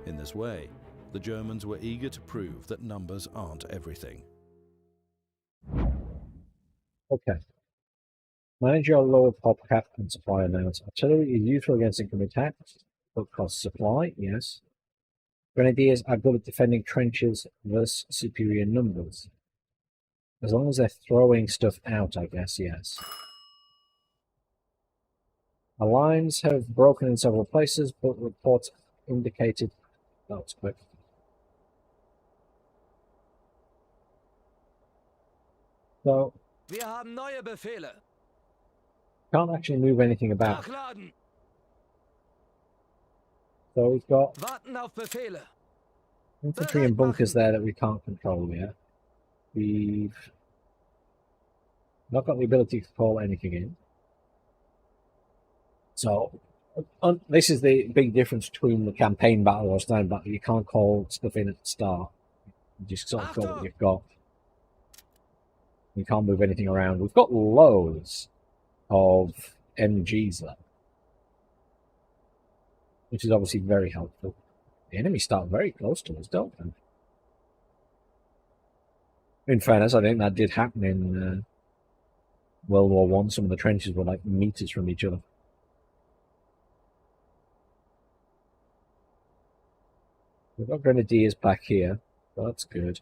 In this way, the Germans were eager to prove that numbers aren't everything. Okay. Manage your lower pop cap and supply amounts. Artillery is useful against incoming attacks, but costs supply, yes. Grenadiers are good at defending trenches versus superior numbers. As long as they're throwing stuff out, I guess, yes. Our lines have broken in several places, but reports indicated that was quick. So, Wir haben neue Befehle. Can't actually move anything about. Nachladen. So we've got Warten auf Befehle. infantry and bunkers there that we can't control yet. We've not got the ability to call anything in. So this is the big difference between the campaign battle or standard battle. You can't call stuff in at the start. You just sort of got what you've got. You can't move anything around. We've got loads of MGs left, which is obviously very helpful. The enemies start very close to us, don't they? In fairness, I think that did happen in World War One. Some of the trenches were like meters from each other. We've got grenadiers back here, so that's good.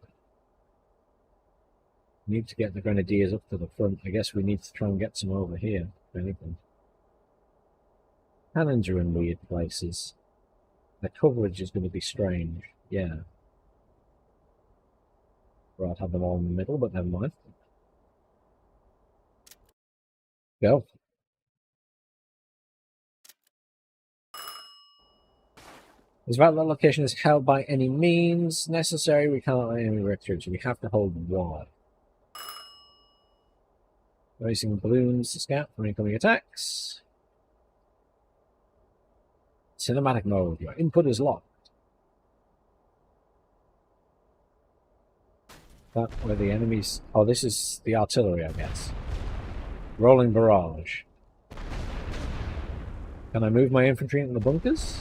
We need to get the grenadiers up to the front. I guess we need to try and get some over here, if anything. Cannons are in weird places. The coverage is going to be strange. Yeah. Right, I'd have them all in the middle, but never mind. Go. This vital location is held by any means necessary. We cannot let enemy return, so we have to hold Y. Racing balloons to scout for incoming attacks. Cinematic mode. Your input is locked. That where the enemies... Oh, this is the artillery, I guess. Rolling barrage. Can I move my infantry into the bunkers?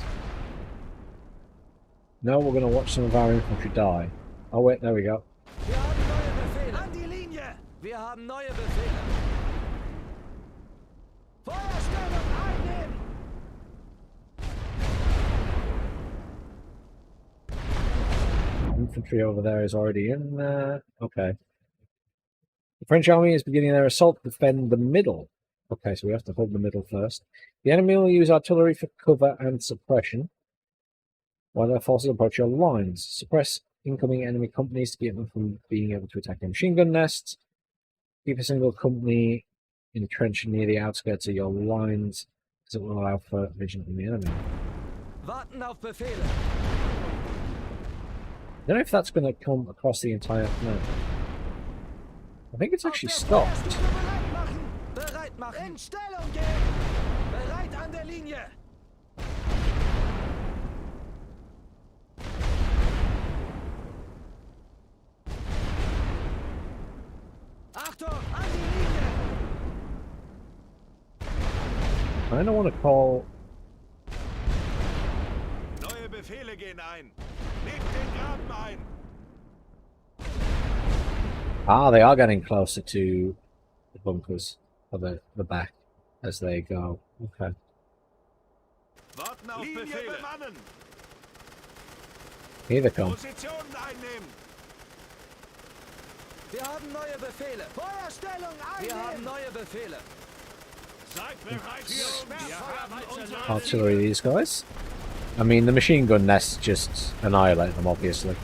No, we're going to watch some of our infantry die. Oh wait, there we go. Wir haben neue Befehle. An die Linie. Wir haben neue Befehle. Feuerstellung einnehmen. Infantry over there is already in there. Okay. The French army is beginning their assault to defend the middle. Okay, so we have to hold the middle first. The enemy will use artillery for cover and suppression while their forces approach your lines. Suppress incoming enemy companies to keep them from being able to attack your machine gun nests. Keep a single company entrenched near the outskirts of your lines, as it will allow for vision from the enemy. Warten auf Befehle. I don't know if that's going to come across the entire map. I think it's actually stopped. Bereit machen. In Stellung gehen. Bereit an der Linie. Achtung, an die Linie. I don't want to call... Neue Befehle gehen ein. Nehmt den Graben ein. Ah, they are getting closer to the bunkers, or the back, as they go. Okay. Warten auf Befehle. Bemannen. Here they come. Positionen einnehmen. Wir haben neue Befehle. Feuerstellung einnehmen. Wir haben neue Befehle. Seid bereit für Schwerfeuer. Artillery, these guys. I mean, the machine gun nests just annihilate them, obviously.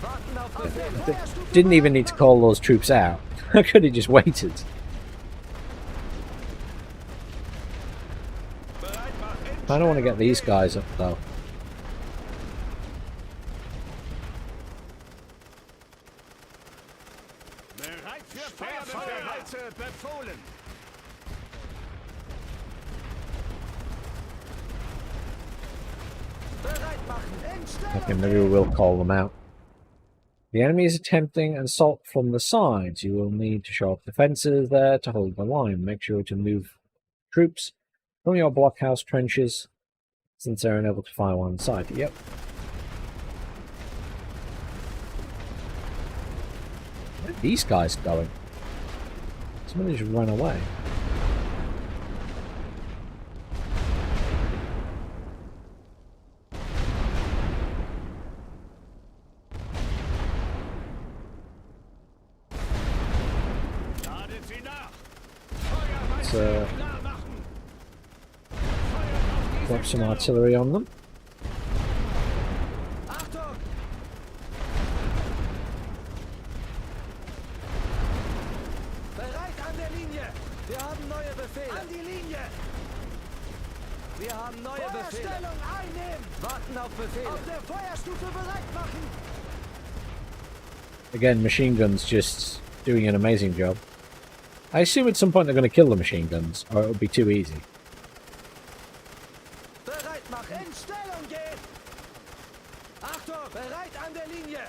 Warten auf Befehle. Didn't even need to call those troops out. I could have just waited. I don't want to get these guys up, though. Bereit für Feuerbehalte befohlen. Bereit machen. In Stellung. Okay, maybe we will call them out. The enemy is attempting an assault from the sides. You will need to show up defences there to hold the line. Make sure to move troops from your blockhouse trenches, since they're unable to fire one side. Yep. Where are these guys going? Somebody just ran away. Ladet sie nach. Let's drop some artillery on them. Achtung. Bereit an der Linie. Wir haben neue Befehle. An die Linie. Wir haben neue Befehle. Einnehmen. Warten auf Befehle. Auf der Feuerstufe bereit machen. Again, machine guns just doing an amazing job. I assume at some point they're going to kill the machine guns, or it'll be too easy. Bereit machen. In Stellung gehen. Achtung, bereit an der Linie.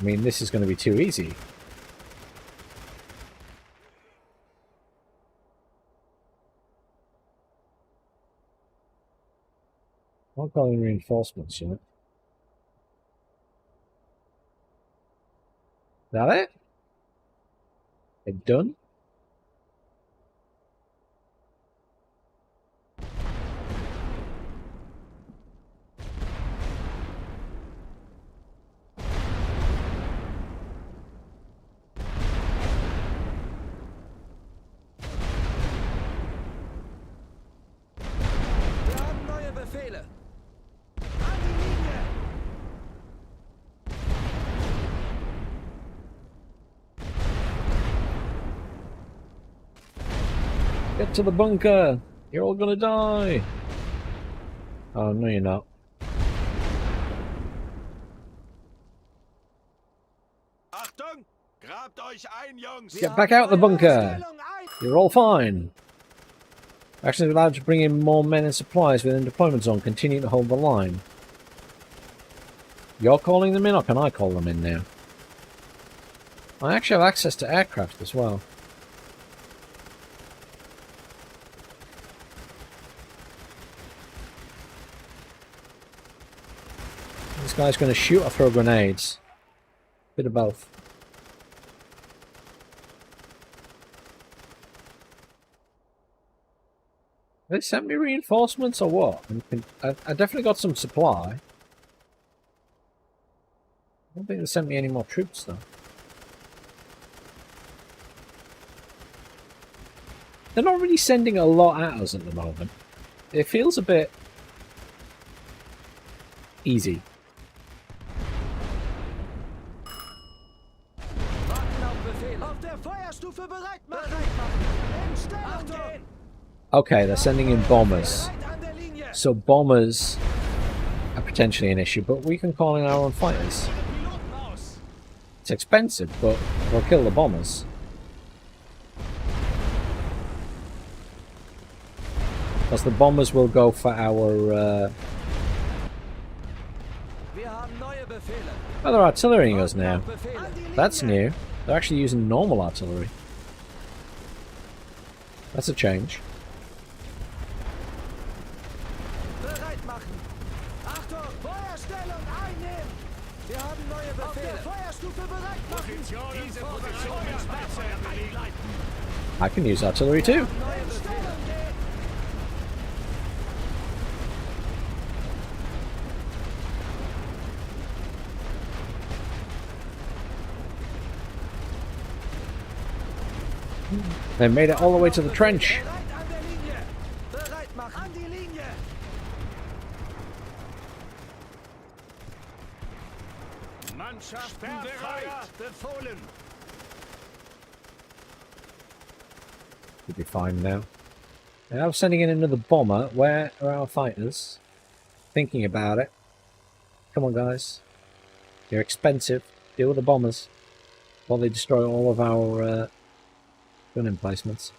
I mean, this is going to be too easy. Not calling reinforcements yet. Is that it? They're done? Wir haben neue Befehle. An die Linie. Get to the bunker! You're all gonna die! Oh, no you're not. Achtung! Grabt euch ein, Jungs! Get back out the bunker! You're all fine! Actually allowed to bring in more men and supplies within deployment zone. Continue to hold the line. You're calling them in, or can I call them in now? I actually have access to aircraft as well. This guy's going to shoot or throw grenades. Bit of both. They sent me reinforcements or what? I definitely got some supply. I don't think they sent me any more troops though. They're not really sending a lot at us at the moment. It feels a bit easy. Okay, they're sending in bombers. So bombers are potentially an issue, but we can call in our own fighters. It's expensive, but we'll kill the bombers. Because the bombers will go for our... Oh, they're artillerying us now. That's new. They're actually using normal artillery. That's a change. I can use artillery too. They made it all the way to the trench. We'll be fine now. Now I'm sending in another bomber. Where are our fighters? Thinking about it. Come on, guys. You're expensive. Deal with the bombers while they destroy all of our gun emplacements.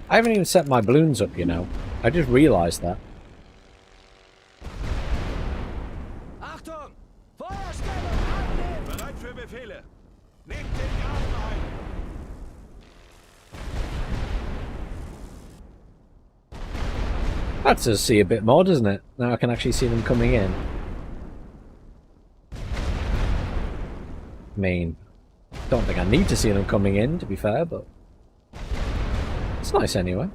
I haven't even set my balloons up, you know. I just realised that. Achtung! Feuerstellung einnehmen! Bereit für Befehle! Nehmt den Graben ein! That does see a bit more, doesn't it? Now I can actually see them coming in. I mean, don't think I need to see them coming in, to be fair, but it's nice anyway.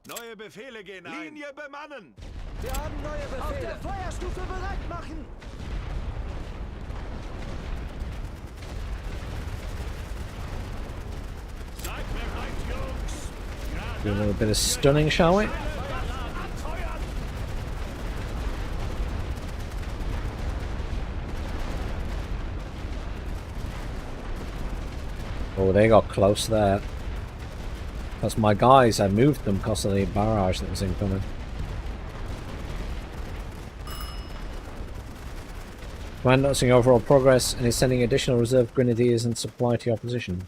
Neue Befehle gehen ein! Linie bemannen! Wir haben neue Befehle! Auf der Feuerstufe bereit machen! Seid bereit, Jungs! Do a little bit of stunning, shall we? Oh, they got close there. That's my guys. I moved them because of the barrage that was incoming. Command noticing overall progress and is sending additional reserve grenadiers and supply to your position.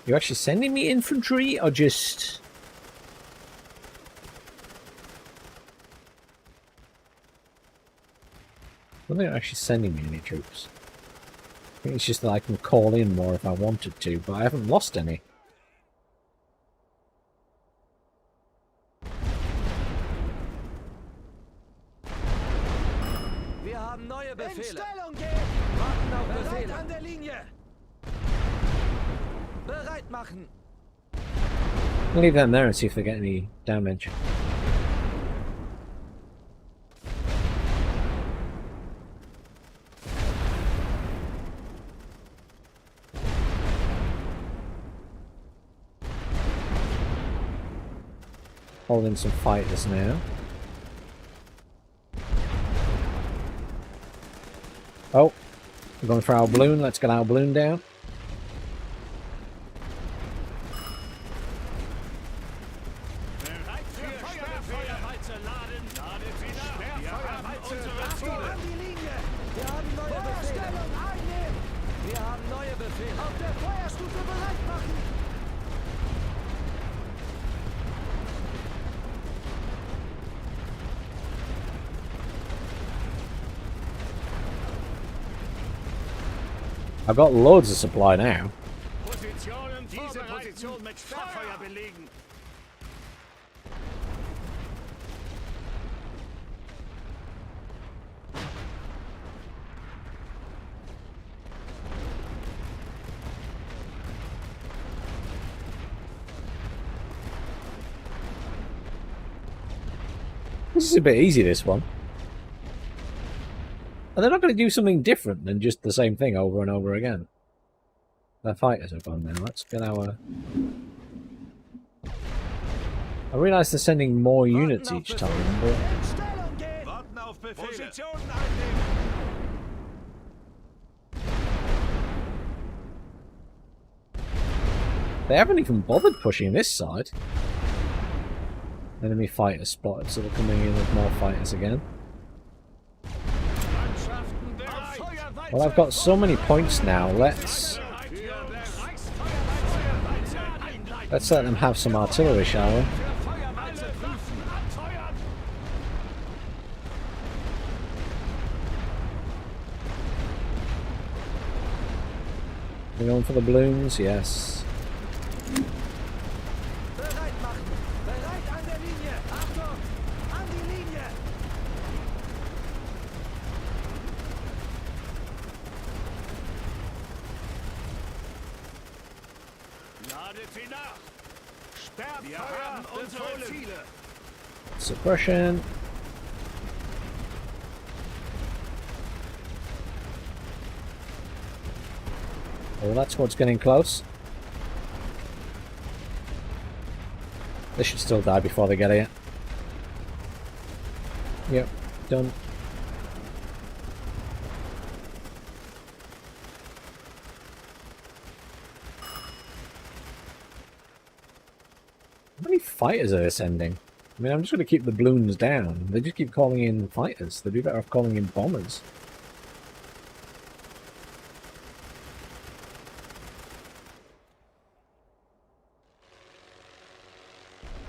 You actually sending me infantry or just... I don't think they're actually sending me any troops. I think it's just that I can call in more if I wanted to, but I haven't lost any. Wir haben neue Befehle. Warten auf Befehle. An der Linie. Bereit machen. I'll leave them there and see if they get any damage. Holding some fighters now. Oh, we're going for our balloon. Let's get our balloon down. I've got loads of supply now. Diese Position mit Sperrfeuer belegen. This is a bit easy, this one. Are they not going to do something different than just the same thing over and over again? Their fighters are gone now. Let's get our... I realise they're sending more units each time, but... They haven't even bothered pushing this side. Enemy fighters spotted, so they're coming in with more fighters again. Well, I've got so many points now, let's let them have some artillery, shall we? We're going for the balloons, yes. Suppression. Oh, that's what's getting close. They should still die before they get here. Yep, done. How many fighters are they sending? I mean, I'm just going to keep the balloons down. They just keep calling in fighters. They'd be better off calling in bombers.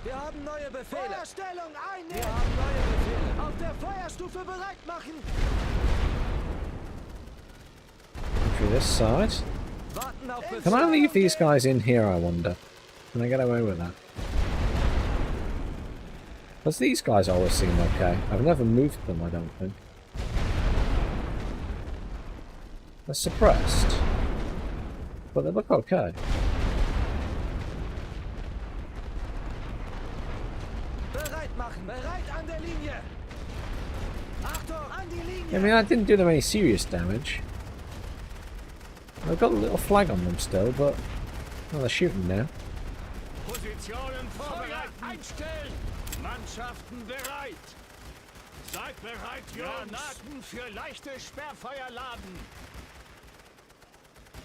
Wir haben neue Befehle. Feuerstellung einnehmen. Wir haben neue Befehle. Auf der Feuerstufe bereit machen. Through this side. Can I leave these guys in here, I wonder? Can I get away with that? Because these guys always seem okay. I've never moved them, I don't think. They're suppressed. But they look okay. I mean, I didn't do them any serious damage. I've got a little flag on them still, but Oh, they're shooting now. Positionen vorbereiten. Einstellen. Mannschaften bereit. Seid bereit, Jungs. Granaten für leichte Sperrfeuer laden.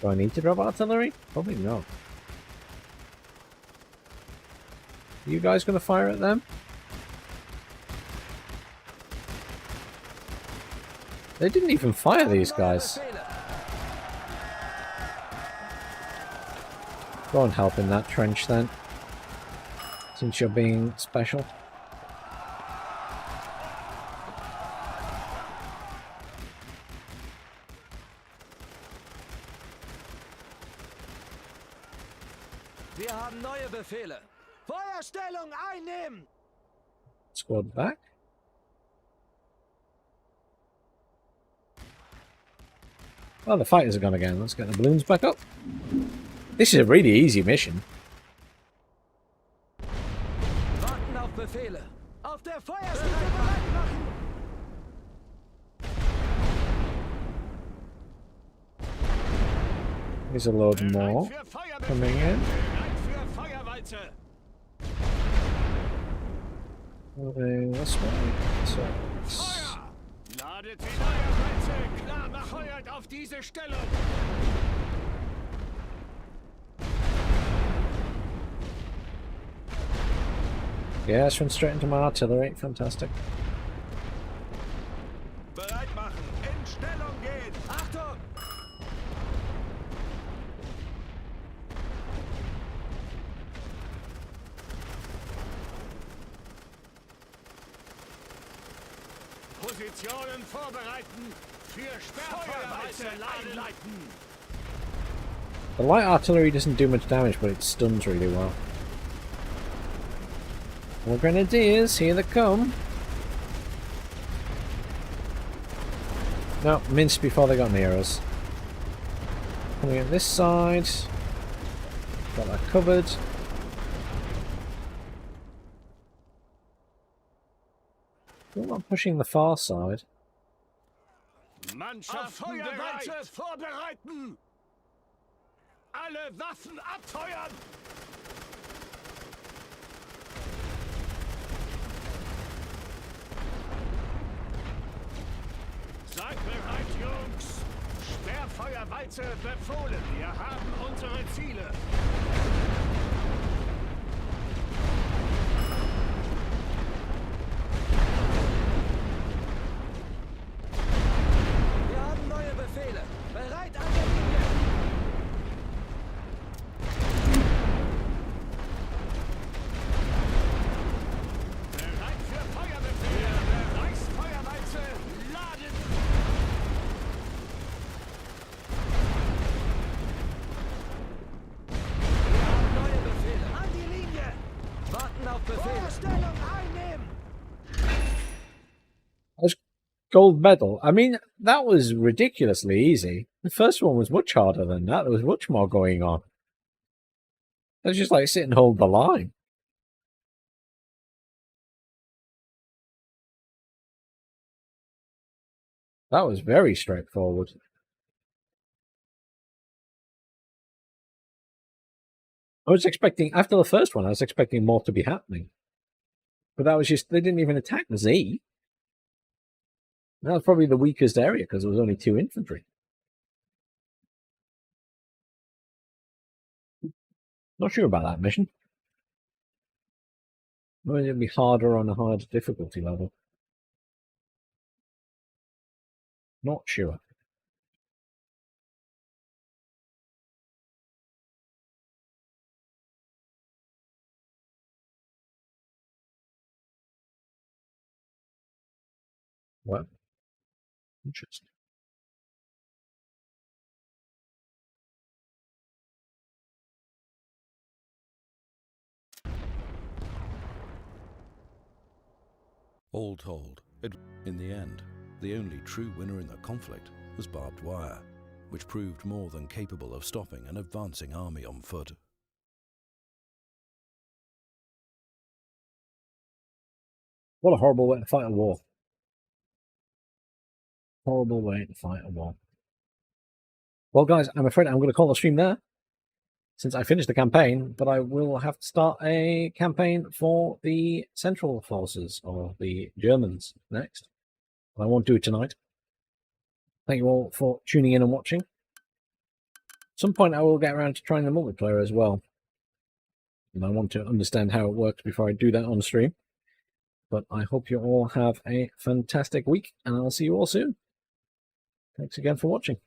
Do I need to drop artillery? Probably not. Are you guys going to fire at them? They didn't even fire these guys. Go and help in that trench then. Since you're being special. Wir haben neue Befehle. Feuerstellung einnehmen! Squad back. Well, the fighters are gone again. Let's get the balloons back up. This is a really easy mission. Warten auf Befehle. Auf der Feuerstufe bereit machen! There's a load more coming in. Moving this way. So Ladet die Feuerwalze! Klar, feuert auf diese Stellung! yeah, it's run straight into my artillery. Fantastic. Bereit machen. In Stellung gehen. Achtung! Positionen vorbereiten! Für Sperrfeuerwalze einleiten! The light artillery doesn't do much damage, but it stuns really well. More grenadiers, here they come. No, minced before they got near us. Coming at this side. Got that covered. Still not pushing the far side. Mannschaften bereit! Vorbereiten! Alle Waffen abfeuern! Seid bereit, Jungs! Sperrfeuerwalze befohlen! Wir haben unsere Ziele! Wir haben neue Befehle. Bereit an der Linie! Bereit für Feuerbefehle! Reichsfeuerwalze laden! Wir haben neue Befehle. An die Linie! Warten auf Befehle. Feuerstellung einnehmen! Gold medal. I mean, that was ridiculously easy. The first one was much harder than that. There was much more going on. It was just like sit and hold the line. That was very straightforward. I was expecting, after the first one, I was expecting more to be happening. But that was just, they didn't even attack the Z. That was probably the weakest area because there was only 2 infantry. Not sure about that mission. Maybe it'd be harder on a hard difficulty level. Not sure. Well, interesting. All told, in the end, the only true winner in the conflict was barbed wire, which proved more than capable of stopping an advancing army on foot. What a horrible way to fight a war. Horrible way to fight a war. Well, guys, I'm afraid I'm going to call the stream there. since I finished the campaign, but I will have to start a campaign for the Central Forces, or the Germans, next. But I won't do it tonight. Thank you all for tuning in and watching. At some point I will get around to trying the multiplayer as well. And I want to understand how it works before I do that on stream. But I hope you all have a fantastic week, and I'll see you all soon. Thanks again for watching.